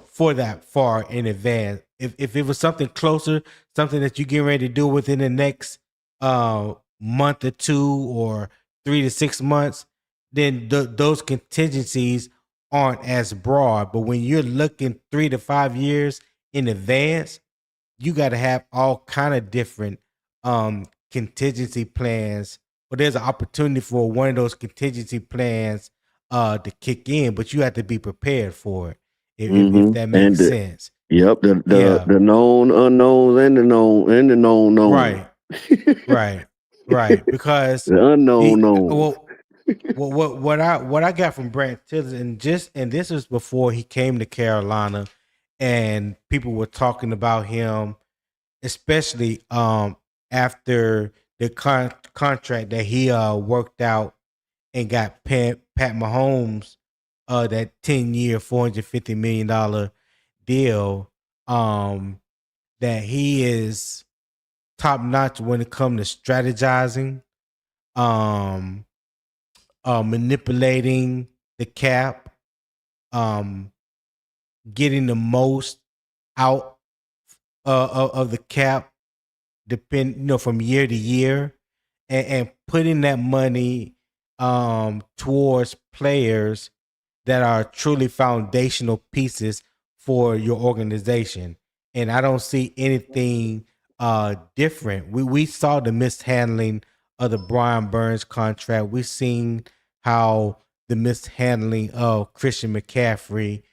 for that far in advance. If it was something closer, something that you get ready to do within the next month or 2 or 3 to 6 months, then those contingencies aren't as broad. But when you're looking 3 to 5 years in advance, you got to have all kind of different contingency plans. But there's an opportunity for one of those contingency plans to kick in, but you have to be prepared for it. If that makes sense. Yep, Yeah. the known unknowns and the known known. Right. Because the unknown known. Well, what I got from Brandt Tilis, and this was before he came to Carolina, and people were talking about him, especially after the contract that he worked out and got Pat Mahomes that 10-year $450 million deal, that he is top notch when it comes to strategizing, manipulating the cap, getting the most out of the cap, from year to year, and putting that money towards players that are truly foundational pieces for your organization. And I don't see anything different. We saw the mishandling of the Brian Burns contract. We've seen how the mishandling of Christian McCaffrey,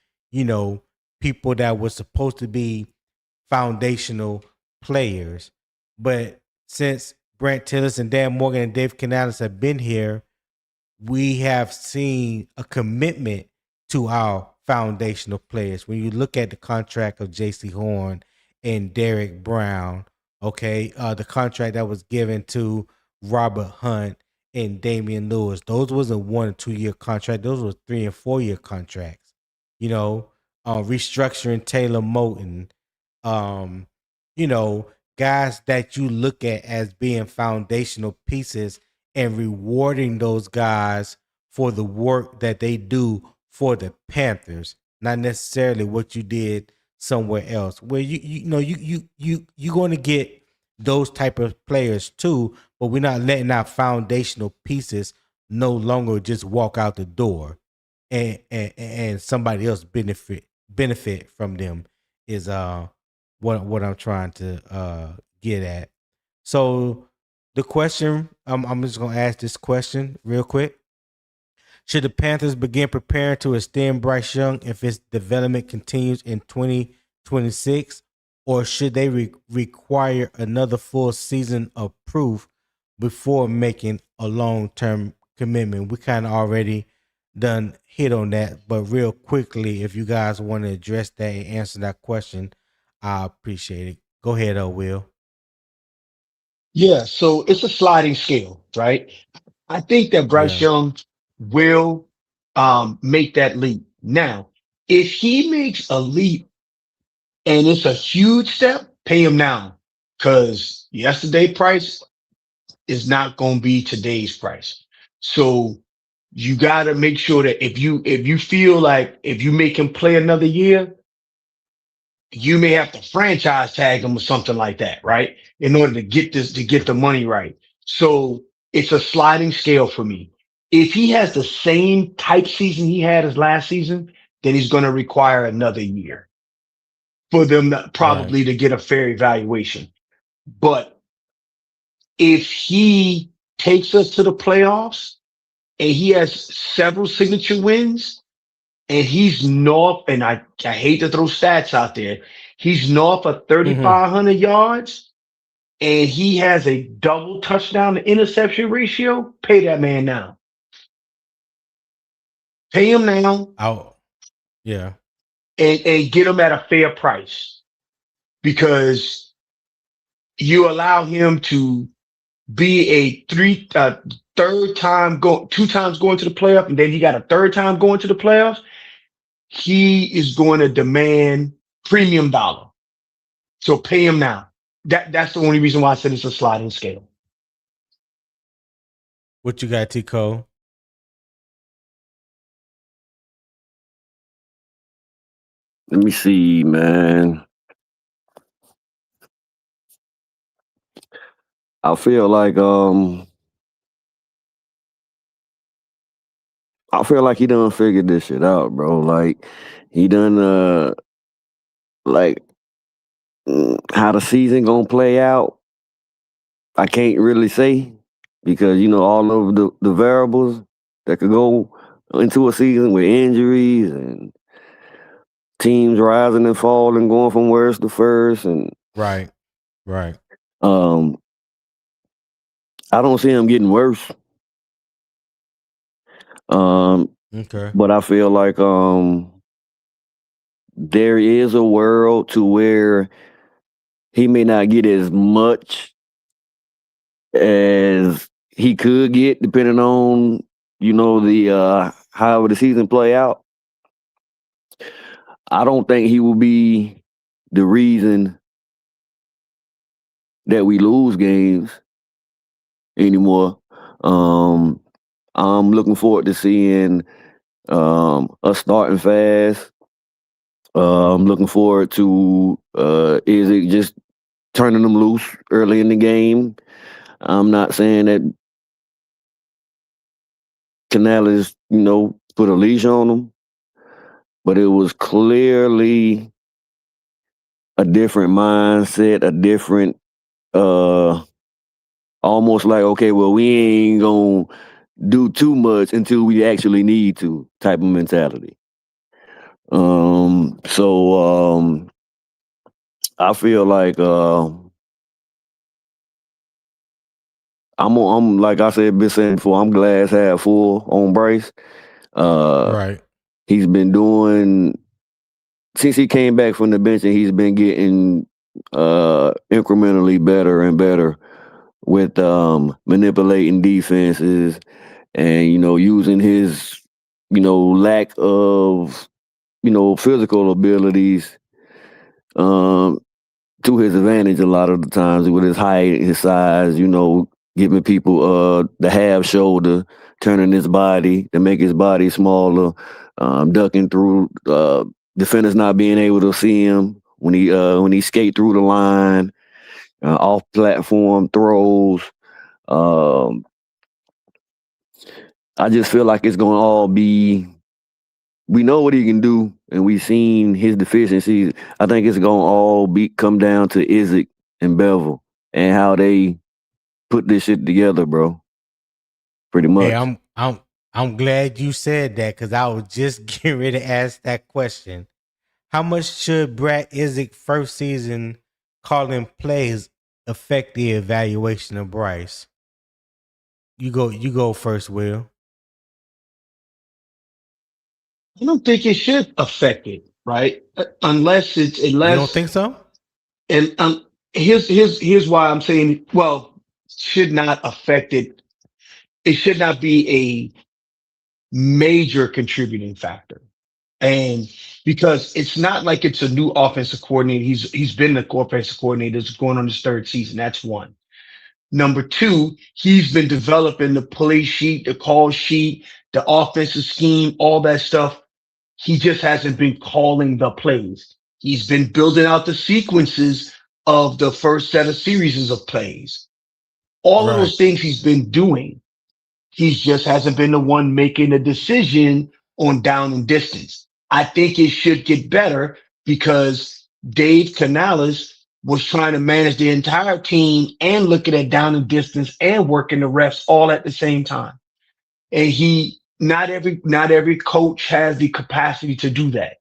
people that were supposed to be foundational players. But since Brandt Tilis and Dan Morgan and Dave Canales have been here, we have seen a commitment to our foundational players. When you look at the contract of J.C. Horn and Derek Brown, the contract that was given to Robert Hunt and Damian Lewis, those wasn't 1 or 2 year contract. Those were 3 and 4 year contracts. Restructuring Taylor Moton, guys that you look at as being foundational pieces and rewarding those guys for the work that they do for the Panthers, not necessarily what you did somewhere else. Where you're going to get those type of players too, but we're not letting our foundational pieces no longer just walk out the door and somebody else benefit from them is what I'm trying to get at. So the question, I'm just gonna ask this question real quick. Should the Panthers begin preparing to extend Bryce Young if his development continues in 2026, or should they require another full season of proof before making a long-term commitment? We kind of already done hit on that, but real quickly, if you guys want to address that and answer that question, I appreciate it. Go ahead, Will. Yeah, so it's a sliding scale, right? I think that Bryce Young will make that leap. Now, if he makes a leap and it's a huge step, pay him now, because yesterday's price is not going to be today's price. So you got to make sure that if you feel like if you make him play another year, you may have to franchise tag him or something like that, right? in order to get the money right. So it's a sliding scale for me. If he has the same type season he had as last season, then he's going to require another year for them probably to get a fair evaluation. But if he takes us to the playoffs and he has several signature wins and he's north, and I hate to throw stats out there, he's north of 3,500 yards and he has a double touchdown to interception ratio, pay that man now. Pay him now. Oh, yeah. And get him at a fair price, because you allow him to be a third time go 2 times going to the playoff, and then he got a third time going to the playoffs. He is going to demand premium dollar. So pay him now. That's the only reason why I said it's a sliding scale. What you got, T. Cole? Let me see, man. I feel like he done figured this shit out, bro. Like he done like how the season gonna play out. I can't really say, because all of the variables that could go into a season with injuries and teams rising and falling, going from worst to first, and Right. I don't see him getting worse. Okay. But I feel like there is a world to where he may not get as much as he could get, depending on the however the season play out. I don't think he will be the reason that we lose games anymore. I'm looking forward to seeing us starting fast. I'm looking forward to is it just turning them loose early in the game. I'm not saying that Canales, put a leash on them, but it was clearly a different mindset, a different, almost like, okay, well, we ain't gonna do too much until we actually need to type of mentality. So I feel like I'm like I said, been saying before, I'm glass half full on Bryce. Right. He's been doing, since he came back from the bench, and he's been getting incrementally better and better with manipulating defenses and using his lack of physical abilities to his advantage a lot of the times, with his height, his size, giving people the half shoulder, turning his body to make his body smaller, ducking through, defenders not being able to see him when he skate through the line, off platform throws. I just feel like it's going to all be, we know what he can do, and we've seen his deficiencies. I think it's going to all come down to Isaac and Bevel and how they put this shit together, bro. Pretty much. Hey, I'm glad you said that, because I was just getting ready to ask that question. How much should Brad Isaac first season calling plays affect the evaluation of Bryce? You go first, Will. I don't think it should affect it, right? Unless You don't think so? And here's why I'm saying, well, should not affect it. It should not be a major contributing factor. And because it's not like it's a new offensive coordinator. He's been the offensive coordinator. It's going on his 3rd season. That's one. Number 2, he's been developing the play sheet, the call sheet, the offensive scheme, all that stuff. He just hasn't been calling the plays. He's been building out the sequences, of the first set of series of plays. All of Right. those things he's been doing. He just hasn't been the one making a decision on down and distance. I think it should get better because Dave Canales was trying to manage the entire team and looking at down and distance and working the refs all at the same time. And not every coach has the capacity to do that.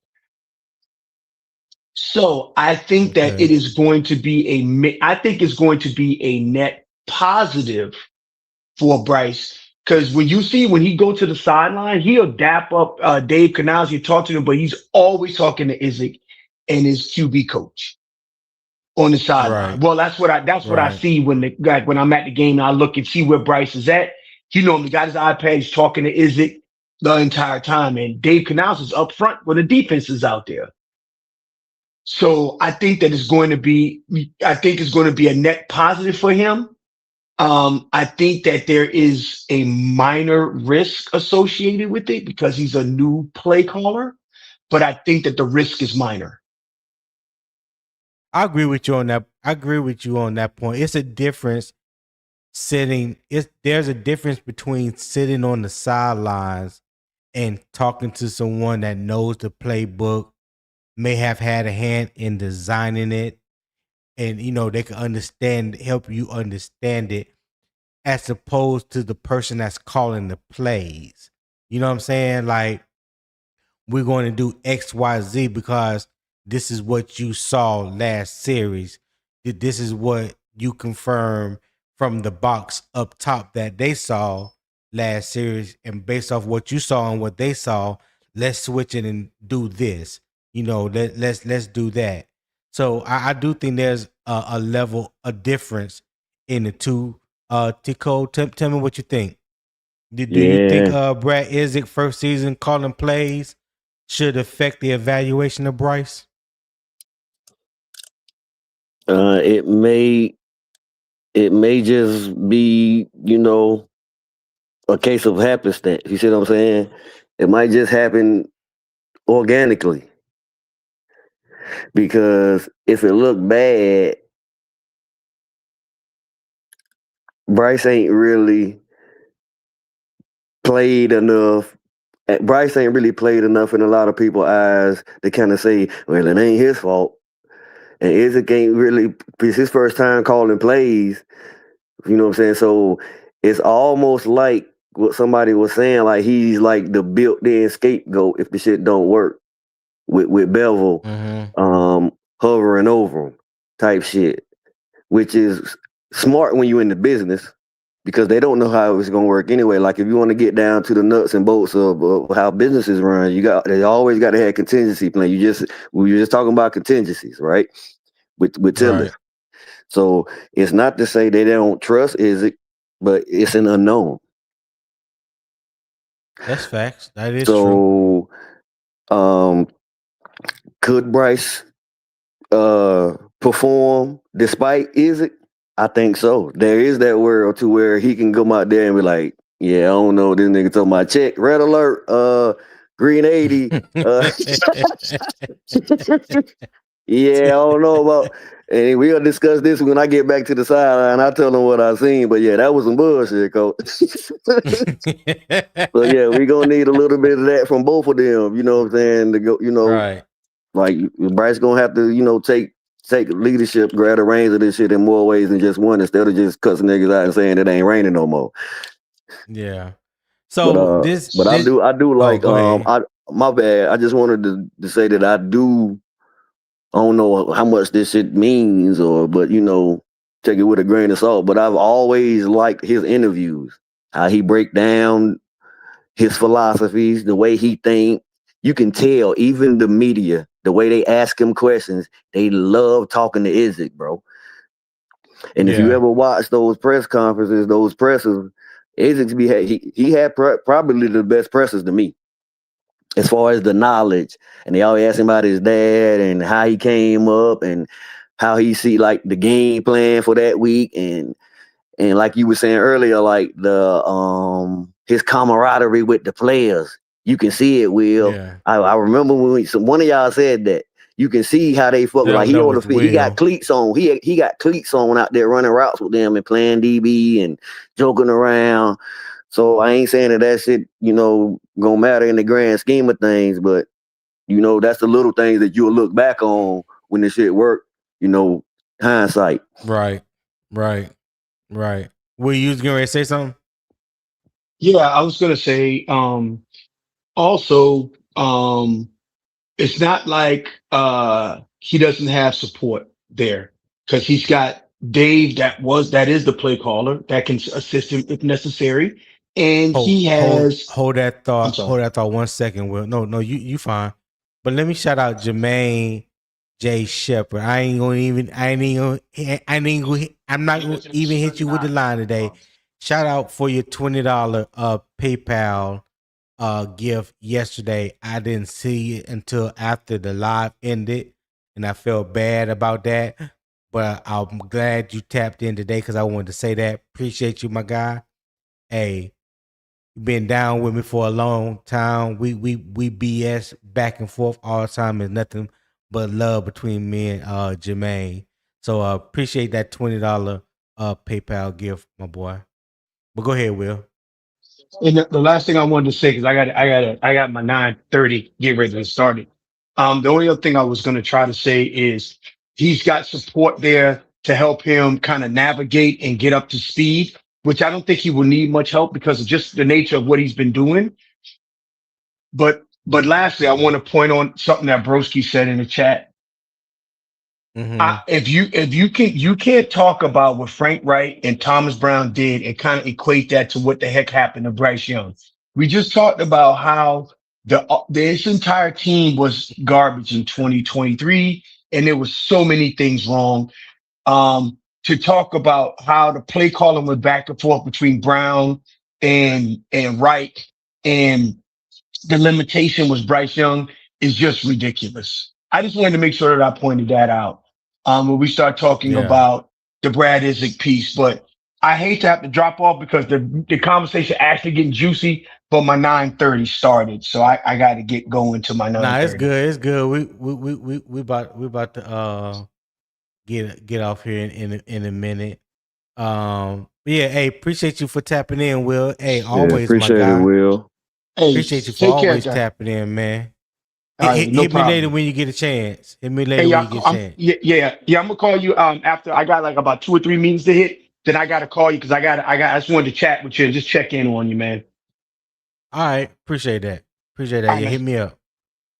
So I think that Okay. it is going to be I think it's going to be a net positive for Bryce. Because when he go to the sideline, he'll dap up Dave Canals, you talk to him, but he's always talking to Izzy and his QB coach on the sideline. Right. Well, that's what I Right. see when I'm at the game and I look and see where Bryce is at. He normally got his iPad, he's talking to Izzy the entire time, and Dave Canals is up front when the defense is out there. So I think that it's going to be a net positive for him. I think that there is a minor risk associated with it because he's a new play caller, but I think that the risk is minor. I agree with you on that. I agree with you on that point. It's a difference there's a difference between sitting on the sidelines and talking to someone that knows the playbook, may have had a hand in designing it, and they can help you understand it, as opposed to the person that's calling the plays. You know what I'm saying? Like, we're going to do XYZ because this is what you saw last series. This is what you confirm from the box up top that they saw last series. And based off what you saw and what they saw, let's switch it and do this. Let's do that. So I do think there's a difference in the two. Tico, tell me what you think. Do you think Brad Isaac first season calling plays should affect the evaluation of Bryce? It may just be, a case of happenstance. You see what I'm saying? It might just happen organically. Because if it looked bad, Bryce ain't really played enough. Bryce ain't really played enough in a lot of people's eyes to kind of say, well, it ain't his fault. And Isaac ain't really, it's his first time calling plays. You know what I'm saying? So it's almost like what somebody was saying, like he's like the built-in scapegoat if the shit don't work with Bevel hovering over him type shit, which is smart when you're in the business because they don't know how it's going to work anyway. Like if you want to get down to the nuts and bolts of how businesses run, they always got to have contingency plan. We were just talking about contingencies, right? With Tilis. Right. So it's not to say they don't trust Isaac, but it's an unknown. That's facts. That is true. So, could Bryce perform despite Isaac? I think so. There is that world to where he can come out there and be like, yeah, I don't know, this nigga told my check, red alert, green 80. Yeah, I don't know about, and we'll discuss this when I get back to the sideline. I'll tell them what I seen, but yeah, that was some bullshit, coach. So yeah, we're gonna need a little bit of that from both of them, you know what I'm saying? To go, right. Like Bryce gonna have to, take leadership, grab the reins of this shit in more ways than just one, instead of just cussing niggas out and saying it ain't raining no more. Yeah. So I do like my bad. I just wanted to say that I don't know how much this shit means but take it with a grain of salt. But I've always liked his interviews, how he break down his philosophies, the way he think. You can tell, even the media, the way they ask him questions, they love talking to Isaac, bro. And if you ever watch those press conferences, those pressers, Isaac he had probably the best pressers to me, as far as the knowledge. And they always ask him about his dad and how he came up and how he see like the game plan for that week. And like you were saying earlier, like the his camaraderie with the players. You can see it, Will. Yeah. I remember when one of y'all said that. you can see how they fuck. Like he That on the was field, he got Will. cleats on. He got cleats on out there running routes with them and playing DB and joking around. So I ain't saying that shit, gonna matter in the grand scheme of things, but that's the little things that you'll look back on when the shit work. Hindsight. Right. Will you was getting ready to say something? Yeah, I was gonna say, also, it's not like he doesn't have support there because he's got Dave that is the play caller that can assist him if necessary, and he has. Hold that I'm thought. sorry. Hold that thought 1 second, Will. No, you fine. But let me shout out Jermaine J. Shepard. I'm not gonna even hit you with the line today. Shout out for your $20 PayPal gift yesterday. I didn't see it until after the live ended, and I felt bad about that. But I'm glad you tapped in today because I wanted to say that. Appreciate you, my guy. Hey, you've been down with me for a long time. We BS back and forth all the time. There's nothing but love between me and Jermaine. So appreciate that $20 PayPal gift, my boy. But go ahead, Will. And the last thing I wanted to say, because I got my 9:30 get ready to start it. The only other thing I was going to try to say is he's got support there to help him kind of navigate and get up to speed, which I don't think he will need much help because of just the nature of what he's been doing. But lastly, I want to point on something that Broski said in the chat. If you can't talk about what Frank Wright and Thomas Brown did and kind of equate that to what the heck happened to Bryce Young. We just talked about how this entire team was garbage in 2023, and there was so many things wrong. To talk about how the play calling went back and forth between Brown and Wright, and the limitation was Bryce Young is just ridiculous. I just wanted to make sure that I pointed that out when we start talking about the Brad Isaac piece. But I hate to have to drop off because the conversation actually getting juicy, but my 9:30 started, so I got to get going to my 9:30. Nah, it's good. It's good. We about to get off here in a minute. Yeah, hey, appreciate you for tapping in, Will. Hey, always appreciate my guy. it, Will. Hey, appreciate you for take care, always guys. tapping in, man. Hit me later when you get a chance. Hit me later when you get a chance. Yeah. I'm gonna call you after I got like about 2 or 3 meetings to hit. Then I gotta call you because I just wanted to chat with you and just check in on you, man. All right, appreciate that. All right, Hit me up.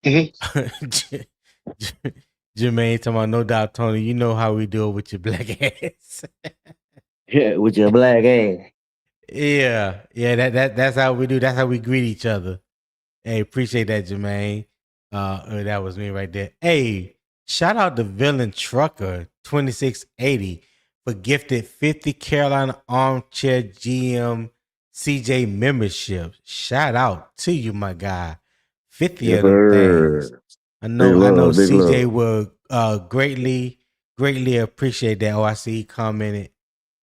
Mhm. Jermaine talking about no doubt, Tony. You know how we do it with your black ass. Yeah, with your black ass. Yeah. That's how we do. That's how we greet each other. Hey, appreciate that, Jermaine. That was me right there. Hey, shout out to Villain Trucker 2680 for gifted 50 Carolina Armchair GM CJ memberships. Shout out to you, my guy. 50 of them things. I know CJ will greatly appreciate that. Oh, I see he commented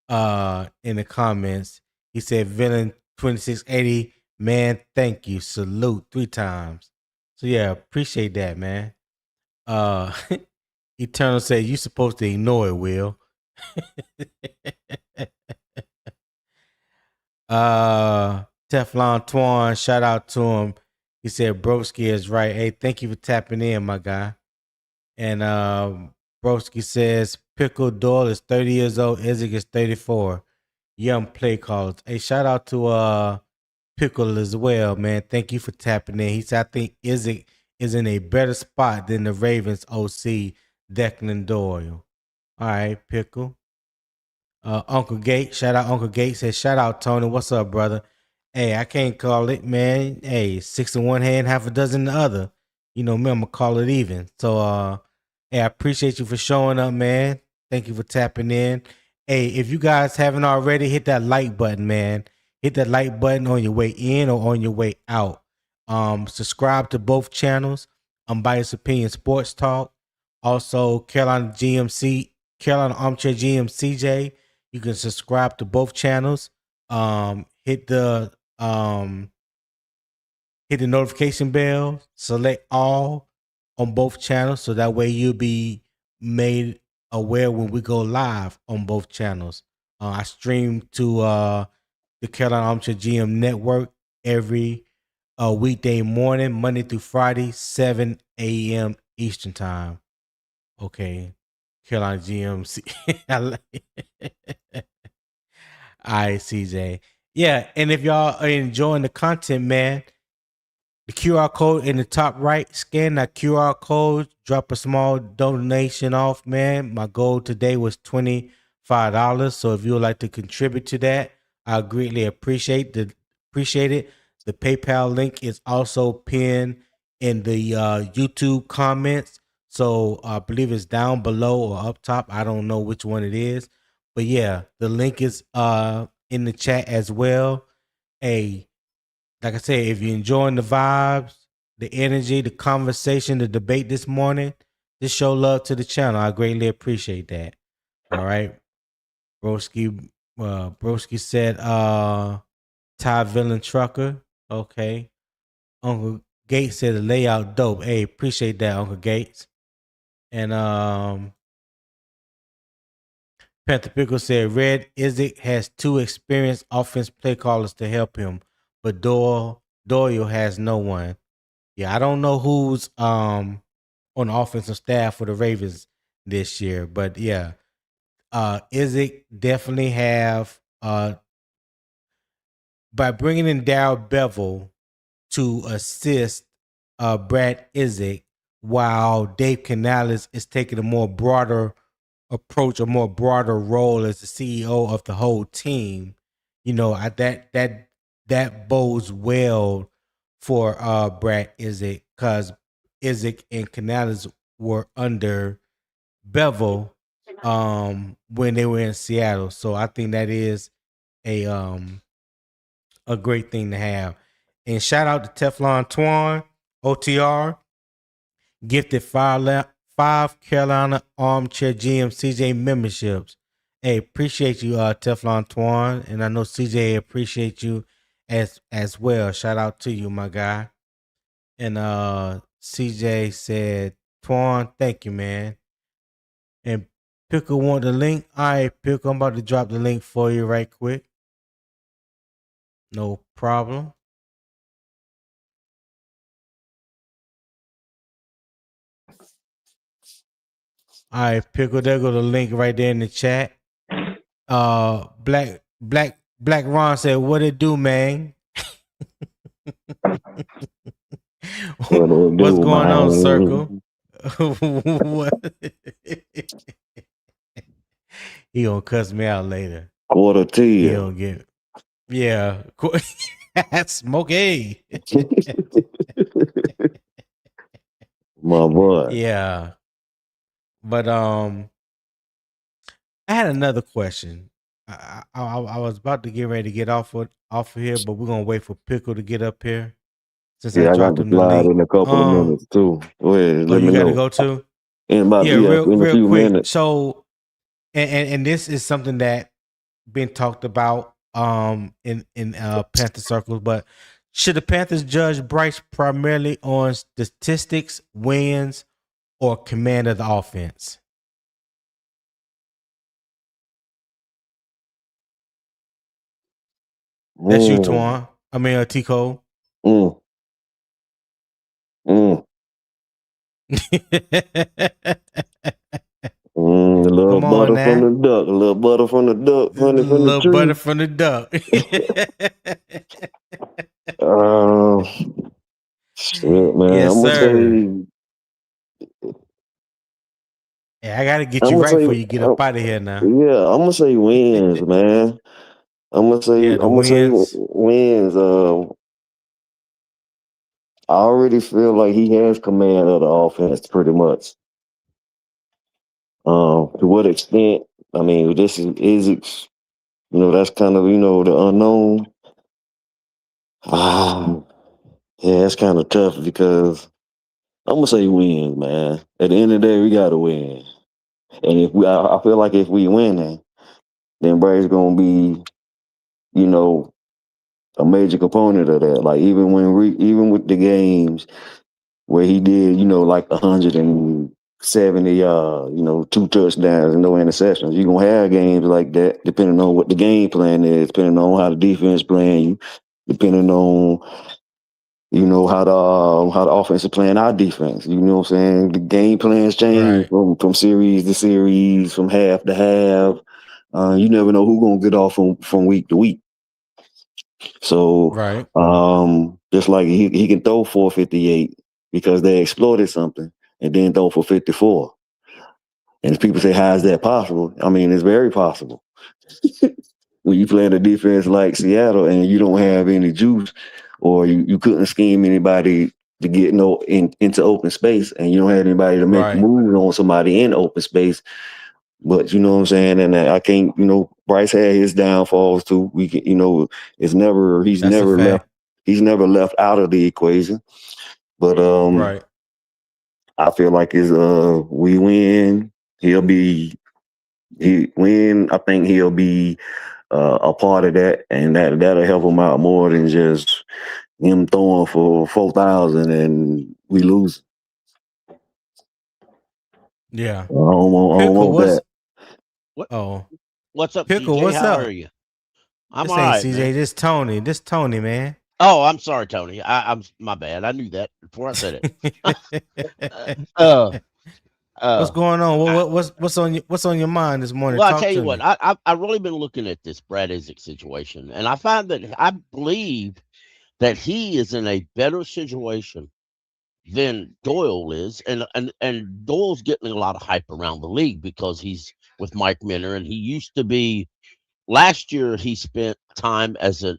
in the comments. He said Villain 2680, man, thank you. Salute 3 times. So yeah, appreciate that, man. Eternal said you supposed to ignore it, Will. Teflon Twan, shout out to him. He said Broski is right. Hey, thank you for tapping in, my guy. And Broski says Pickle Doyle is 30 years old, Isaac is 34. Young play callers. Hey, shout out to Pickle as well, man. Thank you for tapping in. He said I think Isaac is in a better spot than the Ravens OC Declan Doyle. All right, Pickle. Uncle Gate, shout out Uncle Gate, says shout out Tony. What's up, brother? Hey, I can't call it, man. Hey, 6 in one hand, half a dozen in the other. You know me, I'm gonna call it even. So hey, I appreciate you for showing up, man. Thank you for tapping in. Hey, if you guys haven't already, hit that like button, man. Hit that like button on your way in or on your way out. Subscribe to both channels, Unbiased Opinion Sports Talk. Also, Carolina Armchair GM CJ. You can subscribe to both channels. Hit the notification bell, select all on both channels, so that way you'll be made aware when we go live on both channels. I stream to the Carolina Armchair GM Network every weekday morning, Monday through Friday, 7 a.m. Eastern Time. Okay, Carolina GMC. All right, CJ. Yeah, and if y'all are enjoying the content, man, the QR code in the top right, scan that QR code, drop a small donation off, man. My goal today was $25. So if you would like to contribute to that, I greatly appreciate it. The PayPal link is also pinned in the YouTube comments. So I believe it's down below or up top. I don't know which one it is. But yeah, the link is in the chat as well. Hey, like I said, if you're enjoying the vibes, the energy, the conversation, the debate this morning, just show love to the channel. I greatly appreciate that. All right. Broski said Ty Villain Trucker. Okay. Uncle Gates said the layout dope. Hey, appreciate that, Uncle Gates. And Panther Pickle said Red Izzy has 2 experienced offense play callers to help him, but Doyle has no one. Yeah, I don't know who's on the offensive staff for the Ravens this year, but yeah, Izzy definitely have by bringing in Darryl Bevel to assist Brad Izzy, while Dave Canales is taking a more broader approach, a more broader role as the CEO of the whole team. You know, that bodes well for Brad Izzy, because Izzy and Canales were under Bevel when they were in Seattle. So I think that is a great thing to have. And shout out to Teflon Twan, OTR, gifted 5 Carolina Armchair GM CJ memberships. Hey, appreciate you, Teflon Twan, and I know CJ appreciate you as well. Shout out to you, my guy. And CJ said, Twan, thank you, man. And Pickle want the link. All right, Pickle, I'm about to drop the link for you right quick. No problem. All right, Pickle, there go the link right there in the chat. Black Ron said, "What it do, man?" What's going on, Circle? What? He gonna cuss me out later. Quarter to He you. don't get. Yeah, Smokey. My boy. Yeah, but I had another question. I was about to get ready to get off of here, but we're gonna wait for Pickle to get up here. Since Yeah, I I got dropped to him the slide link. in a couple of minutes too. Go ahead, let You me got to know. go too. In about Yeah, in a real few quick. minutes. So, and this is something that been talked about in Panther circles, but should the Panthers judge Bryce primarily on statistics, wins, or command of the offense? That's you, Twan. I mean, Tico. A little Come butter on from now. the duck, a little butter from the duck, honey from the tree. Butter from the duck. Shit, man. Yes, I'm gonna sir. say. Yeah, I gotta get you right before you get up out of here now. Yeah, I'm gonna say wins, man. I'm gonna say wins. I already feel like he has command of the offense pretty much. To what extent? I mean, this is that's kind of the unknown. Yeah, it's kind of tough because I'm gonna say wins, man. At the end of the day, we gotta win. And if I feel like if we win, then Brady's gonna be, a major component of that. Like even with the games where he did, like 170 yards, 2 touchdowns and no interceptions. You're gonna have games like that, depending on what the game plan is, depending on how the defense playing you, depending on how the offense is playing our defense. You know what I'm saying? The game plans change from series to series, from half to half. You never know who's gonna get off from week to week. So just like he can throw 458 because they exploited something and then throw for 54. And people say, how is that possible? I mean, it's very possible. When you play a defense like Seattle and you don't have any juice, or you couldn't scheme anybody to get into open space, and you don't have anybody to make moves on somebody in open space. But you know what I'm saying? And I can't, Bryce had his downfalls too. We can, he's never left out of the equation. But I feel like we win, I think he'll be a part of that, and that'll help him out more than just him throwing for 4,000 and we lose. Yeah. I don't want that. What's up, Pickle? CJ? What's How up? are you? I'm this all ain't right, CJ. man. This Tony. This Tony, man. Oh, I'm sorry, Tony. I'm my bad. I knew that before I said it. What's going on? What's on your mind this morning? Well, I Talk tell you to what, me. I've really been looking at this Brad Isaac situation, and I believe that he is in a better situation than Doyle is, and Doyle's getting a lot of hype around the league because he's with Mike Minner, and he used to be. Last year, he spent time as an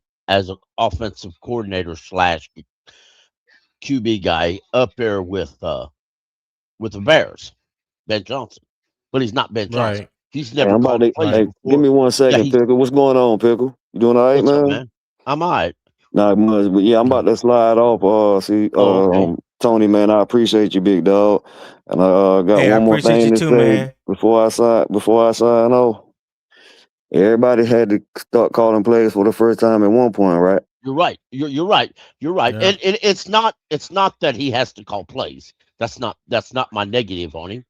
offensive coordinator / QB guy up there with the Bears, Ben Johnson, but he's not Ben Johnson. He's never called plays before. Give me 1 second, Pickle. What's going on, Pickle? You doing all right, What's man? up, man? I'm all right. Not much, but yeah, I'm about to slide off. Okay. Tony, man, I appreciate you, big dog. And I got one more thing to say man. before I sign off. Everybody had to start calling plays for the first time at one point, right? You're right. You're right. You're right. Yeah. And it's not that he has to call plays. That's not my negative on him.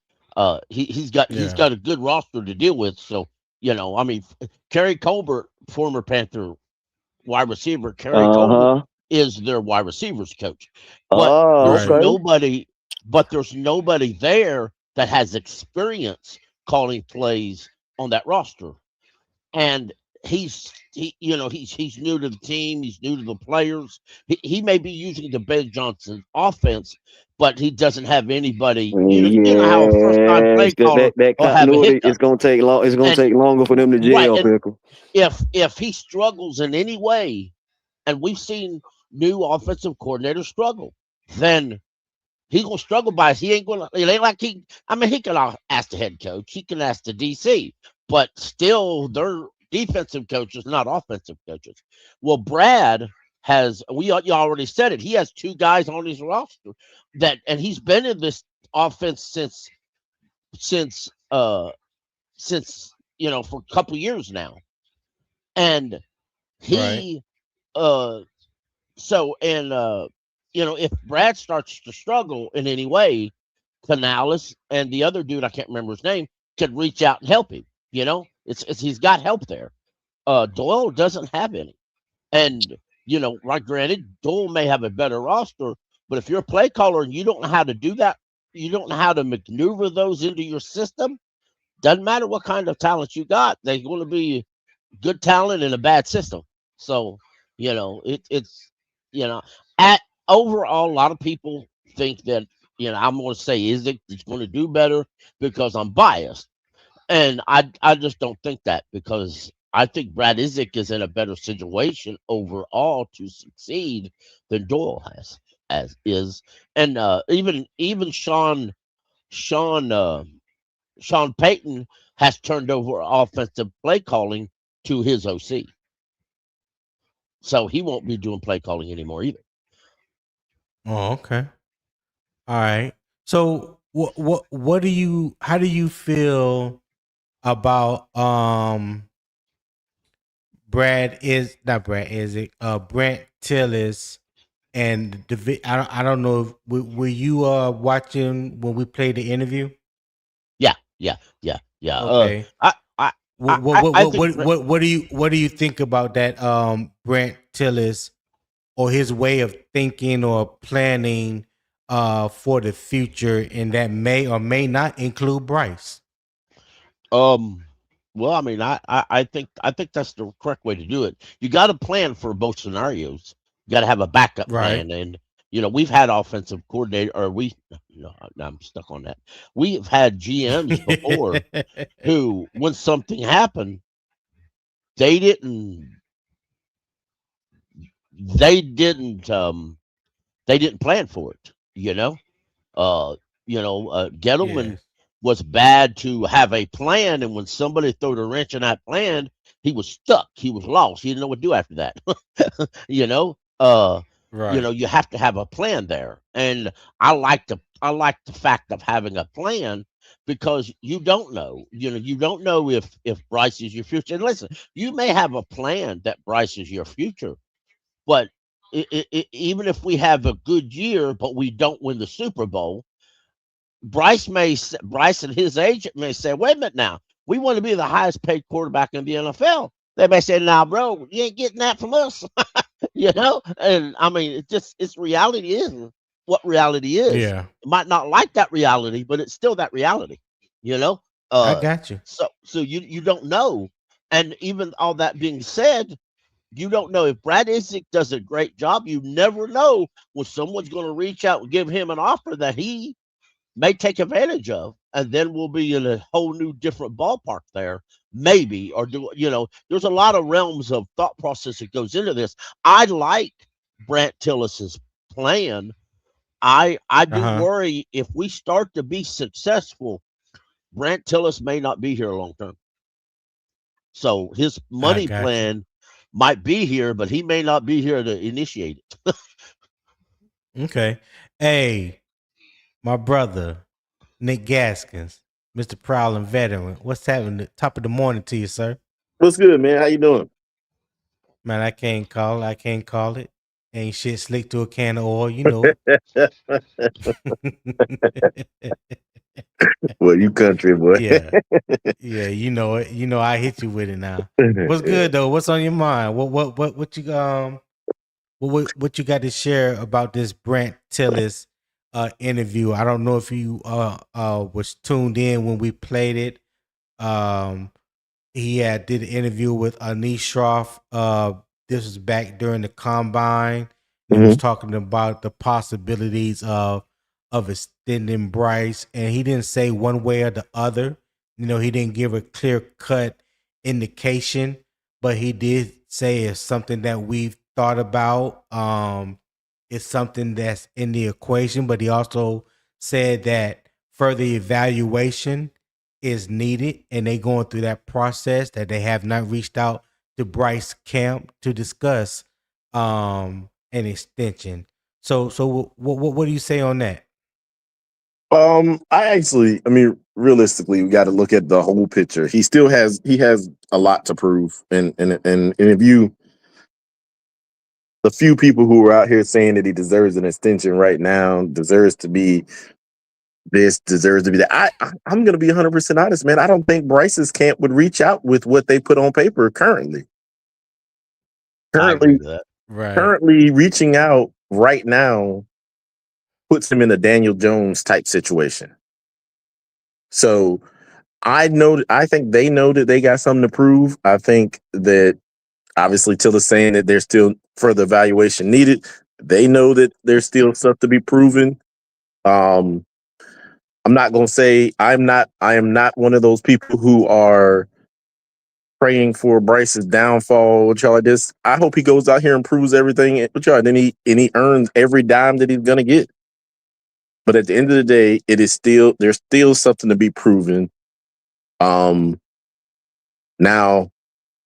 He's got a good roster to deal with. So I mean, Kerry Colbert, former Panther wide receiver, Colbert is their wide receivers coach. But there's nobody. But there's nobody there that has experience calling plays on that roster. And he's new to the team. He's new to the players. He may be using the Ben Johnson offense, but he doesn't have anybody. You know how a first time play caller that will have a continuity hiccup. it's gonna take long. It's gonna take longer for them to gel, Pickle. If he struggles in any way, and we've seen new offensive coordinators struggle, then he's gonna struggle by it ain't like he can ask the head coach, he can ask the DC, but still they're defensive coaches, not offensive coaches. Well, Brad has you already said it, he has 2 guys on his roster and he's been in this offense since for a couple years now. And he if Brad starts to struggle in any way, Canales and the other dude, I can't remember his name, can reach out and help him. It's he's got help there. Doyle doesn't have any. And, right, granted, Doyle may have a better roster, but if you're a play caller and you don't know how to do that, you don't know how to maneuver those into your system, doesn't matter what kind of talent you got, they're going to be good talent in a bad system. So, it's overall, a lot of people think that, I'm going to say Isaac is going to do better because I'm biased. And I just don't think that, because I think Brad Isaac is in a better situation overall to succeed than Doyle is. And even Sean Payton has turned over offensive play calling to his OC. So he won't be doing play calling anymore either. Oh, okay. All right. So how do you feel about Brandt Tilis And I don't know if were you watching when we played the interview? Yeah. Okay. I think What do you think about that Brandt Tilis or his way of thinking or planning for the future, and that may or may not include Bryce? Well, I mean, I think that's the correct way to do it. You got to plan for both scenarios. You got to have a backup Right. plan, and we've had offensive coordinator, or I'm stuck on that. We've had GMs before who, when something happened, they didn't they didn't plan for it. Gettleman Yes. was bad to have a plan, and when somebody threw the wrench in that plan, he was stuck. He was lost. He didn't know what to do after that. Right. You have to have a plan there, and I like the fact of having a plan because you don't know. You don't know if Bryce is your future. And listen, you may have a plan that Bryce is your future, but even if we have a good year, but we don't win the Super Bowl, Bryce and his agent may say, "Wait a minute now, we want to be the highest paid quarterback in the NFL." They may say, "Nah, bro, you ain't getting that from us," And I mean, it's reality is what reality is. Yeah. You might not like that reality, but it's still that reality. You know. I Uh, got you. so you don't know, and even all that being said, you don't know if Brad Isaac does a great job. You never know when someone's going to reach out and give him an offer that he may take advantage of, and then we'll be in a whole new different ballpark there, maybe. Or there's a lot of realms of thought process that goes into this. I like Brandt Tillis's plan. I do Uh-huh. worry if we start to be successful, Brandt Tillis may not be here long term. So his I money got you. plan might be here, but he may not be here to initiate it. Okay. Hey, my brother, Nick Gaskins, Mr. Prowling Veteran. What's happening? Top of the morning to you, sir. What's good, man? How you doing? Man, I can't call it. I can't call it. Ain't shit slick to a can of oil, you know it. Well, you country boy. Yeah. Yeah, you know it. You know I hit you with it now. What's good though? What's on your mind? What you what you got to share about this Brandt Tilis interview? I don't know if you was tuned in when we played it. Um he did an interview with Anish Shroff. This was back during the combine. And he was Mhm. talking about the possibilities of extending Bryce, and he didn't say one way or the other. He didn't give a clear cut indication, but he did say it's something that we've thought about. It's something that's in the equation, but he also said that further evaluation is needed, and they going through that process, that they have not reached out to Bryce Camp to discuss an extension. So what do you say on that? I mean, realistically, we got to look at the whole picture. He has a lot to prove, and if you, the few people who are out here saying that he deserves an extension right now, deserves to be this, deserves to be that. I'm going to be 100% honest, man. I don't think Bryce's camp would reach out with what they put on paper currently. I agree Currently, with that. Right. currently reaching out right now puts him in a Daniel Jones type situation. So I think they know that they got something to prove. I think that obviously Tilla's saying that there's still further evaluation needed. They know that there's still stuff to be proven. I'm not gonna say I am not one of those people who are praying for Bryce's downfall, which y'all like this. I hope he goes out here and proves everything, which y'all, and he earns every dime that he's gonna get. But at the end of the day, there's still something to be proven. Now,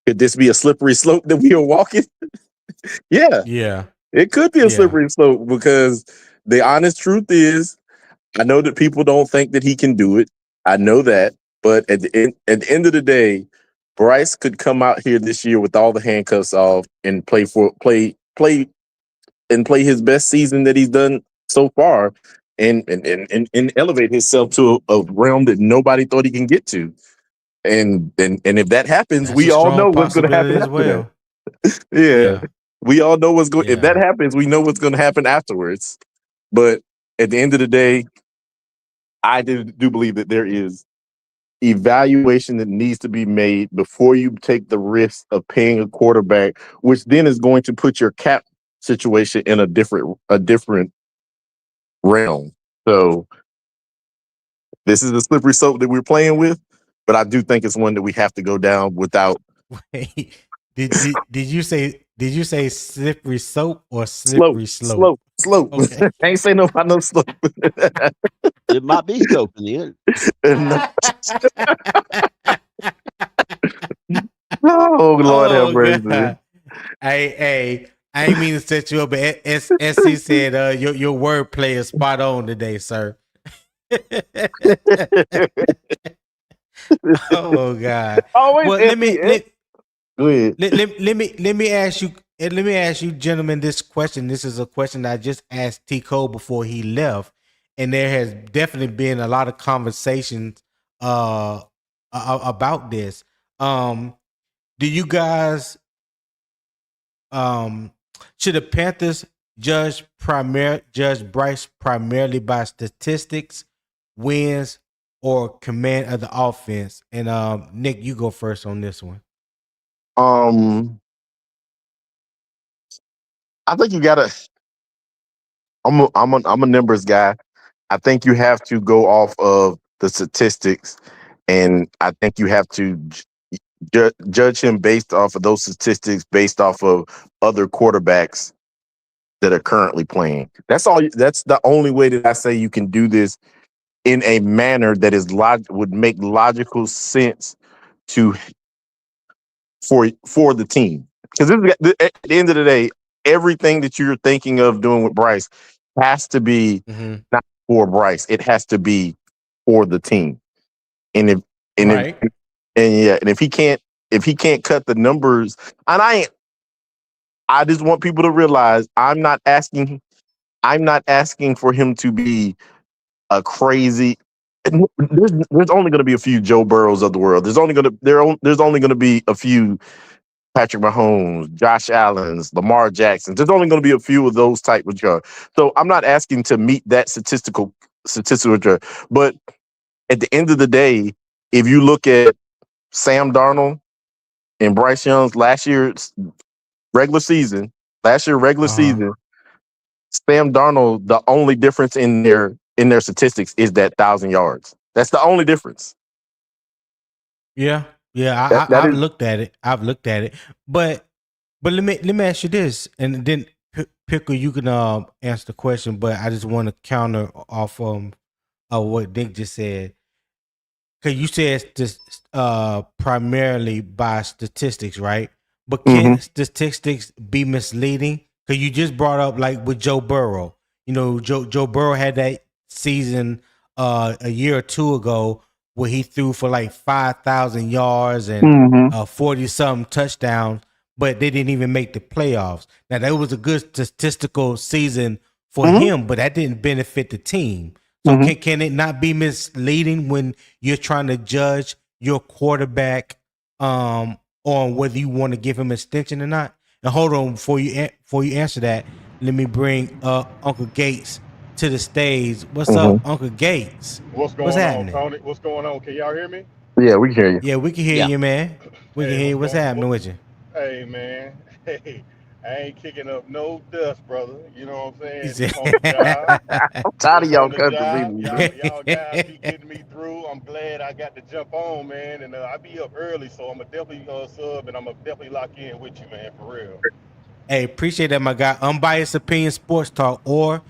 could this be a slippery slope that we are walking? Yeah, Yeah. it could be a Yeah. slippery slope because the honest truth is, I know that people don't think that he can do it. I know that, but at the end of the day, Bryce could come out here this year with all the handcuffs off and play and play his best season that he's done so far, and elevate himself to a realm that nobody thought he can get to. And if that happens, That's we a all strong know what's going to happen possibility as after that. well. Yeah, we all know what's going. If that Yeah. happens, we know what's going to happen afterwards. But at the end of the day, I do believe that there is evaluation that needs to be made before you take the risk of paying a quarterback, which then is going to put your cap situation in a different realm. So this is the slippery slope that we're playing with, but I do think it's one that we have to go down without. Wait, did you say slippery soap or slippery slope? Slope. Okay. I ain't saying no about no slope. It might be soap in the end. Oh Lord have mercy. God. Hey, I ain't mean to set you up, but SC said your wordplay is spot on today, sir. Oh God. Always Well, go ahead. let me ask you, gentlemen, this question. This is a question I just asked Tico before he left, and there has definitely been a lot of conversations about this. Do you guys should the Panthers judge Bryce primarily by statistics, wins, or command of the offense? And Nick, you go first on this one. I think you gotta. I'm a numbers guy. I think you have to go off of the statistics, and I think you have to judge him based off of those statistics, based off of other quarterbacks that are currently playing. That's all. That's the only way that I say you can do this in a manner that is would make logical sense for the team. Because at the end of the day, everything that you're thinking of doing with Bryce has to be not for Bryce. It has to be for the team. And if he can't cut the numbers, and I just want people to realize I'm not asking for him to be a crazy. There's only going to be a few Joe Burrows of the world. There's only going to be a few Patrick Mahomes, Josh Allen's, Lamar Jackson. There's only going to be a few of those type of guys. So I'm not asking to meet that statistical. But at the end of the day, if you look at Sam Darnold and Bryce Young's last year's regular season, Sam Darnold, the only difference in their statistics is that 1,000 yards. That's the only difference. Yeah. I've looked at it, but let me ask you this, and then Pickle, you can answer the question, but I just want to counter off what Nick just said, because you said this primarily by statistics, right? But can statistics be misleading? Because you just brought up like with Joe Burrow. You know, Joe Burrow had that season a year or two ago where he threw for like 5,000 yards and 40-something touchdowns, but they didn't even make the playoffs. Now, that was a good statistical season for him, but that didn't benefit the team. So can it not be misleading when you're trying to judge your quarterback on whether you want to give him extension or not? And hold on, before you answer that, let me bring Uncle Gates to the stage. What's up, Uncle Gates? What's going on, Tony? What's going on? Can y'all hear me? Yeah, we can hear you. Yeah, we can hear you, man. We can hear you. What's happening with you? Hey, man. Hey, I ain't kicking up no dust, brother. You know what I'm saying? On the job. I'm tired of y'all country people. Y'all guys be getting me through. I'm glad I got to jump on, man. And I be up early, so I'm definitely sub, and I'm definitely lock in with you, man, for real. Hey, appreciate that, my guy. Unbiased Opinion Sports Talk, or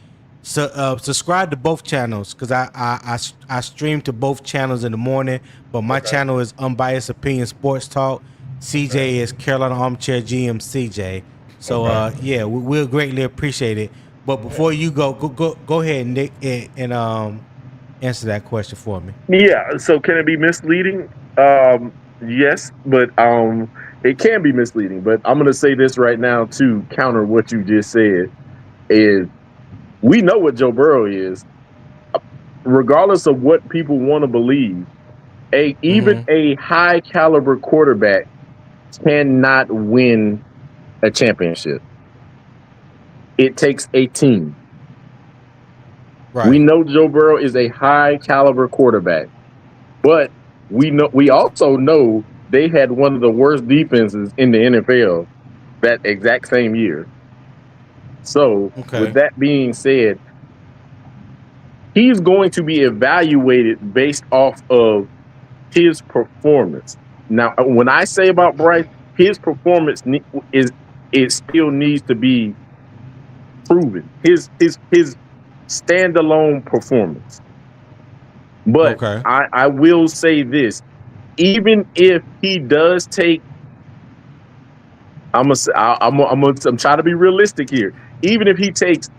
subscribe to both channels, because I stream to both channels in the morning, but my channel is Unbiased Opinion Sports Talk. CJ is Carolina Armchair GM CJ. So yeah, we'll greatly appreciate it. But before you go ahead, Nick, and answer that question for me. Yeah. So can it be misleading? Yes, but it can be misleading. But I'm going to say this right now to counter what you just said. is we know what Joe Burrow is, regardless of what people want to believe. Even a high caliber quarterback cannot win a championship. It takes a team. Right. We know Joe Burrow is a high caliber quarterback, but we also know they had one of the worst defenses in the NFL that exact same year. So, with that being said, he's going to be evaluated based off of his performance. Now, when I say about Bryce, his performance it still needs to be proven. His standalone performance. But I will say this: even if he does take, I'm trying to be realistic here. Even if he takes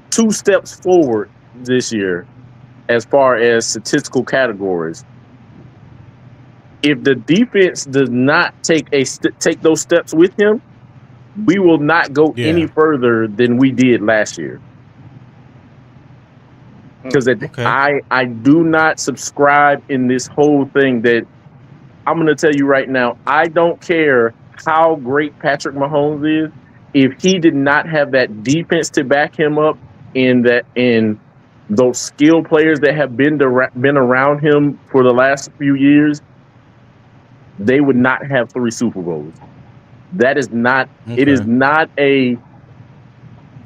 2 steps forward this year, as far as statistical categories, if the defense does not take those steps with him, we will not go any further than we did last year. Because I do not subscribe in this whole thing that I'm going to tell you right now. I don't care how great Patrick Mahomes is. If he did not have that defense to back him up in those skill players that have been around him for the last few years, they would not have 3 Super Bowls. That is not. It is not a.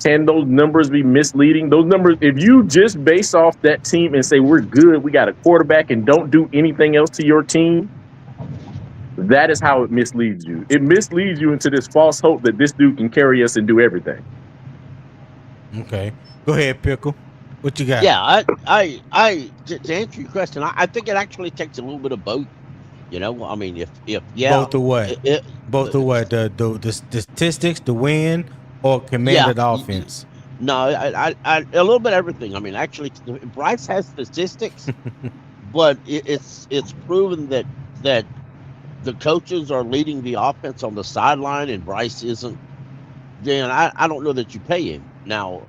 Can those numbers be misleading? Those numbers, if you just base off that team and say we're good, we got a quarterback, and don't do anything else to your team, that is how it misleads you. It misleads you into this false hope that this dude can carry us and do everything. Okay, go ahead, Pickle. What you got? Yeah, I to answer your question, I think it actually takes a little bit of both. You know, I mean, if both the what? Both the what? The statistics, the win, or commanded offense? No, I a little bit of everything. I mean, actually, Bryce has statistics, but it's proven that the coaches are leading the offense on the sideline, and Bryce isn't. Then I don't know that you pay him. Now,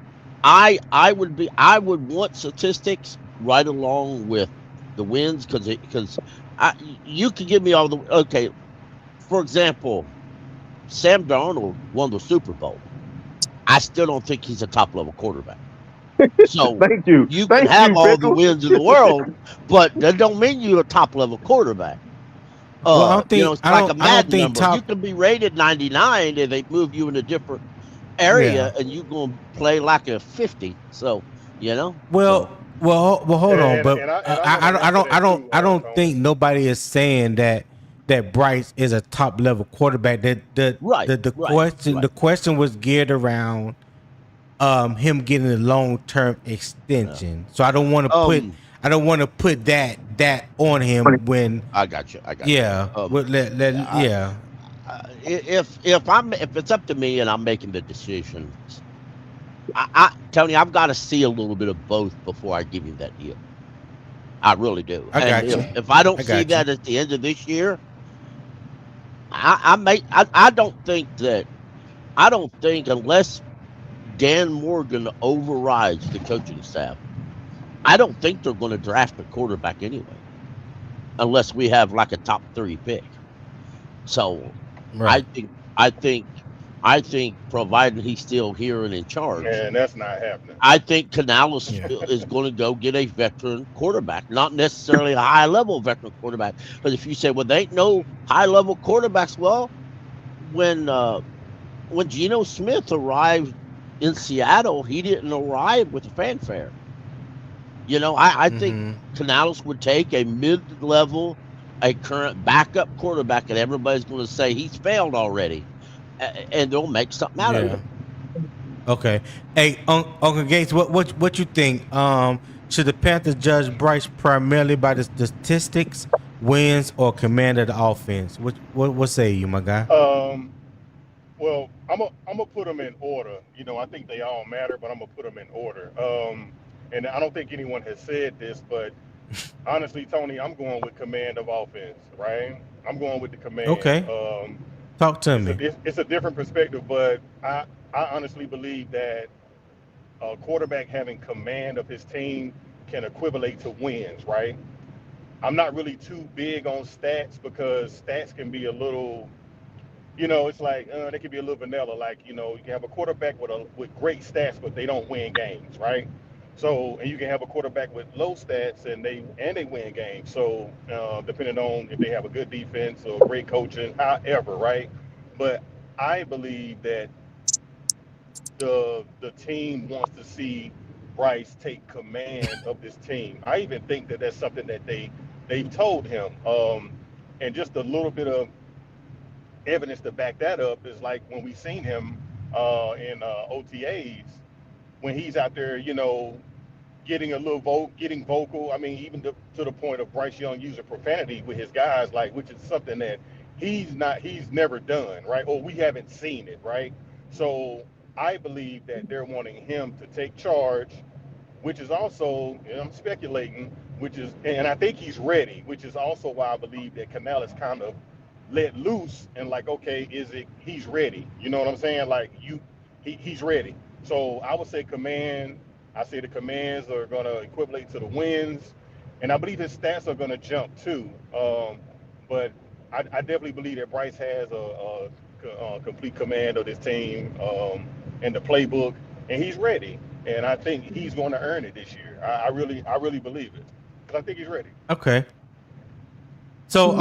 I would want statistics right along with the wins because you can give me all the okay. For example, Sam Darnold won the Super Bowl. I still don't think he's a top level quarterback. So thank you. You can have all the wins in the world, but that don't mean you're a top level quarterback. Well, I don't think, you know, it's like a Madden number. You can be rated 99 and they move you in a different area, and you're going to play like a 50. So, you know. Well, hold on, but I don't think nobody is saying that Bryce is a top level quarterback. The question was geared around him getting a long term extension. So I don't want to put that on him when I got you. Yeah. If it's up to me and I'm making the decisions, Tony, I've got to see a little bit of both before I give you that deal. I really do. I got you. If I don't see that at the end of this year, I don't think unless Dan Morgan overrides the coaching staff, I don't think they're going to draft a quarterback anyway, unless we have like a top 3 pick. So I think providing he's still here and in charge, and that's not happening. I think Canales is going to go get a veteran quarterback, not necessarily a high level veteran quarterback. But if you say, well, there ain't no high level quarterbacks, well, when Geno Smith arrived in Seattle, he didn't arrive with a fanfare. You know, I think Canales would take a mid-level, a current backup quarterback, and everybody's going to say he's failed already, and they'll make something out of it. Okay. Hey, Uncle Gates, what you think? Should the Panthers judge Bryce primarily by the statistics, wins, or command of the offense? What say you, my guy? Well, I'm gonna put them in order. You know, I think they all matter, but I'm gonna put them in order. And I don't think anyone has said this, but honestly, Tony, I'm going with command of offense, right? I'm going with the command. Okay. Talk to me. It's a different perspective, but I I honestly believe that a quarterback having command of his team can equivalent to wins, right? I'm not really too big on stats because stats can be a little, it's like they can be a little vanilla. Like, you can have a quarterback with great stats, but they don't win games, right? So, and you can have a quarterback with low stats and they win games. So, depending on if they have a good defense or great coaching, however, right? But I believe that the team wants to see Bryce take command of this team. I even think that that's something that they've told him. And just a little bit of evidence to back that up is like when we seen him in OTAs when he's out there, getting getting vocal. I mean, even to the point of Bryce Young using profanity with his guys, like, which is something that he's never done, right? Or we haven't seen it, right? So I believe that they're wanting him to take charge, which is also, and I'm speculating, and I think he's ready, which is also why I believe that Canales kind of let loose and like, okay, he's ready? You know what I'm saying? Like he's ready. So I would say command. I say the commands are going to equivalent to the wins, and I believe his stats are going to jump too. But I definitely believe that Bryce has a complete command of this team and the playbook, and he's ready. And I think he's going to earn it this year. I really believe it because I think he's ready. Okay. So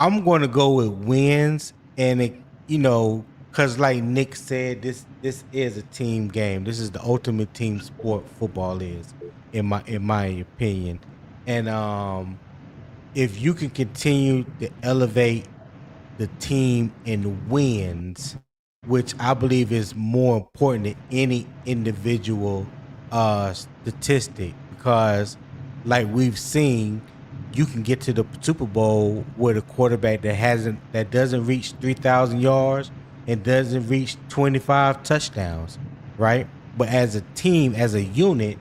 I'm going to go with wins, and because like Nick said, this is a team game. This is the ultimate team sport. Football is, in my opinion, and if you can continue to elevate the team in wins, which I believe is more important than any individual statistic, because like we've seen, you can get to the Super Bowl with a quarterback that doesn't reach 3,000 yards and doesn't reach 25 touchdowns, right? But as a team, as a unit,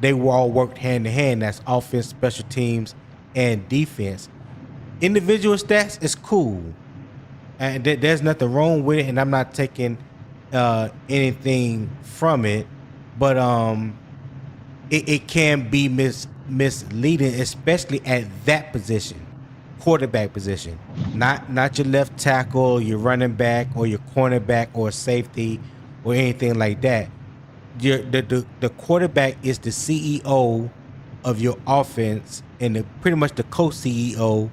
they were all worked hand in hand. That's offense, special teams, and defense. Individual stats is cool, and there's nothing wrong with it, and I'm not taking anything from it, but it can be misleading, especially at that position, quarterback position, not your left tackle, your running back, or your cornerback, or safety, or anything like that. The quarterback is the CEO of your offense and pretty much the co-CEO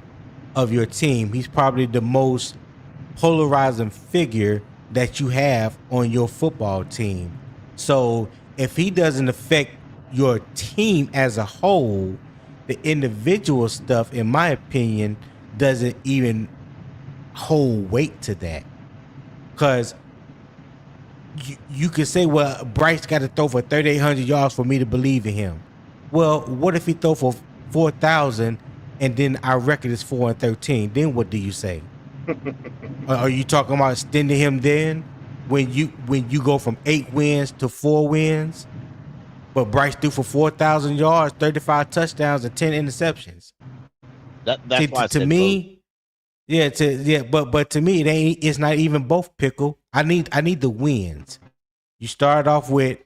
of your team. He's probably the most polarizing figure that you have on your football team. So if he doesn't affect your team as a whole, the individual stuff, in my opinion, doesn't even hold weight to that. Because you could say, well, Bryce got to throw for 3,800 yards for me to believe in him. Well, what if he throw for 4,000 and then our record is 4-13? Then what do you say? Are you talking about extending him then when you go from 8 wins to 4 wins? But Bryce threw for 4,000 yards, 35 touchdowns, and 10 interceptions. That's why I to said me, but to me, it's not even both, Pickle. I need the wins. You start off with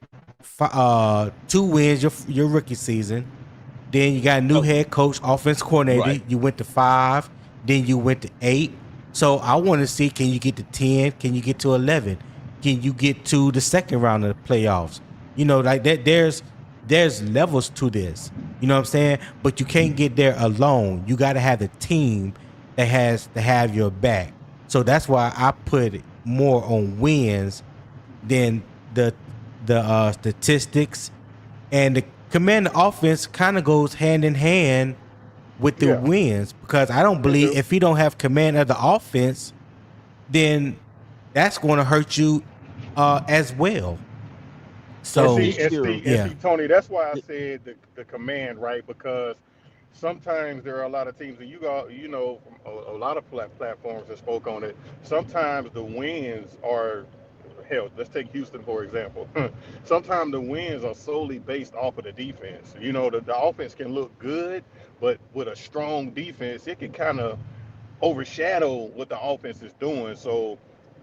2 wins your rookie season. Then you got a new head coach, offense coordinator. Right. You went to 5. Then you went to 8. So I want to see, can you get to 10? Can you get to 11? Can you get to the second round of the playoffs? Like that. There's levels to this. You know what I'm saying? But you can't get there alone. You got to have the team that has to have your back. So that's why I put it more on wins than the statistics. And the command offense kind of goes hand in hand with the wins, because I don't believe if he don't have command of the offense, then that's going to hurt you as well. So And see, Tony, that's why I said the command, right? Because sometimes there are a lot of teams, and from a lot of platforms that spoke on it. Sometimes the wins are, hell, let's take Houston for example. Sometimes the wins are solely based off of the defense. The offense can look good, but with a strong defense, it can kind of overshadow what the offense is doing. So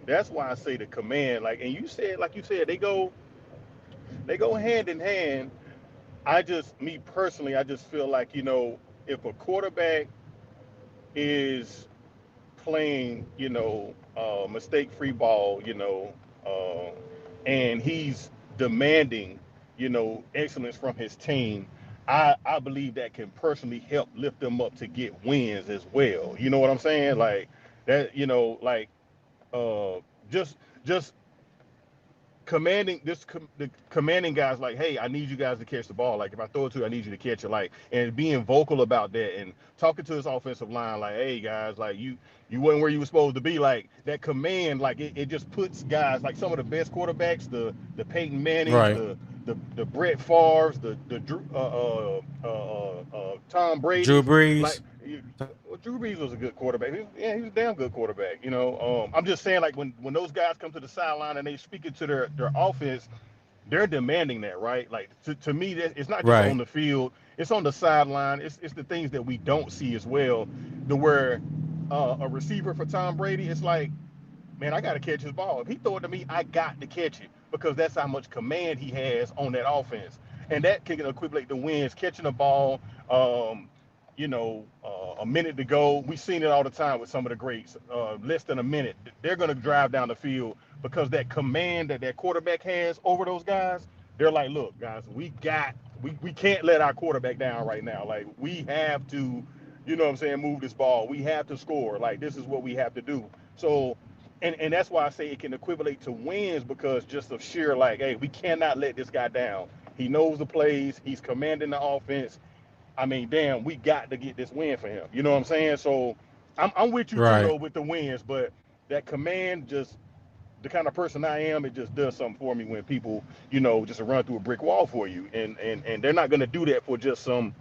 That's why I say the command. Like, and you said, like you said, they go hand in hand. Me personally, I just feel like, if a quarterback is playing, mistake-free ball, and he's demanding, excellence from his team, I believe that can personally help lift them up to get wins as well. You know what I'm saying? Like that, uh, just just the commanding guys like, hey, I need you guys to catch the ball. Like if I throw it to you, I need you to catch it. Like, and being vocal about that and talking to his offensive line, like, hey guys, like you wasn't where you were supposed to be. Like that command, like it just puts guys like some of the best quarterbacks, the Peyton Mannings, Right. the Brett Favres, the Drew, Tom Drew Brady's, like. Brees. Well, Drew Brees was a good quarterback. He was a damn good quarterback. I'm just saying, like when those guys come to the sideline and they speaking to their offense, they're demanding that, right? Like to me, that it's not just on Right. the field; it's on the sideline. It's the things that we don't see as well. The where a receiver for Tom Brady, it's like, man, I got to catch his ball. If he throw it to me, I got to catch it because that's how much command he has on that offense. And that can equivalent to wins, catching the ball, a minute to go. We've seen it all the time with some of the greats. Less than a minute, they're going to drive down the field because that command that quarterback has over those guys, they're like, look, guys, we can't let our quarterback down right now. Like, we have to, move this ball. We have to score. Like, this is what we have to do. So, and that's why I say it can equivalent to wins because just of sheer like, hey, we cannot let this guy down. He knows the plays. He's commanding the offense. I mean, damn, we got to get this win for him. You know what I'm saying? So I'm with you too Right. though with the wins, but that command, just the kind of person I am, it just does something for me when people, just run through a brick wall for you, and they're not gonna do that for just some,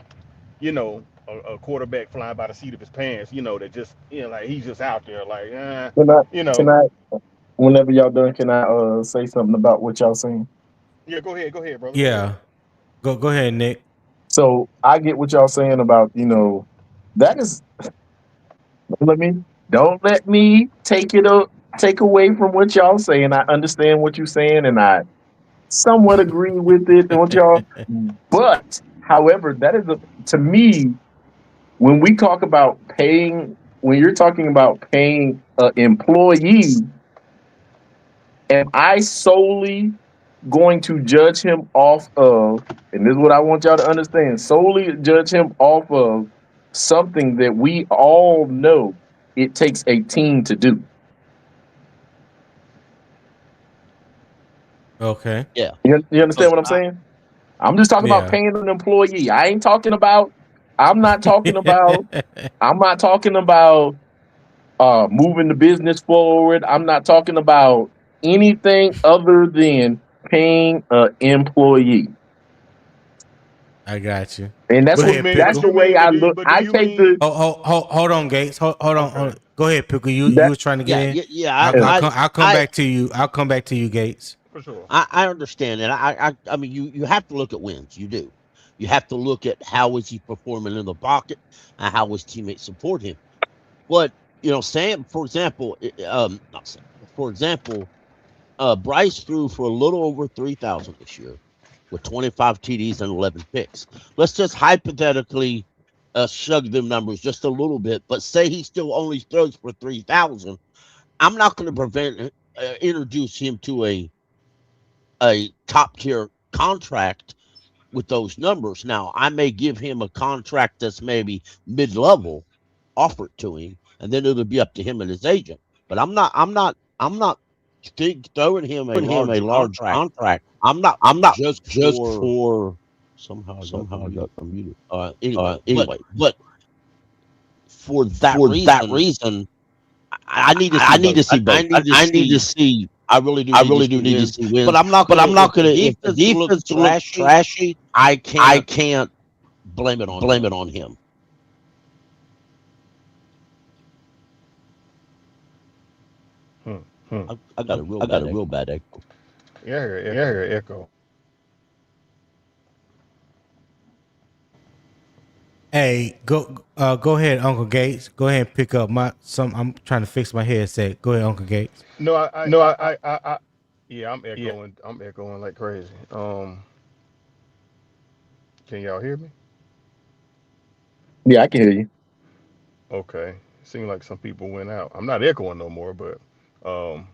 a quarterback flying by the seat of his pants, that just, like he's just out there like, Can I, you can know. I, whenever y'all done, can I say something about what y'all saying? Yeah, go ahead, brother. Go ahead. Yeah. Go ahead, Nick. So I get what y'all saying about, that is, don't let me take away from what y'all saying. I understand what you're saying and I somewhat agree with it and what y'all, but however, that is to me, when you're talking about paying an employee, am I solely going to judge him off of, and this is what I want y'all to understand, solely judge him off of something that we all know it takes a team to do? Okay. Yeah. You understand So what I'm saying? I'm just talking about Yeah. paying an employee. I'm not talking about, I'm not talking about moving the business forward. I'm not talking about anything other than paying an employee. I got you. And Go But you ahead, mean, that's but Pickle. the you way mean, I but do you, look. but do I you take mean? the Hold on, Gates. Hold on. Okay. Go ahead, Pickle. You that was trying to get yeah, in. yeah. I'll come back to you. I'll come back to you, Gates. For sure. I understand, and I mean, you have to look at wins. You do. You have to look at how is he performing in the pocket and how his teammates support him. But Sam, for example, not Sam, for example, Bryce threw for a little over 3,000 this year with 25 TDs and 11 picks. Let's just hypothetically shug them numbers just a little bit, but say he still only throws for 3,000. I'm not going to introduce him to a top tier contract with those numbers. Now, I may give him a contract that's maybe mid level, offer it to him, and then it'll be up to him and his agent. But I'm not throwing him a large contract. I'm not just for somehow I got unmuted. But for that reason, I need to see both. I need to see. I really do need to see wins. But I'm not gonna. If the defense looks trashy, I can't blame it on him. Hmm, hmm. I got a real bad echo. Yeah, I hear echo. Hey, go ahead, Uncle Gates. Go ahead and pick up I'm trying to fix my headset. Go ahead, Uncle Gates. No, No, yeah, I'm echoing. I'm echoing like crazy. Can y'all hear me? yeah, I can hear you. Okay. Seemed like some people went out. I'm not echoing no more, um,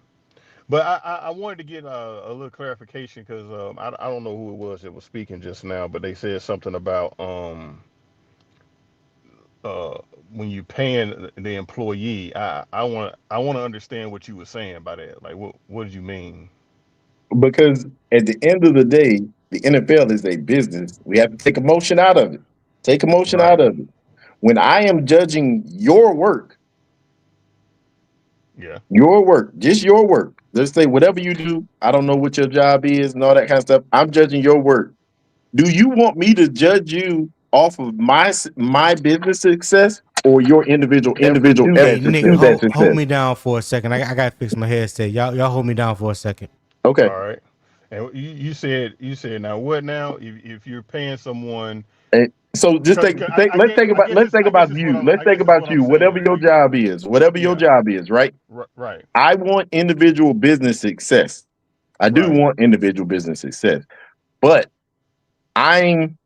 but I wanted to get a little clarification because I don't know who it was that was speaking just now, but they said something about uh when you paying the employee. I want to understand what you were saying by that. Like, what did you mean? Because at the end of the day, the NFL is a business. We have to take emotion out of it. Take emotion Right. out of it. When I am judging Yeah. just your work. Let's say whatever you do, I don't know what your job is and all that kind of stuff. I'm judging your work. Do you want me to judge you off of my business success or your individual effort to Hey, that Nick, success? hold me down for a second. I gotta fix my headset. Y'all hold me down for a second. Okay. All right. And you said now what now? If you're paying someone, And so just cause, think, cause think let's think about let's think I guess about it's what you. I'm Let's I think guess it's what about I'm you. Whatever saying. your job is, whatever your Yeah. job is, right? Right. I want individual business success. I do Right. want individual business success. But I'm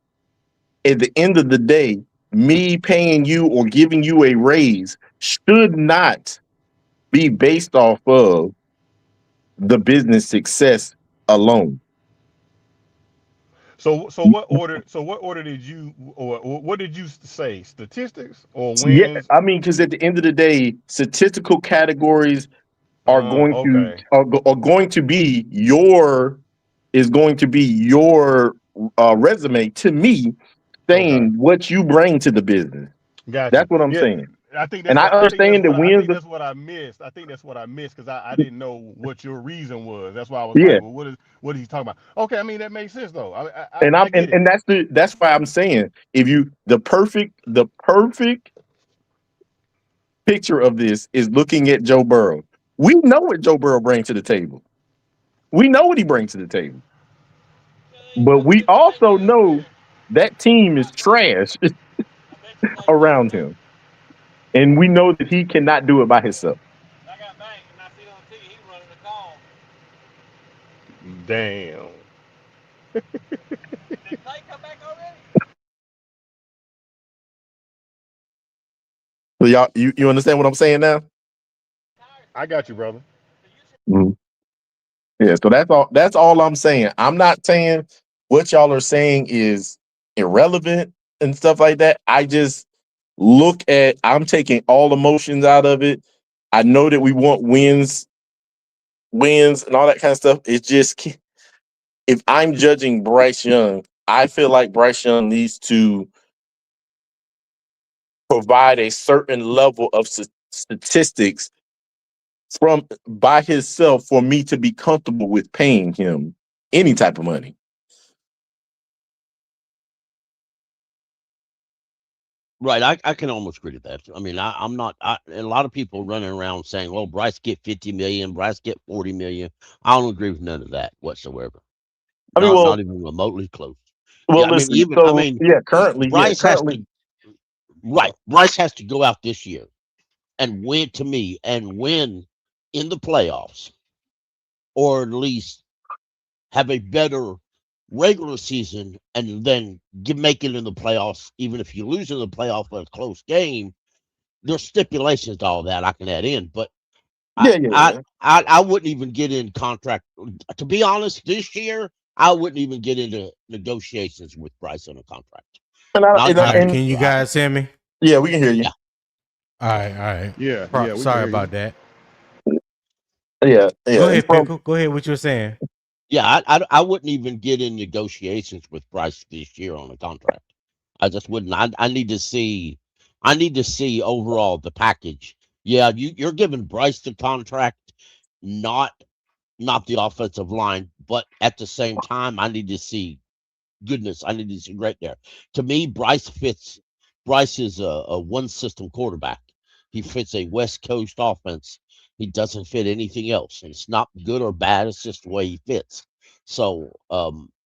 at the end of the day, me paying you or giving you a raise should not be based off of the business success alone. So what order? So what order did you, or what did you say? Statistics or Yeah, wins? I mean, because at the end of the day, statistical categories are going to Okay. are going to be your resume to me, Okay. saying what you bring to the business. Got you. That's what I'm Yeah. saying. I think And that's I what I think that's understand that what I wins. think that's what I missed. I think that's what I missed because I didn't know what your reason was. That's why I was Yeah, like, well, what is he talking about? Okay, I mean that makes sense though. and I get it. that's why I'm saying if you the perfect picture of this is looking at Joe Burrow. We know what Joe Burrow brings to the table. We know what he brings to the table. But we also know that team is trash around him. And we know that he cannot do it by himself. Damn. So y'all, you understand what I'm saying now? I got you, brother. Mhm. Yeah. So that's all I'm saying. I'm not saying what y'all are saying is irrelevant and stuff like that. I just I'm taking all emotions out of it. I know that we want wins and all that kind of stuff. It's just if I'm judging Bryce Young, I feel like Bryce Young needs to provide a certain level of statistics from by himself for me to be comfortable with paying him any type of money. Right, I can almost agree to that. I mean, I'm not. A lot of people running around saying, "Well, Bryce get 50 million, Bryce get 40 million." I don't agree with none of that whatsoever. I mean, Not even remotely close. Yeah, well, I mean, listen. So Bryce has to. Right, Bryce has to go out this year and win to me and win in the playoffs, or at least have a better regular season, and then make it in the playoffs. Even if you lose in the playoff in a close game, there's stipulations to all that I can add in, but I wouldn't even get in contract. To be honest, this year I wouldn't even get into negotiations with Bryce on a contract. And Not All right, even can you try. guys hear me? yeah, we can hear you. Yeah, All right. Yeah, we can Sorry hear you. about that. Yeah, Go yeah. And ahead, Pickle. Go ahead. What you were saying? yeah. I wouldn't even get in negotiations with Bryce this year on a contract. I just wouldn't. I need to see. I need to see overall the package. Yeah, you're giving Bryce the contract, not the offensive line, but at the same time, I need to see goodness. I need to see right there. To me, Bryce fits. Bryce is a one system quarterback. He fits a West Coast offense. He doesn't fit anything else. And it's not good or bad. It's just the way he fits. So,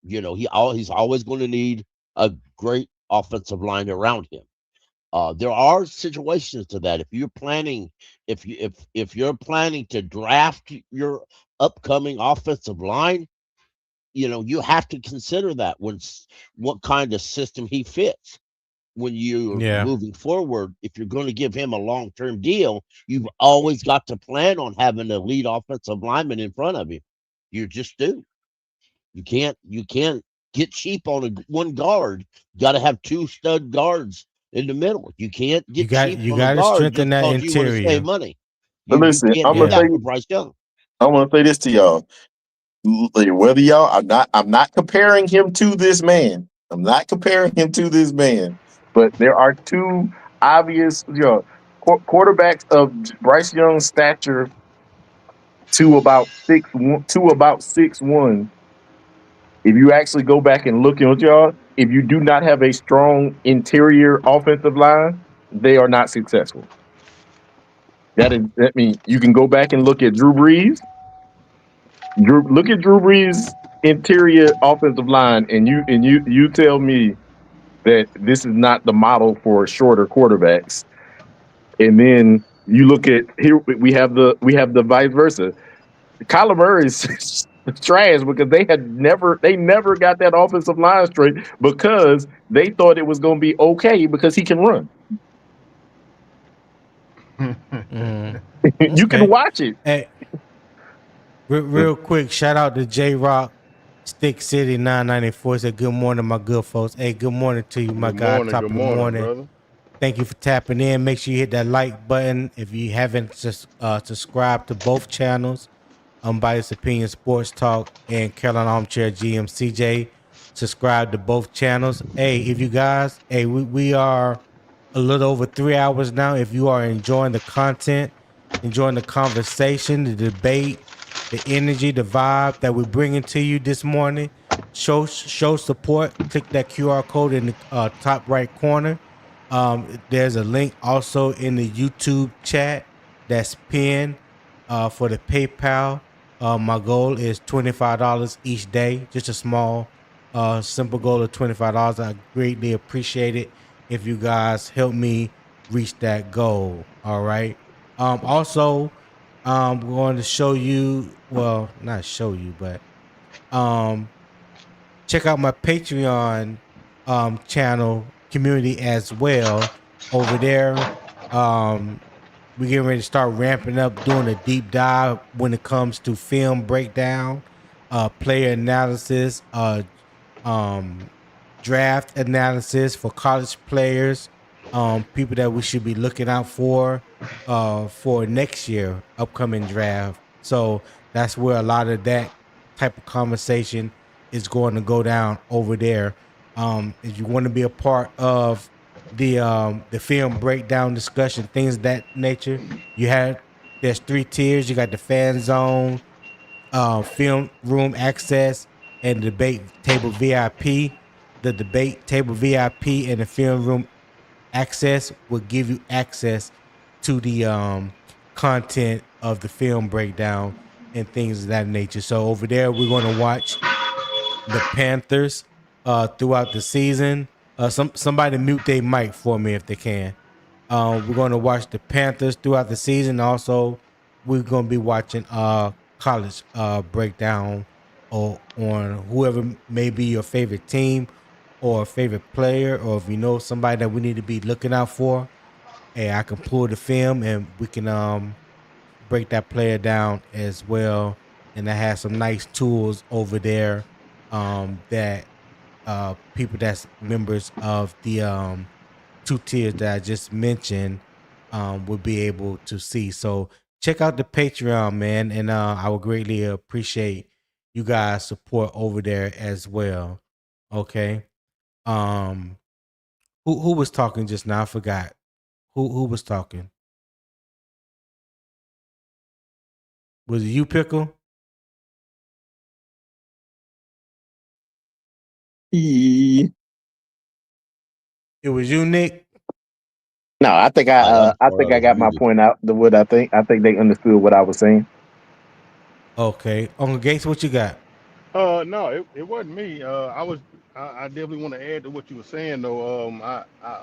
he's always going to need a great offensive line around him. There are situations to that. If you're planning, if you're planning to draft your upcoming offensive line, you have to consider that what kind of system he fits when you're moving forward. If you're going to give him a long-term deal, you've always got to plan on having a lead offensive lineman in front of him. You just do. You can't get cheap on one guard. You got to have 2 stud guards in the middle. You can't get cheap on a to guard strengthen just that because you want to interior. save money. But You listen, can't I'm do gonna that for Bryce Young. say this to y'all. Whether y'all, I'm not comparing him to this man. I'm not comparing him to this man. But there are 2 obvious, quarterbacks of Bryce Young's stature to about 6'1". If you actually go back and look at y'all, if you do not have a strong interior offensive line, they are not successful. That means you can go back and look at Drew Brees. Look at Drew Brees' interior offensive line, and you tell me that this is not the model for shorter quarterbacks. And then you look at here, we have the vice versa. Kyler Murray is trash because they never got that offensive line straight because they thought it was going to be okay because he can run. You can watch it. Hey, real quick, shout out to J Rock, Stick City 994. Said good morning, my good folks. Hey, good morning to you, my guy. Top of the morning. Brother. Thank you for tapping in. Make sure you hit that like button if you haven't subscribed to both channels, Unbiased Opinion Sports Talk and Carolina Armchair GM CJ. Subscribe to both channels. Hey, if you guys, we are a little over 3 hours now. If you are enjoying the content, enjoying the conversation, the debate, the energy, the vibe that we're bringing to you this morning, show support. Click that QR code in the top right corner. There's a link also in the YouTube chat that's pinned for the PayPal. My goal is $25 each day, just a small, simple goal of $25. I greatly appreciate it if you guys help me reach that goal. All right. Also, I'm going to show you, well, not show you, but check out my Patreon channel community as well. Over there, we're getting ready to start ramping up, doing a deep dive when it comes to film breakdown, player analysis, draft analysis for college players, people that we should be looking out for next year upcoming draft. So that's where a lot of that type of conversation is going to go down over there. If you want to be a part of the film breakdown discussion, things of that nature, there's 3 tiers. You got the fan zone, film room access, and debate table VIP. The debate table VIP and the film room access will give you access to the content of the film breakdown and things of that nature. So over there, we're going to watch the Panthers throughout the season. Somebody mute their mic for me if they can. We're going to watch the Panthers throughout the season. Also, we're going to be watching college breakdown on whoever may be your favorite team or favorite player, or if you know somebody that we need to be looking out for. Hey, I can pull the film and we can break that player down as well. And I have some nice tools over there that people that's members of the 2 tiers that I just mentioned will be able to see. So check out the Patreon, man, and I would greatly appreciate you guys' support over there as well. Okay. Who was talking just now? I forgot. Who was talking? Was it you, Pickle? It was you, Nick. No, I think I got my point out. I think they understood what I was saying. Okay, Uncle Gates, what you got? No, it wasn't me. I was I definitely want to add to what you were saying though.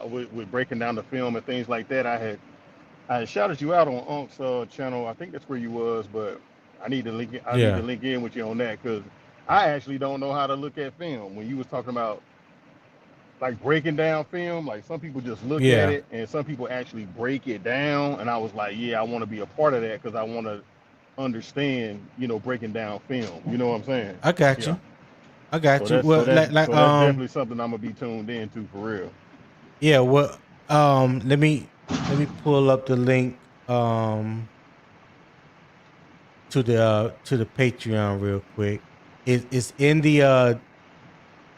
With breaking down the film and things like that, I had shouted you out on Unc's channel. I think that's where you was, but I need to link. I need to Yeah. link in with you on that because I actually don't know how to look at film. When you was talking about like breaking down film, like some people just look at Yeah. it and some people actually break it down, and I was like, yeah, I want to be a part of that because I want to understand, breaking down film. You know what I'm saying? I got Yeah. you. I got So you. that's so Well, that's like so that's definitely something I'm gonna be tuned into for real. yeah, well, let me pull up the link to the Patreon real quick. It's in the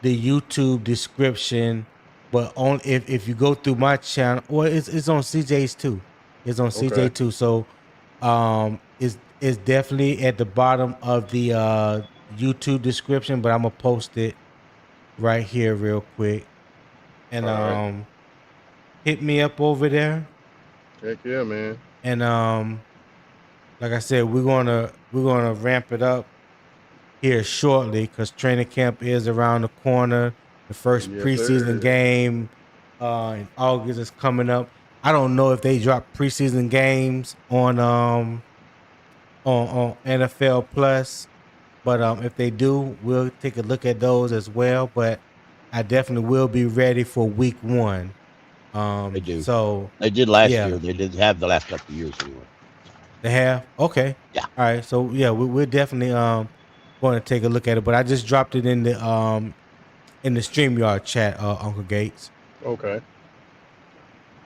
YouTube description, but only if you go through my channel, well, it's on CJ's too. It's on CJ Okay. too. So it's definitely at the bottom of the YouTube description, but I'm gonna post it right here real quick. And All right. hit me up over there. Heck yeah, man. And like I said, we're gonna ramp it up here shortly because training camp is around the corner. The first Yes, preseason sir. game in August is coming up. I don't know if they drop preseason games on NFL Plus, but if they do, we'll take a look at those as well. But I definitely will be ready for week 1. They do. So They did last yeah, year. They didn't have the last couple of years anyway. they have. Okay. Yeah. All right. So yeah, we're definitely going to take a look at it. But I just dropped it in the StreamYard chat, Uncle Gates. Okay.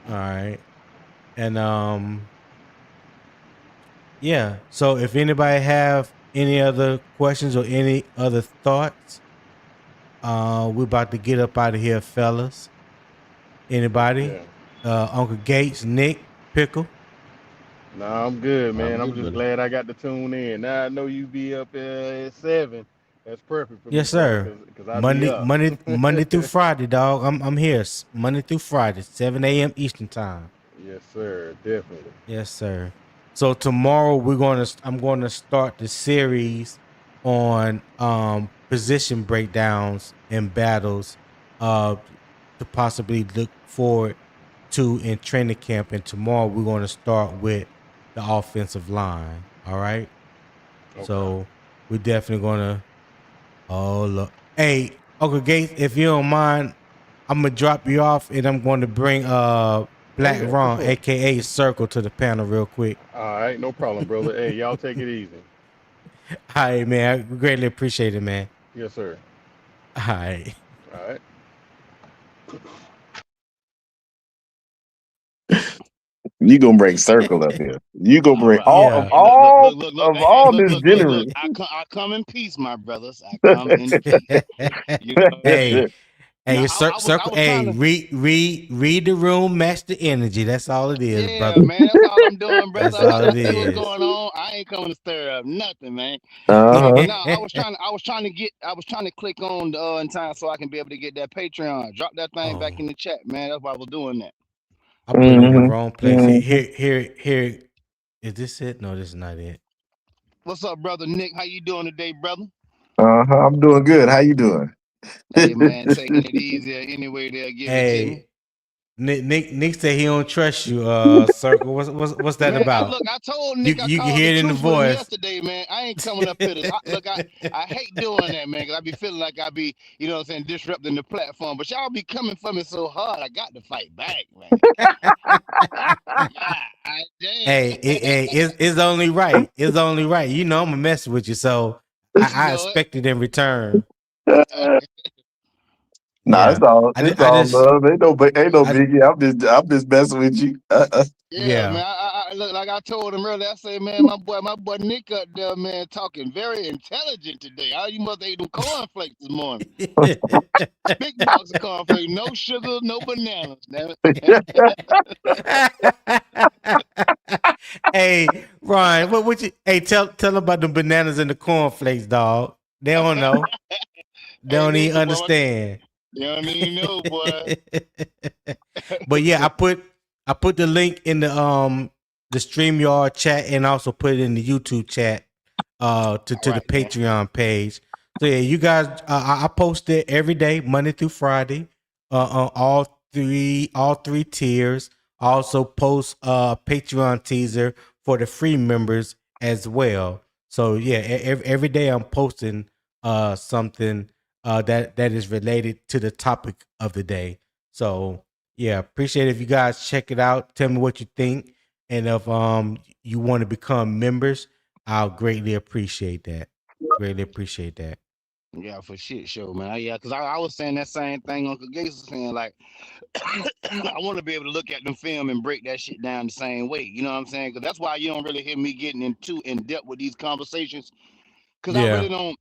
All right. And yeah. So if anybody have any other questions or any other thoughts, we're about to get up out of here, fellas. Anybody? Yeah. Uncle Gates, Nick, Pickle. Nah, I'm good, man. I'm good, just brother. glad I got to tune in. Now I know you be up at 7. That's perfect for me, Yes, sir. because I be up. Monday through Friday, dog. I'm here Monday through Friday, 7 a.m. Eastern time. Yes, sir. Definitely. Yes, sir. So tomorrow I'm going to start the series on position breakdowns and battles to possibly look forward to in training camp. And tomorrow we're going to start with the offensive line. All right. Okay. So we're definitely going to. Oh, look. Hey, Uncle Gates, if you don't mind, I'm going to drop you off and I'm going to bring Black yeah, for Ron, sure. a.k.a. Circle, to the panel real quick. All right, no problem, brother. Hey, y'all take it easy. All right, man. I greatly appreciate it, man. Yes, sir. All right. All right. You gonna bring Circle up here. You gonna bring All of right. all Look, of hey, all look, this look, look, generous. look. I come in peace, my brothers. I come in peace. You know what I'm saying? Hey, Now, circle. I was Hey, trying to. read the room, match the energy. That's all it is, Yeah, brother. man. That's all I'm doing, brother. That's all I it see what's is. going on. I ain't coming to stir up nothing, man. Uh-huh. No, I was trying to click on in time so I can be able to get that Patreon. Drop that thing back in the chat, man. That's why I was doing that. I put it in the Mhm, wrong place. mhm. Here. Is this it? No, this is not it. What's up, brother Nick? How you doing today, brother? I'm doing good. How you doing? Hey, man, taking it easier any way they'll give it to me. Hey, Nick said he don't trust you. Circle. What's that Man, about? look, I told Nick I You can called hear the it in the truth with him voice. yesterday, man. I ain't coming up here to I hate doing that, man, because I be feeling like I be, you know what I'm saying, disrupting the platform. But y'all be coming for me so hard, I got to fight back, man. Hey, it's only right. It's only right. You know I'm gonna mess with you, so I expect it in return. Nah, Yeah, it's all love. Ain't no biggie. I'm just messing with you. Yeah, man. I look like I told him earlier. I say, man, my boy Nick up there, man, talking very intelligent today. You must have ate them cornflakes this morning. Big box of cornflakes, no sugar, no bananas. Damn it. Hey, Ryan, what you? Hey, tell about the bananas and the cornflakes, dog. They don't know. They don't even understand. They don't even know, boy. But yeah, I put the link in the StreamYard chat and also put it in the YouTube chat to the Patreon page. So yeah, you guys, I post it every day, Monday through Friday, on all three tiers. I also post Patreon teaser for the free members as well. So yeah, every day I'm posting something that is related to the topic of the day. So yeah, appreciate it if you guys check it out. Tell me what you think, and if you want to become members, I'll greatly appreciate that. Greatly appreciate that. Yeah, for shit show, man. Yeah, because I was saying that same thing Uncle Gates was saying, like, I want to be able to look at them film and break that shit down the same way. You know what I'm saying? Because that's why you don't really hear me getting into in depth with these conversations. Because I Yeah. really don't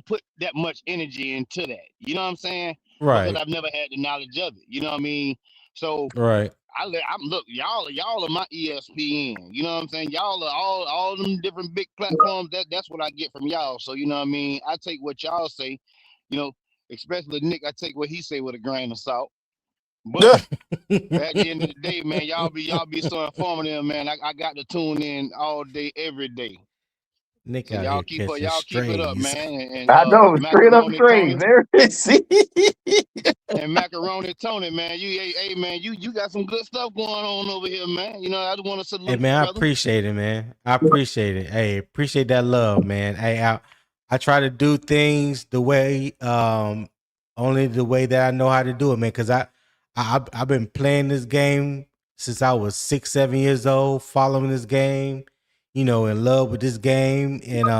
put that much energy into that. You know what I'm saying? Because Right. I've never had the knowledge of it. You know what I mean? So Right. I'm look, y'all are my ESPN. You know what I'm saying? Y'all are all them different big platforms. That's what I get from y'all. So you know what I mean? I take what y'all say, you know, especially Nick, I take what he say with a grain of salt. But at the end of the day, man, y'all be so informative, man. I got to tune in all day, every day. Nick So out y'all here keep catching it up, strays. man. And I know, straight up Macaroni straight. Tony. There it is. And Macaroni Tony, man, hey man, you got some good stuff going on over here, man. You know, I just want to Hey salute man, you, I brother. appreciate it, man. I appreciate it. Hey, appreciate that love, man. Hey, I try to do things the way only the way that I know how to do it, man. Because I've been playing this game since I was 6, 7 years old, following this game, in love with this game, and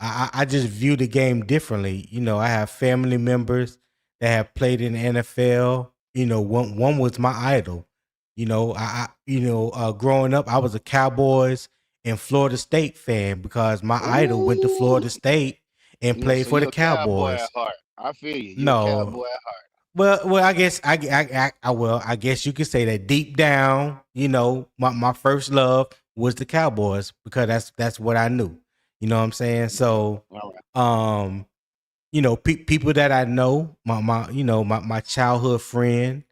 I just view the game differently. I have family members that have played in the NFL. One was my idol. Growing up, I was a Cowboys and Florida State fan because my idol went to Ooh, Florida State and played so for the you're a cowboy at Cowboys. heart. I feel you. You're a No, cowboy at heart. well, I guess I guess you could say that deep down, my first love was the Cowboys because that's what I knew. You know what I'm saying? Okay. So, All right. um, people that I know, my childhood friend,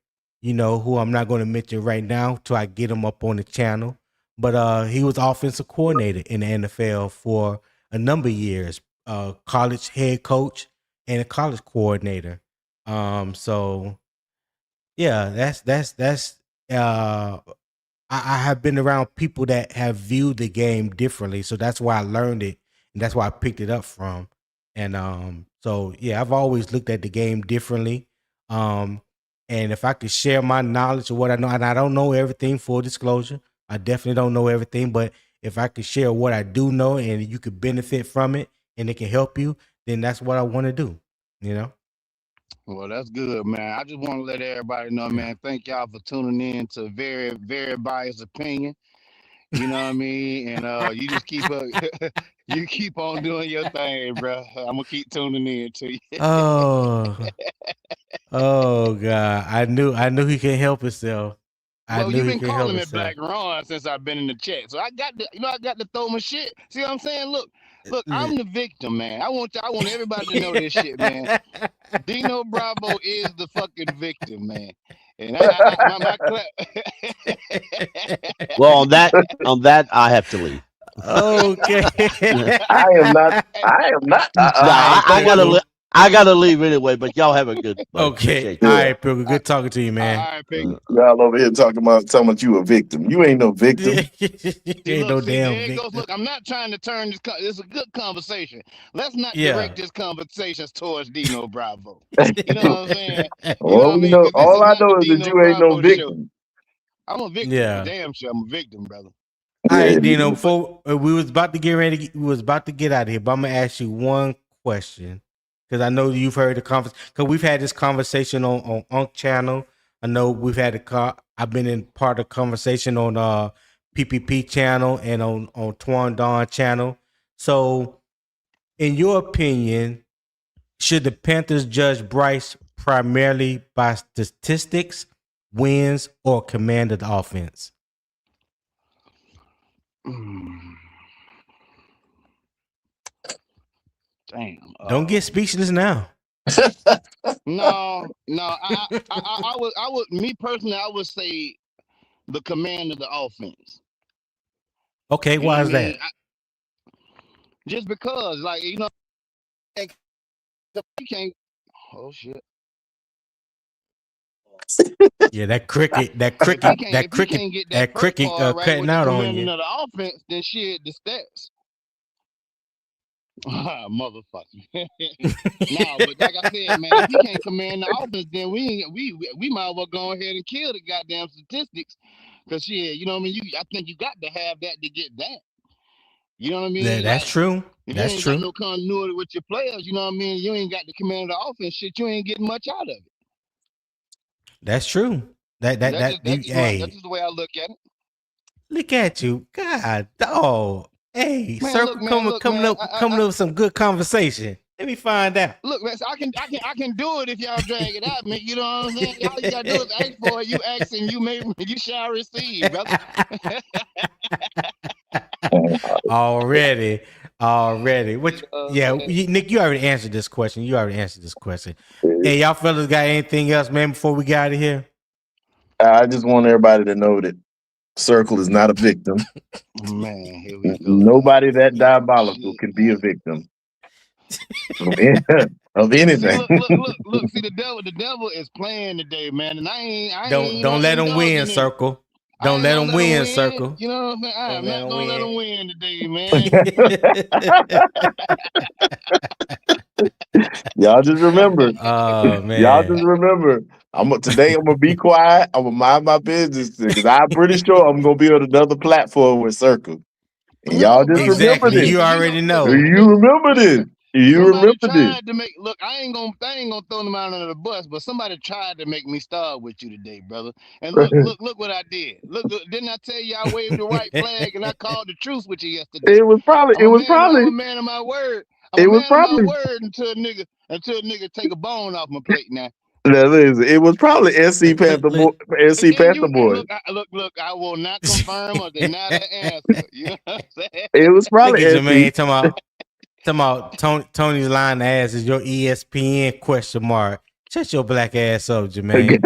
who I'm not going to mention right now till I get him up on the channel. But he was offensive coordinator in the NFL for a number of years, college head coach and a college coordinator. So yeah, that's I have been around people that have viewed the game differently, so that's why I learned it, and that's why I picked it up from. And so yeah, I've always looked at the game differently. Um, and if I could share my knowledge of what I know, and I don't know everything, full disclosure, I definitely don't know everything, but if I could share what I do know, and you could benefit from it, and it can help you, then that's what I want to do. You know? Well, that's good, man. I just want to let everybody know, Yeah. man. Thank y'all for tuning in to Very, Very Biased Opinion. You know what I mean? And you just keep you keep on doing your thing, bro. I'm gonna keep tuning in to you. Oh. Oh God, I knew he can't help himself. I Well, knew you've he been can't help calling me himself. Black Ron since I've been in the chat, so I got to throw my shit. See what I'm saying? Look, I'm the victim, man. I want everybody to know this shit, man. Dino Bravo is the fucking victim, man. And my clap. Well, on that, I have to leave. Okay. I am not. I am not. All right, Pickle. I gotta leave anyway. But y'all have a good one. Okay. Appreciate All you. Yeah. right, Pickle. Good talking to you, man. All right, Piggy. Y'all over here talking about you a victim. You ain't no victim. Ain't no See, damn there it goes. victim. Look, I'm not trying to turn this. This is a good conversation. Let's not Yeah. direct this conversations towards Dino Bravo. You know what I'm saying? You know what I All we mean? know, Because this all is I not the know is that Dino you ain't no Bravo show. victim. I'm a victim for Yeah. damn sure. I'm a victim, brother. All Yeah. right, Dino. Before we was about to get ready, we was about to get out of here, but I'm gonna ask you one question because I know you've heard the conference. Because we've had this conversation on Unk channel. I know we've had I've been in part of the conversation on PPP channel and on Twan Don channel. So, in your opinion, should the Panthers judge Bryce primarily by statistics, wins, or command of the offense? Damn. Don't get speechless now. No. I would. Me personally, I would say the command of the offense. Okay, You know why what I is mean? that? Just because, like, you know, He can't. Oh shit. Yeah, that cricket If he can't get that first part right cutting with the out on commanding you. of the offense, then shit, the stats. Motherfucker. No, but like I said, man, if he can't command the offense, then we might as well go ahead and kill the goddamn statistics. Cause shit, you know what I mean? I think you got to have that to get that. You know what I mean? That's true. If That's you ain't true. got no continuity with your players, you know what I mean? You ain't got the command of the offense, shit, you ain't getting much out of it. That's true. That's just the way I look at it. Look at you, God, dog. Hey, Man, Circle, look, man, coming up with some good conversation. Let me find out. Look, man, I can do it if y'all drag it out, man. You know what I'm saying? All you gotta do is ask for it. You ask and you shall receive, brother. Already. Which, Nick, you already answered this question. Hey, y'all fellas got anything else, man, before we get out of here? I just want everybody to know that Circle is not a victim. Man, here we go. Nobody that diabolical can be a victim of anything. Look. See, the devil is playing today, man, and I ain't Don't let him win, Circle. Don't let him win, Circle. You know what I'm saying? I'm not gonna let him win today, man. Y'all just remember. Oh man. Y'all just remember. Today I'm gonna be quiet. I'm gonna mind my business because I'm pretty sure I'm gonna be on another platform with Circle. And y'all just remember this. You already know. You remember this. Somebody tried to make I ain't gonna throw them out under the bus, but somebody tried to make me start with you today, brother. And look what I did. Look, didn't I tell you I waved the white flag and I called the truce with you yesterday? It was probably I'm a man of my word. I'm a man of my word until a nigga take a bone off my plate now. It was probably SC Panther boy. Look, I will not confirm or deny the answer. You know what I'm saying? It was probably SC. Jermaine talking about Tony's line ass is your ESPN question mark. Shut your black ass up, Jermaine.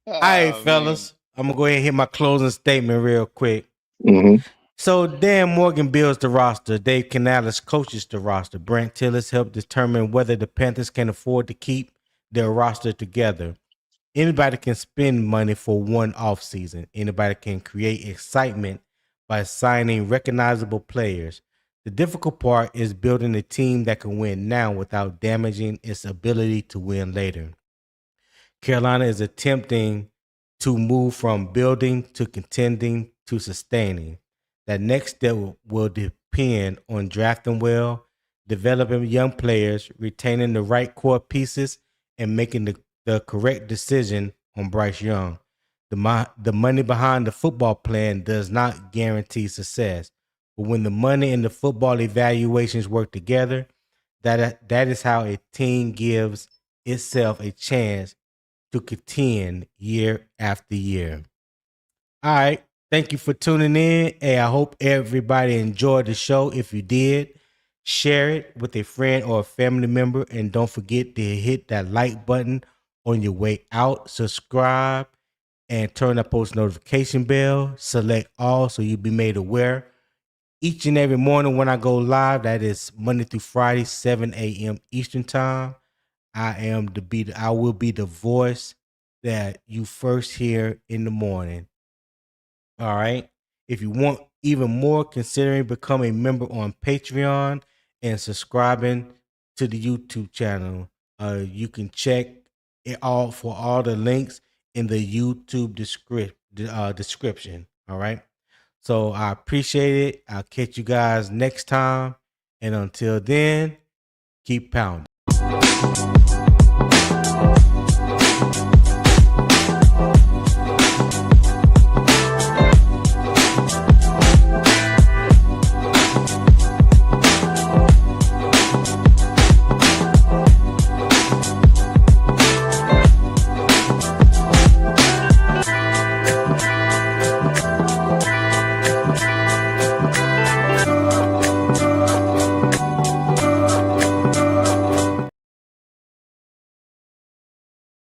All right, fellas. I'm gonna go ahead and hit my closing statement real quick. Mm-hmm. So Dan Morgan builds the roster. Dave Canales coaches the roster. Brandt Tilis helped determine whether the Panthers can afford to keep their roster together. Anybody can spend money for one offseason. Anybody can create excitement by signing recognizable players. The difficult part is building a team that can win now without damaging its ability to win later. Carolina is attempting to move from building to contending to sustaining. That next step will depend on drafting well, developing young players, retaining the right core pieces, and making the correct decision on Bryce Young. The money behind the football plan does not guarantee success, but when the money and the football evaluations work together, that is how a team gives itself a chance to contend year after year. All right. Thank you for tuning in. Hey, I hope everybody enjoyed the show. If you did, share it with a friend or a family member. And don't forget to hit that like button on your way out. Subscribe and turn that post notification bell. Select all so you'll be made aware each and every morning when I go live. That is Monday through Friday, 7 a.m. Eastern time. I will be the voice that you first hear in the morning. All right. If you want even more, considering becoming a member on Patreon and subscribing to the YouTube channel. You can check it all for all the links in the YouTube description. All right. So I appreciate it. I'll catch you guys next time. And until then, keep pounding.